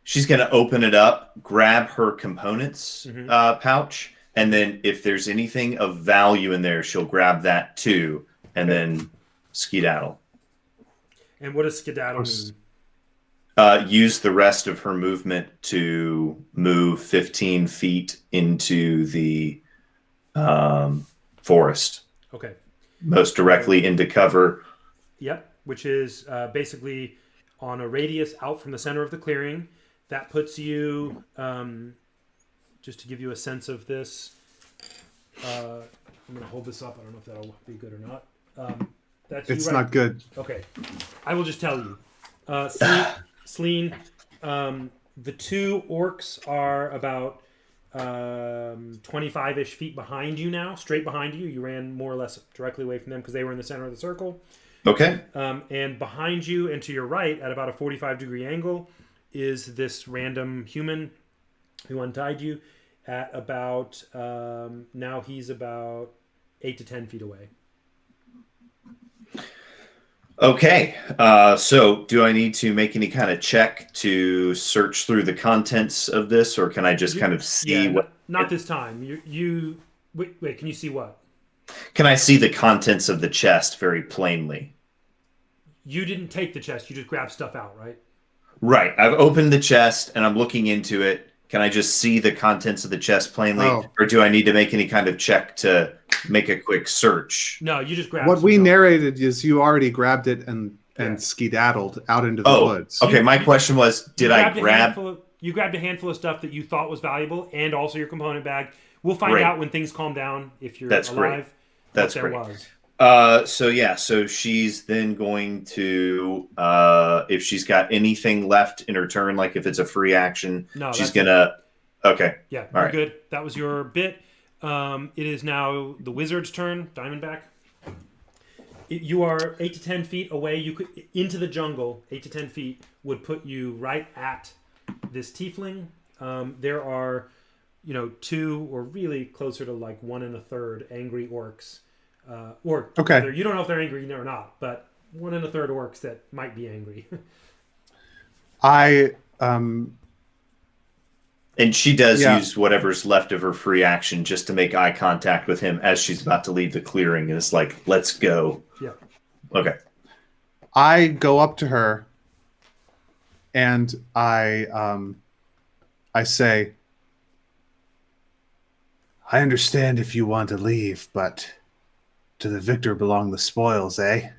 She's going to open it up, grab her components pouch, and then if there's anything of value in there, she'll grab that too, and then skedaddle. And what does skedaddle mean? Use the rest of her movement to move 15 feet into the forest. Okay. Most directly into cover. Yep, which is basically on a radius out from the center of the clearing. That puts you, just to give you a sense of this, I'm going to hold this up. I don't know if that'll be good or not. It's not good. Okay. I will just tell you. Sleen, the two orcs are about 25-ish feet behind you now, straight behind you. You ran more or less directly away from them because they were in the center of the circle. Okay. And behind you and to your right at about a 45-degree angle is this random human who untied you at about, now he's about 8 to 10 feet away. Okay. So do I need to make any kind of check to search through the contents of this, or can I just kind of see what? Not this time. Wait, can you see what? Can I see the contents of the chest very plainly? You didn't take the chest. You just grabbed stuff out, right? Right. I've opened the chest and I'm looking into it. Can I just see the contents of the chest plainly? Oh. Or do I need to make any kind of check to make a quick search? No, you just grabbed What we stuff. narrated is you already grabbed it and skedaddled out into the woods. Okay. My question was, did I grab... You grabbed a handful of stuff that you thought was valuable and also your component bag. We'll find out when things calm down if you're alive. Great. That's what great. There was. So she's then going to, if she's got anything left in her turn, like if it's a free action, she's gonna. Okay. Yeah, all right. Good. That was your bit. It is now the wizard's turn. Diamondback. You are 8 to 10 feet away. You could into the jungle. 8 to 10 feet would put you right at this tiefling. There are, two or really closer to like 1 1/3 angry orcs. Okay. You don't know if they're angry or not, but 1 1/3 orcs that might be angry. And she does use whatever's left of her free action just to make eye contact with him as she's about to leave the clearing. And it's like, let's go. Yeah. Okay. I go up to her and I say, I understand if you want to leave, but to the victor belong the spoils, eh?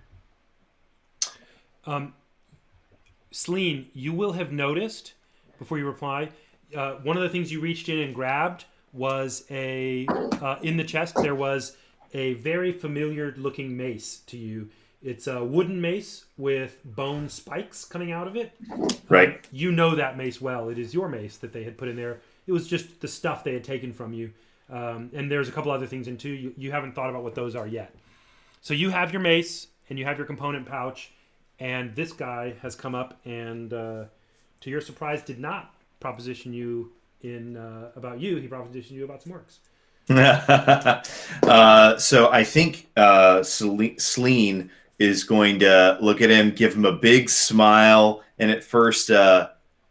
Sleen, you will have noticed, before you reply, one of the things you reached in and grabbed was in the chest, there was a very familiar looking mace to you. It's a wooden mace with bone spikes coming out of it. Right. You know that mace well. It is your mace that they had put in there. It was just the stuff they had taken from you. And there's a couple other things in too. You haven't thought about what those are yet. So you have your mace and you have your component pouch, and this guy has come up and, to your surprise, did not proposition you about you. He propositioned you about some orcs. So I think Sleen is going to look at him, give him a big smile, and at first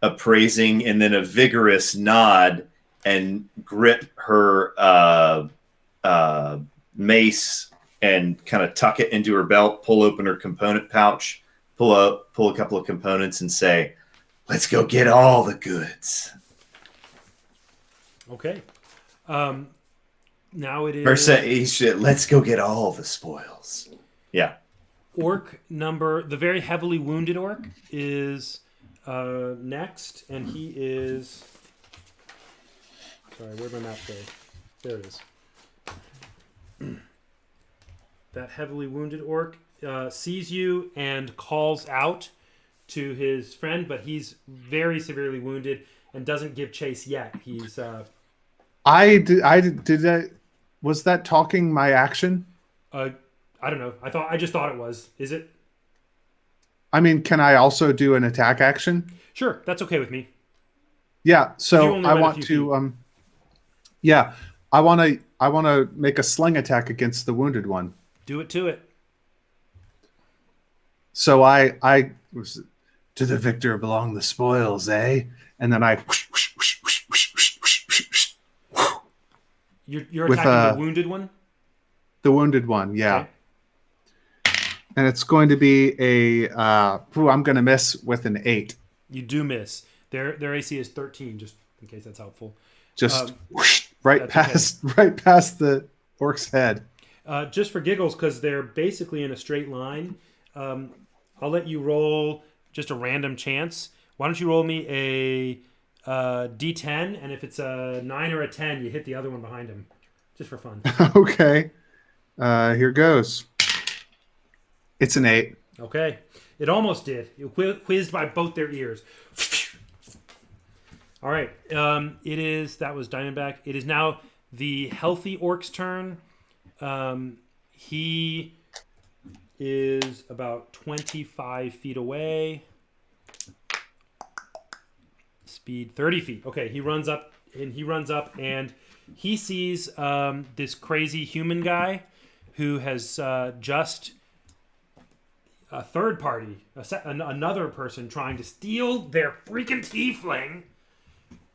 appraising, and then a vigorous nod, and grip her mace and kind of tuck it into her belt, pull open her component pouch, pull a couple of components, and say, "Let's go get all the goods." Okay. Now it is. Or say, "Let's go get all the spoils." Yeah. The very heavily wounded orc is next, and he is. Sorry, where'd my map go? There it is. That heavily wounded orc sees you and calls out to his friend, but he's very severely wounded and doesn't give chase yet. He's. Was that talking my action? I don't know. I just thought it was. Is it? I mean, can I also do an attack action? Sure, that's okay with me. Yeah. So I want to. I wanna make a sling attack against the wounded one. Do it to it. So I was, to the victor belong the spoils, eh? And then I You're with attacking the wounded one. the wounded one, yeah. Okay. And it's going to be a I'm going to miss with an 8. You do miss. Their AC is 13, just in case that's helpful. Just Um, right that's past the orc's head. Just for giggles, because they're basically in a straight line, I'll let you roll just a random chance. Why don't you roll me a D10, and if it's a 9 or a 10, you hit the other one behind him, just for fun. Okay. Here goes. It's an 8. Okay. It almost did. It whizzed by both their ears. All right. That was Diamondback. It is now the healthy orc's turn. He is about 25 feet away. Speed 30 feet. Okay, he runs up and he sees this crazy human guy who has just a third party, another person trying to steal their freaking tiefling.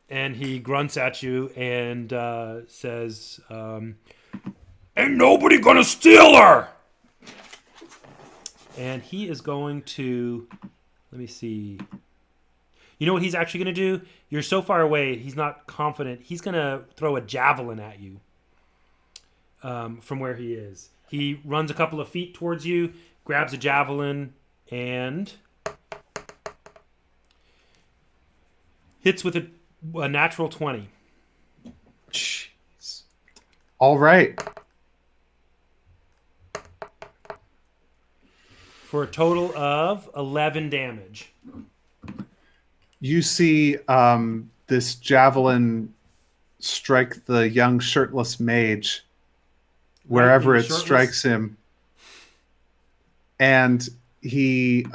And he grunts at you and says, "Ain't nobody gonna steal her!" And he is going to, let me see. You know what he's actually going to do? You're so far away, he's not confident. He's going to throw a javelin at you from where he is. He runs a couple of feet towards you, grabs a javelin, and hits with a natural 20. Jeez. All right. For a total of 11 damage. You see this javelin strike the young shirtless mage wherever Right, it shirtless? strikes him. And he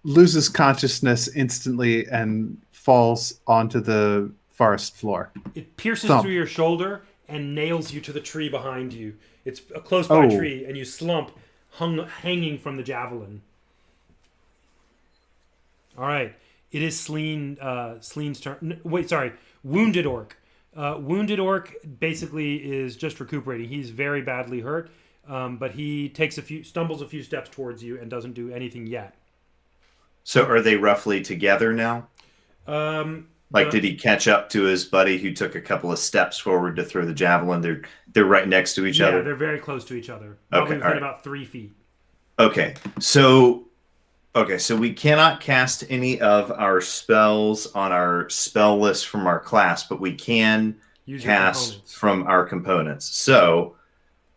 loses consciousness instantly and falls onto the forest floor. It pierces Thump. through your shoulder and nails you to the tree behind you. It's a close by tree, and you slump, hanging from the javelin. All right, it is Sleen's turn. Wait, sorry, Wounded Orc. Wounded Orc basically is just recuperating. He's very badly hurt, but he stumbles a few steps towards you and doesn't do anything yet. So are they roughly together now? Did he catch up to his buddy who took a couple of steps forward to throw the javelin? They're right next to each other. Yeah, they're very close to each other. Probably within about 3 feet. Okay, so we cannot cast any of our spells on our spell list from our class, but we can Use your cast components. from our components. So,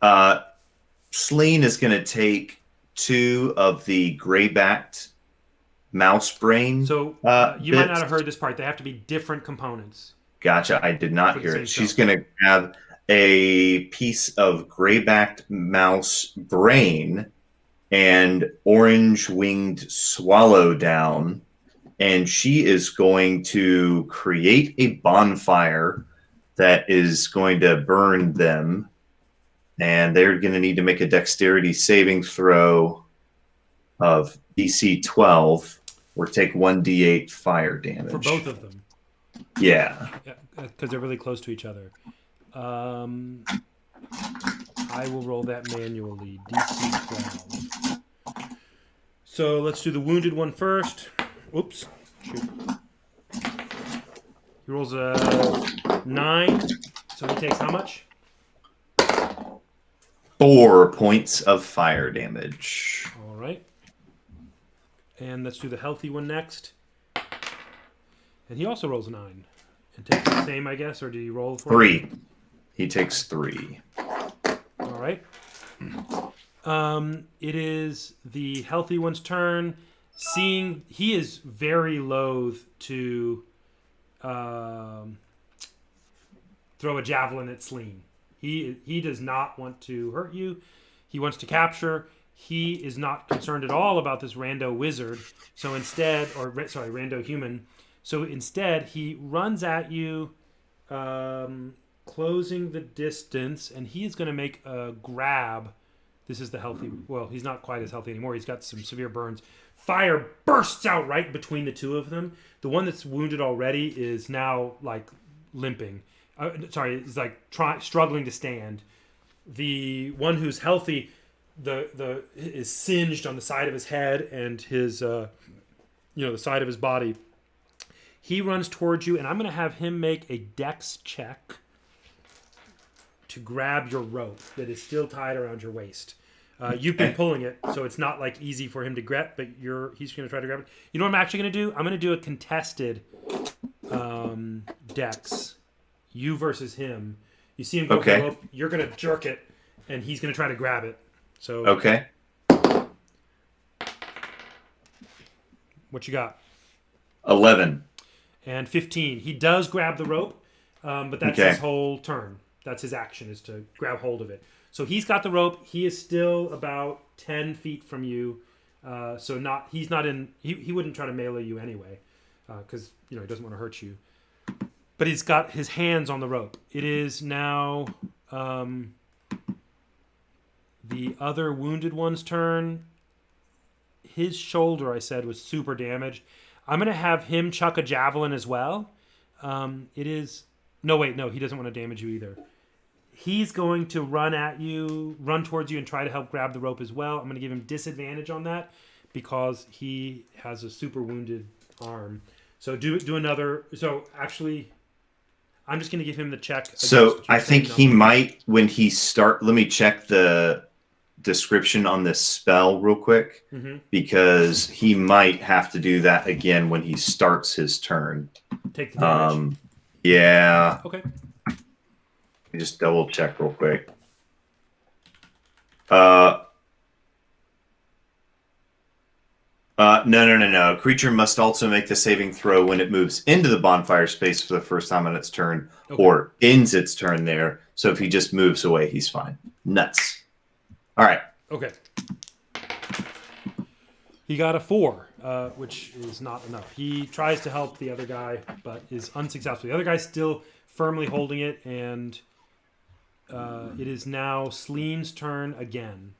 Sleen is going to take 2 of the gray-backed mouse brain. So you might not have heard this part. They have to be different components. Gotcha. I did not For the hear same it. She's spell. going to grab a piece of gray-backed mouse brain and orange-winged swallow down, and she is going to create a bonfire that is going to burn them, and they're going to need to make a dexterity saving throw of DC 12 or take 1d8 fire damage. For both of them. Yeah. Because they're really close to each other. I will roll that manually. DC 12. So let's do the wounded one first. Oops. Shoot. He rolls a 9. So he takes how much? 4 points of fire damage. All right. And let's do the healthy one next. And he also rolls a 9. And takes the same, I guess, or do you roll for 3. He takes 3. All right. It is the healthy one's turn. He is very loath to throw a javelin at Sleen. He does not want to hurt you. He wants to capture. He is not concerned at all about this rando wizard. So instead, rando human. So instead, he runs at you, closing the distance, and he's going to make a grab. This is the healthy. Well, he's not quite as healthy anymore. He's got some severe burns. Fire bursts out right between the two of them. The one that's wounded already is now like limping. Is like struggling to stand. The one who's healthy, is singed on the side of his head and his, the side of his body. He runs towards you, and I'm going to have him make a dex check to grab your rope that is still tied around your waist. You've been pulling it, so it's not like easy for him to grab, but he's going to try to grab it. You know what I'm actually going to do? I'm going to do a contested dex. You versus him. You see him go for the rope. You're going to jerk it, and he's going to try to grab it. So Okay. What you got? 11. And 15. He does grab the rope, but that's his whole turn. That's his action, is to grab hold of it. So he's got the rope. He is still about 10 feet from you. He's not in... He wouldn't try to melee you anyway, because he doesn't want to hurt you. But he's got his hands on the rope. It is now the other wounded one's turn. His shoulder, I said, was super damaged. I'm going to have him chuck a javelin as well. It is... No, wait, no, he doesn't want to damage you either. He's going to run towards you and try to help grab the rope as well. I'm going to give him disadvantage on that because he has a super wounded arm. So do another... So actually... I'm just going to give him the check. So I think he might, when he let me check the description on this spell real quick, because he might have to do that again when he starts his turn. Take the damage. Yeah. Okay. Let me just double check real quick. No. Creature must also make the saving throw when it moves into the bonfire space for the first time on its turn, or ends its turn there. So if he just moves away, he's fine. Nuts. All right. Okay. He got a 4, which is not enough. He tries to help the other guy, but is unsuccessful. The other guy's still firmly holding it, and it is now Sleen's turn again.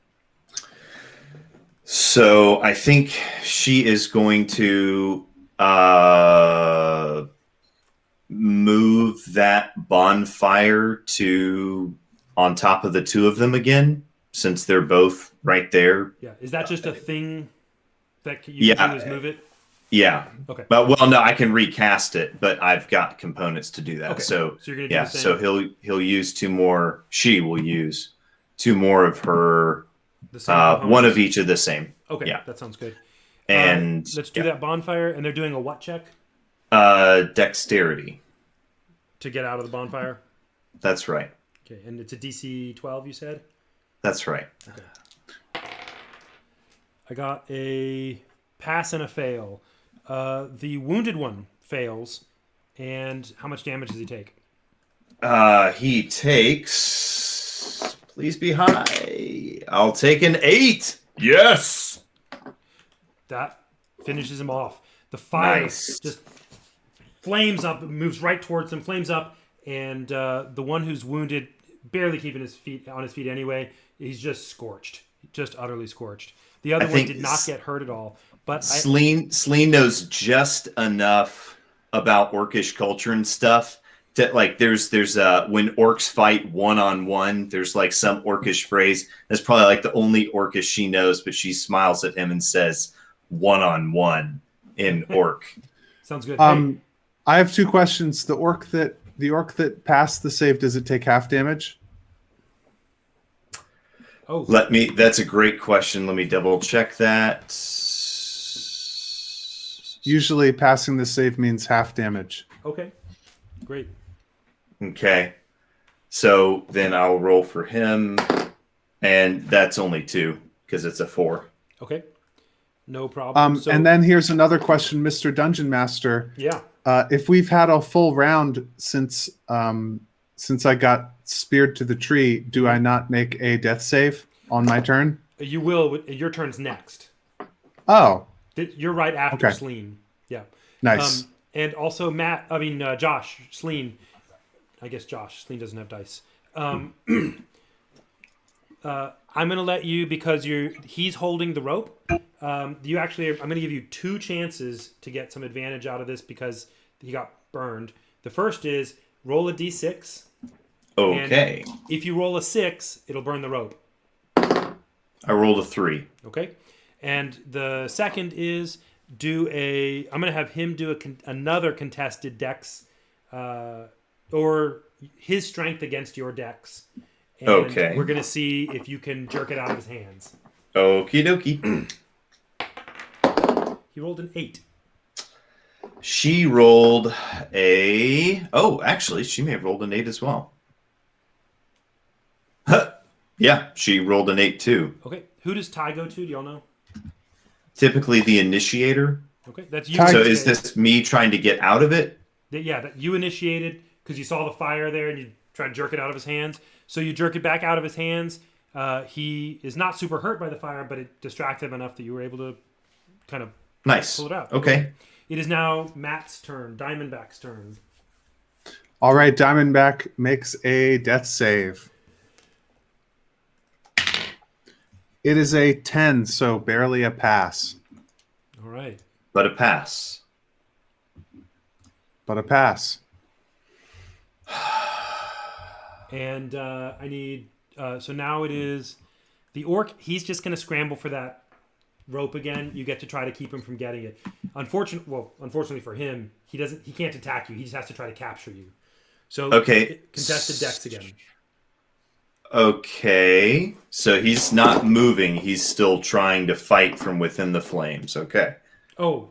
So I think she is going to move that bonfire to on top of the two of them again, since they're both right there. Yeah. Is that just a thing that you can do is move it? Yeah. Okay. But well, no, I can recast it, but I've got components to do that. Okay. So you're gonna do the same? So he'll use 2 more. She will use 2 more of her. The same one of each of the same. Okay. Yeah. That sounds good. And let's do that bonfire, and they're doing a what check? Dexterity. To get out of the bonfire? That's right. Okay, and it's a DC 12, you said? That's right. Okay. I got a pass and a fail. The wounded one fails, and how much damage does he take? He takes... Please be high. I'll take an 8. Yes! That finishes him off. The fire Nice. just flames up, moves right towards him, flames up, and the one who's wounded, barely keeping his feet on his feet anyway, he's just scorched, just utterly scorched. The other one did not get hurt at all. But Sleen knows just enough about orcish culture and stuff that, like, there's when orcs fight one-on-one, there's like some orcish phrase that's probably like the only orcish she knows, but she smiles at him and says one-on-one in orc. Sounds good. I have 2 questions. The orc that passed the save, does it take half damage? Oh, That's a great question. Let me double check that. Usually passing the save means half damage. okay. Great. Okay. So then I'll roll for him, and that's only 2 because it's a 4. Okay. No problem. And then here's another question, Mr. Dungeon Master. Yeah. If we've had a full round since I got speared to the tree, do I not make a death save on my turn? You will. Your turn's next. Oh, You're right after Okay. Sleen. Yeah. nice. And also Josh, Sleen, I guess Josh. Sleen doesn't have dice. I'm going to let you, because he's holding the rope. I'm going to give you 2 chances to get some advantage out of this because he got burned. The first is roll a d6. Okay. And if you roll a 6, it'll burn the rope. I rolled a 3. Okay. And the second is I'm going to have him do another contested dex, or his strength against your dex. And Okay. we're going to see if you can jerk it out of his hands. Okie dokie. He rolled an 8. She rolled actually, she may have rolled an 8 as well. Yeah, she rolled an 8 too. Okay. Who does Ty go to? Do y'all know? Typically the initiator. Okay. That's you. So is this me trying to get out of it? Yeah, that you initiated because you saw the fire there and you tried to jerk it out of his hands. So you jerk it back out of his hands. He is not super hurt by the fire, but it distracted him enough that you were able to kind of Nice. pull it out. Okay. It is now Matt's turn, Diamondback's turn. All right, Diamondback makes a death save. It is a 10, so barely a pass. All right. But a pass. But a pass. And I need... so now it is... The orc, he's just going to scramble for that rope again. You get to try to keep him from getting it. Unfortunately for him, he can't attack you. He just has to try to capture you. So okay. Contested dex again. Okay. So he's not moving. He's still trying to fight from within the flames. Okay. Oh,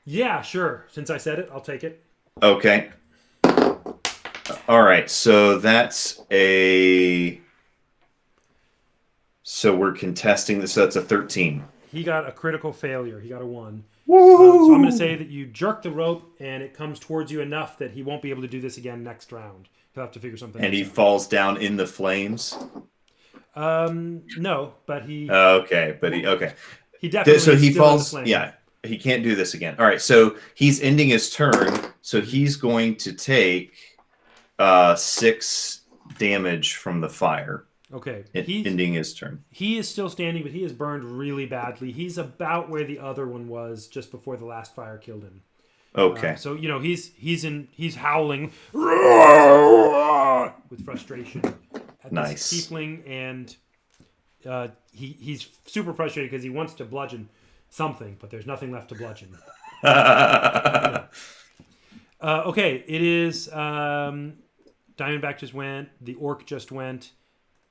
yeah, sure. Since I said it, I'll take it. Okay. All right. So that's so we're contesting this. So that's a 13. He got a critical failure. He got a 1. Woo! So I'm going to say that you jerk the rope and it comes towards you enough that he won't be able to do this again next round. He'll have to figure something And else he out. falls down in the flames. No, but he. Okay, but okay. He definitely. So he is still in the falls. flame. Yeah, he can't do this again. All right, so he's ending his turn. So he's going to take 6 damage from the fire. Okay. Ending his turn. He is still standing, but he is burned really badly. He's about where the other one was just before the last fire killed him. Okay. So he's howling with frustration at Nice. this tiefling, and he's super frustrated because he wants to bludgeon something, but there's nothing left to bludgeon. Okay, it is Diamondback just went. The orc just went.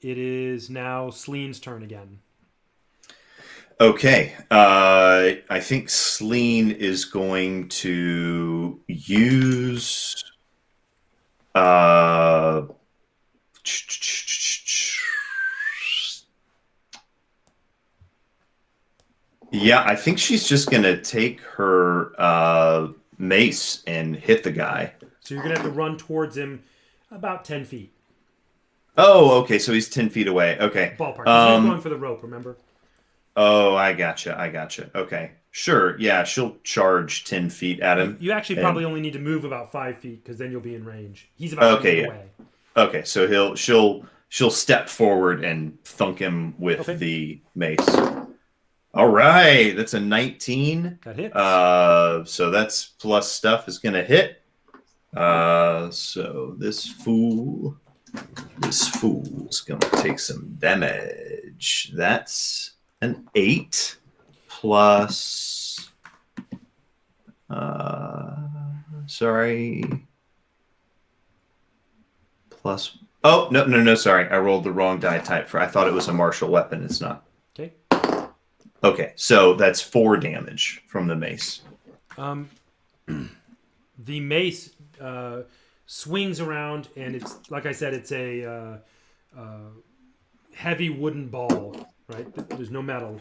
It is now Sleen's turn again. Okay. I think Sleen is going to use yeah, I think she's just going to take her mace and hit the guy. So you're going to have to run towards him about 10 feet. Oh, okay. So he's 10 feet away. Okay. Ballpark. He's not going for the rope, remember? Oh, I gotcha. Okay. Sure. Yeah, she'll charge 10 feet at him. You actually probably only need to move about 5 feet because then you'll be in range. He's about 10 feet away. Okay, so she'll step forward and thunk him with the mace. All right, that's a 19. That hits. So that's plus stuff is gonna hit. So this fool's gonna take some damage. That's an 8 plus. Plus. Oh no! Sorry, I rolled the wrong die type. I thought it was a martial weapon. It's not. Okay. Okay, so that's 4 damage from the mace. The mace swings around, and it's like I said, it's a heavy wooden ball, right? There's no metal.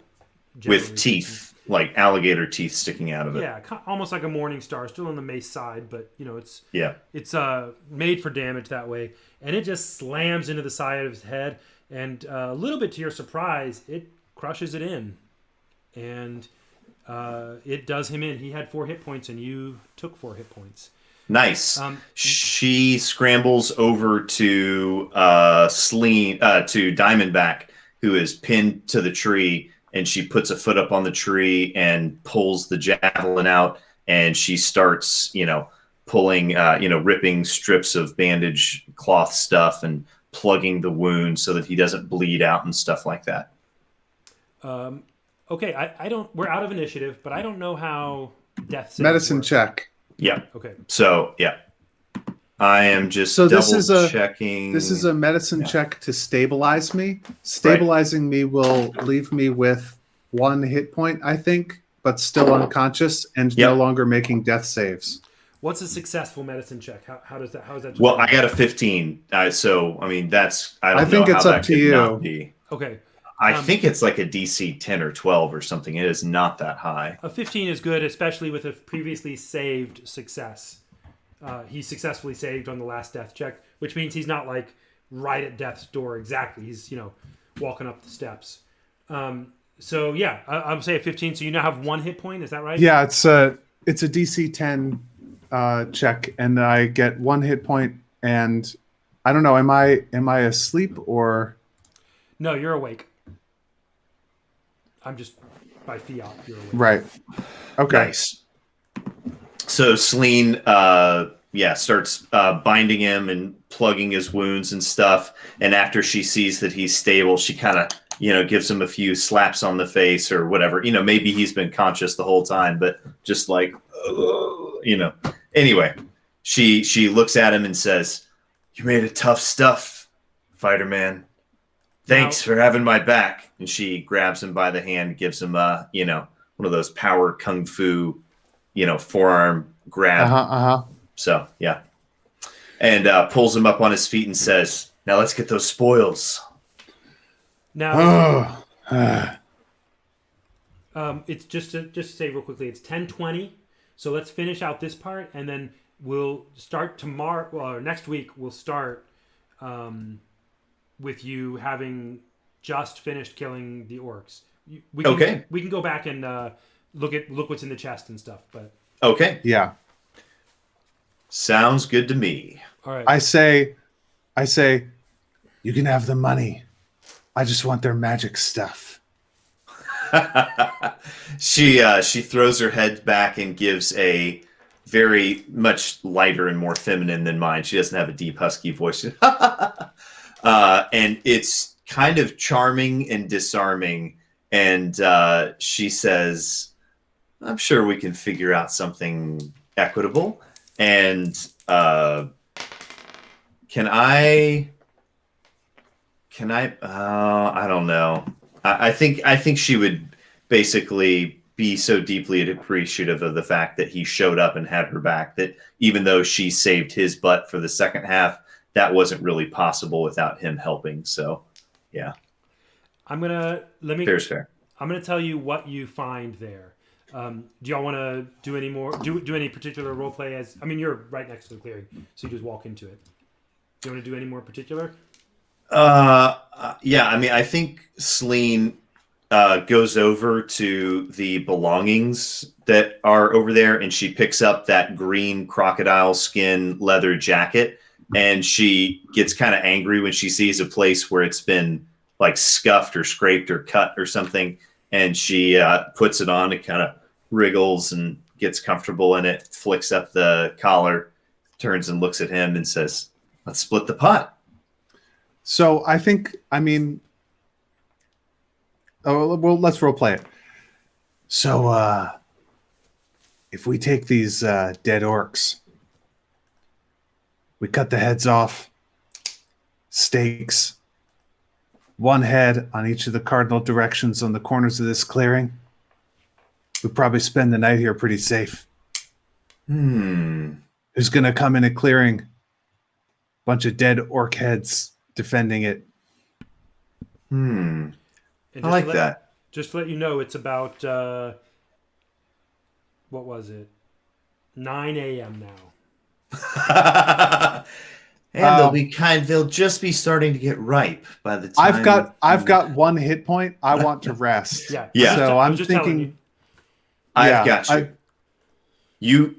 With teeth, like alligator teeth sticking out of it. Yeah, almost like a morning star, still on the mace side, but it's made for damage that way, and it just slams into the side of his head, and a little bit to your surprise, it crushes it in, and it does him in. He had 4 hit points, and you took 4 hit points. Nice. Um, She scrambles over to to Diamondback, who is pinned to the tree, and she puts a foot up on the tree and pulls the javelin out, and she starts, pulling, ripping strips of bandage cloth stuff and plugging the wound so that he doesn't bleed out and stuff like that. okay, I don't. We're out of initiative, but I don't know how death saves Medicine work. check. Yeah. Okay. So yeah, I am just So double checking. this is a medicine check to stabilize me. Stabilizing me will leave me with 1 hit point, I think, but still unconscious and no Yep. longer making death saves. What's a successful medicine check? How is that? Well, I got a 15. So I mean, that's I don't I think know it's how up that to could you. not be. Okay. I think it's like a DC 10 or 12 or something. It is not that high. A 15 is good, especially with a previously saved success. He successfully saved on the last death check, which means he's not like right at death's door exactly. He's walking up the steps. So yeah, I'm say a 15. So you now have 1 hit point. Is that right? Yeah, it's a DC 10 check, and I get 1 hit point. And I don't know, am I asleep or? No, you're awake. I'm just by fiat. You're awake. Right. Okay. Nice. So Celine, starts binding him and plugging his wounds and stuff. And after she sees that he's stable, she kind of, gives him a few slaps on the face or whatever. Maybe he's been conscious the whole time, but just like, Anyway, she looks at him and says, "You made it tough stuff, fighter man. Thanks for having my back." And she grabs him by the hand, gives him one of those power kung fu, forearm grab. So yeah, and pulls him up on his feet and says, "Now let's get those spoils." Now, it's just to say real quickly, it's 10:20. So let's finish out this part, and then we'll start tomorrow. Or next week, we'll start with you having just finished killing the orcs. We can go back and look what's in the chest and stuff. But okay, Yeah. sounds good to me. all right, I say, you can have the money. I just want their magic stuff. She throws her head back and gives a very much lighter and more feminine than mine. She doesn't have a deep husky voice. And it's kind of charming and disarming. And she says, "I'm sure we can figure out something equitable. And can I? I don't know. I think she would basically be so deeply appreciative of the fact that he showed up and had her back, that even though she saved his butt for the second half, that wasn't really possible without him helping. So, yeah. Fair's fair. I'm gonna tell you what you find there. Do y'all want to do any more? Do any particular role play? You're right next to the clearing, so you just walk into it. Do you want to do any more particular? Yeah. I think Celine goes over to the belongings that are over there, and she picks up that green crocodile skin leather jacket, and she gets kind of angry when she sees a place where it's been like scuffed or scraped or cut or something, and she puts it on and kind of wriggles and gets comfortable in it, flicks up the collar, turns and looks at him and says, "Let's split the pot." So I think, let's role play it. So if we take these dead orcs, we cut the heads off, stakes, 1 head on each of the cardinal directions on the corners of this clearing, we probably spend the night here pretty safe. Who's going to come in a clearing? Bunch of dead orc heads defending it. And I like that. Just to let you know, it's about what was it? 9 a.m. now. And they'll just be starting to get ripe by the time I've got 1 hit point. I want to rest. Yeah. Yeah. So I'm I'm just telling thinking you. I've got you. You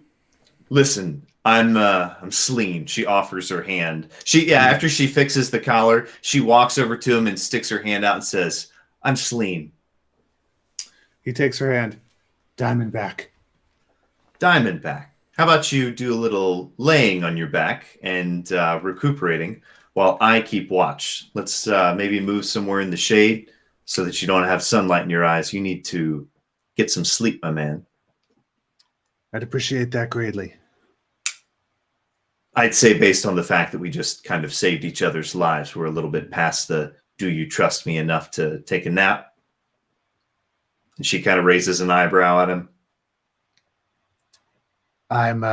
listen. I'm Celine. She offers her hand. After she fixes the collar, she walks over to him and sticks her hand out and says, "I'm Celine." He takes her hand. Diamondback. Diamondback. How about you do a little laying on your back and recuperating while I keep watch? Let's maybe move somewhere in the shade so that you don't have sunlight in your eyes. You need to get some sleep, my man. I'd appreciate that greatly. I'd say based on the fact that we just kind of saved each other's lives, we're a little bit past the "do you trust me enough to take a nap?" And she kind of raises an eyebrow at him. I'm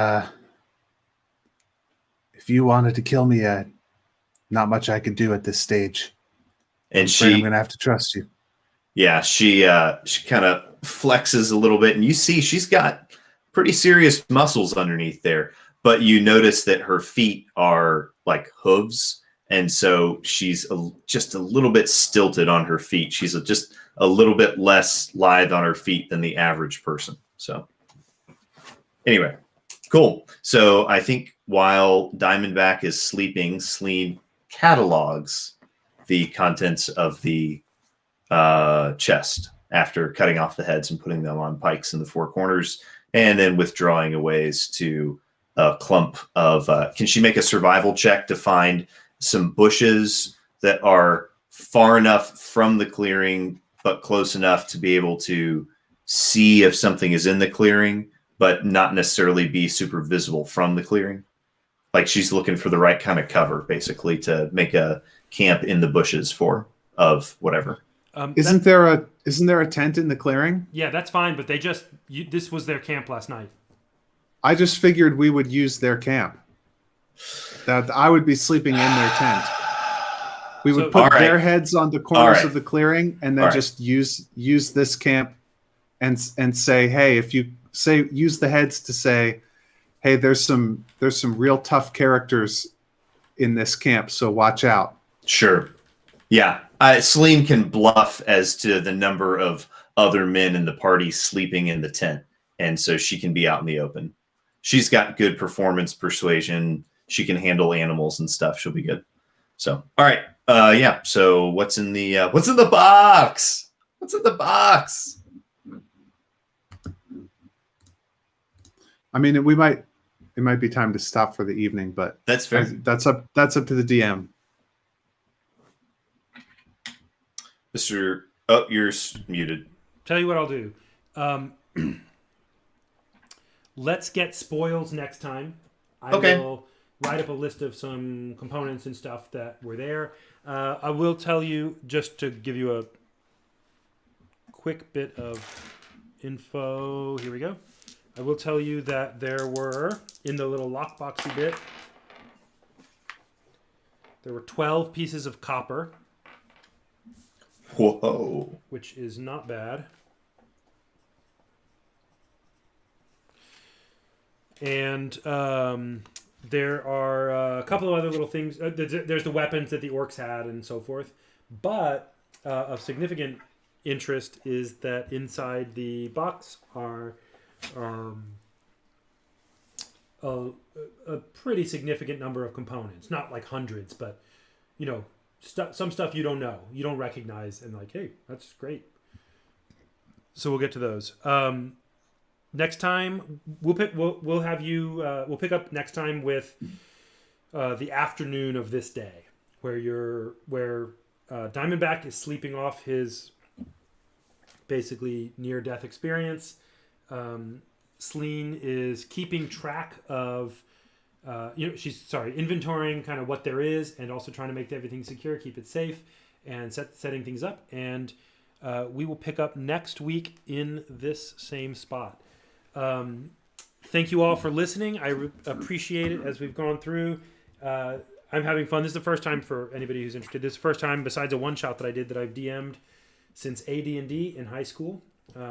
if you wanted to kill me, not much I could do at this stage. And I'm she gonna have to trust you. Yeah, she kind of flexes a little bit, and you see she's got pretty serious muscles underneath there. But you notice that her feet are like hooves, and so she's just a little bit stilted on her feet. She's just a little bit less lithe on her feet than the average person. So anyway, cool. So I think while Diamondback is sleeping, Sleene catalogs the contents of the chest after cutting off the heads and putting them on pikes in the four corners, and then withdrawing a ways to a clump of. Can she make a survival check to find some bushes that are far enough from the clearing, but close enough to be able to see if something is in the clearing, but not necessarily be super visible from the clearing? Like she's looking for the right kind of cover, basically, to make a camp in the bushes for of whatever. Isn't there a tent in the clearing? Yeah, that's fine. But this was their camp last night. I just figured we would use their camp. That I would be sleeping in their tent. We would put their heads on the corners of the clearing, and then just use this camp, and say, hey, if you use the heads to say, hey, there's some real tough characters in this camp, so watch out. Sure. Yeah. Celine can bluff as to the number of other men in the party sleeping in the tent, and so she can be out in the open. She's got good performance persuasion. She can handle animals and stuff. She'll be good. So, all right. Yeah. So what's in the box? What's in the box? I mean, it might be time to stop for the evening, but that's fair. That's up to the DM. Mr. Oh, you're muted. Tell you what I'll do. Let's get spoils next time. I will write up a list of some components and stuff that were there. I will tell you, just to give you a quick bit of info. Here we go. I will tell you that there were, in the little lockboxy bit, there were 12 pieces of copper. Whoa. Which is not bad. And there are a couple of other little things. There's the weapons that the orcs had and so forth. But of significant interest is that inside the box are a pretty significant number of components. Not like hundreds, but, some stuff you don't know, you don't recognize, and like, hey, that's great. So we'll get to those. Next time we'll pick up next time with the afternoon of this day, where Diamondback is sleeping off his basically near-death experience. Celine is keeping track of. She's inventorying kind of what there is, and also trying to make everything secure, keep it safe, and setting things up. And we will pick up next week in this same spot. Thank you all for listening. I appreciate it as we've gone through. I'm having fun. This is the first time for anybody who's interested. This is the first time, besides a one-shot that I did, that I've DM'd since AD&D in high school.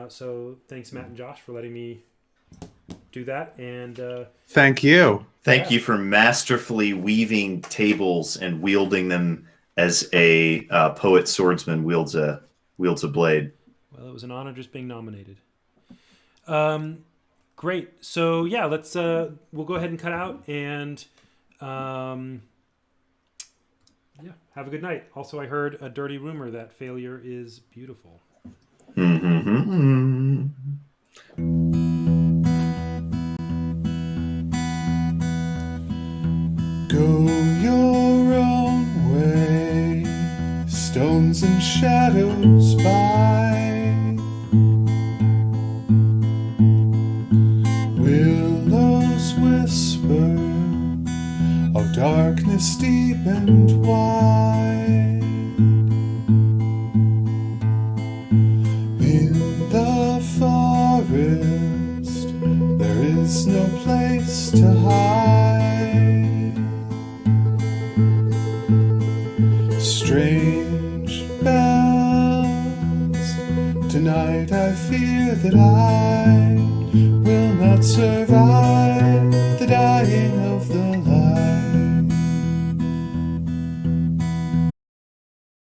So thanks, Matt and Josh, for letting me do that. And thank you. Thank you for masterfully weaving tables and wielding them as a poet swordsman wields a blade. Well, it was an honor just being nominated. Great. So yeah, let's we'll go ahead and cut out and yeah, have a good night. Also, I heard a dirty rumor that failure is beautiful. Mm-hmm. Go your own way, stones and shadows by. Willows whisper of darkness deep and wide. In the forest, there is no place to hide. Strange bells, tonight I fear that I will not survive.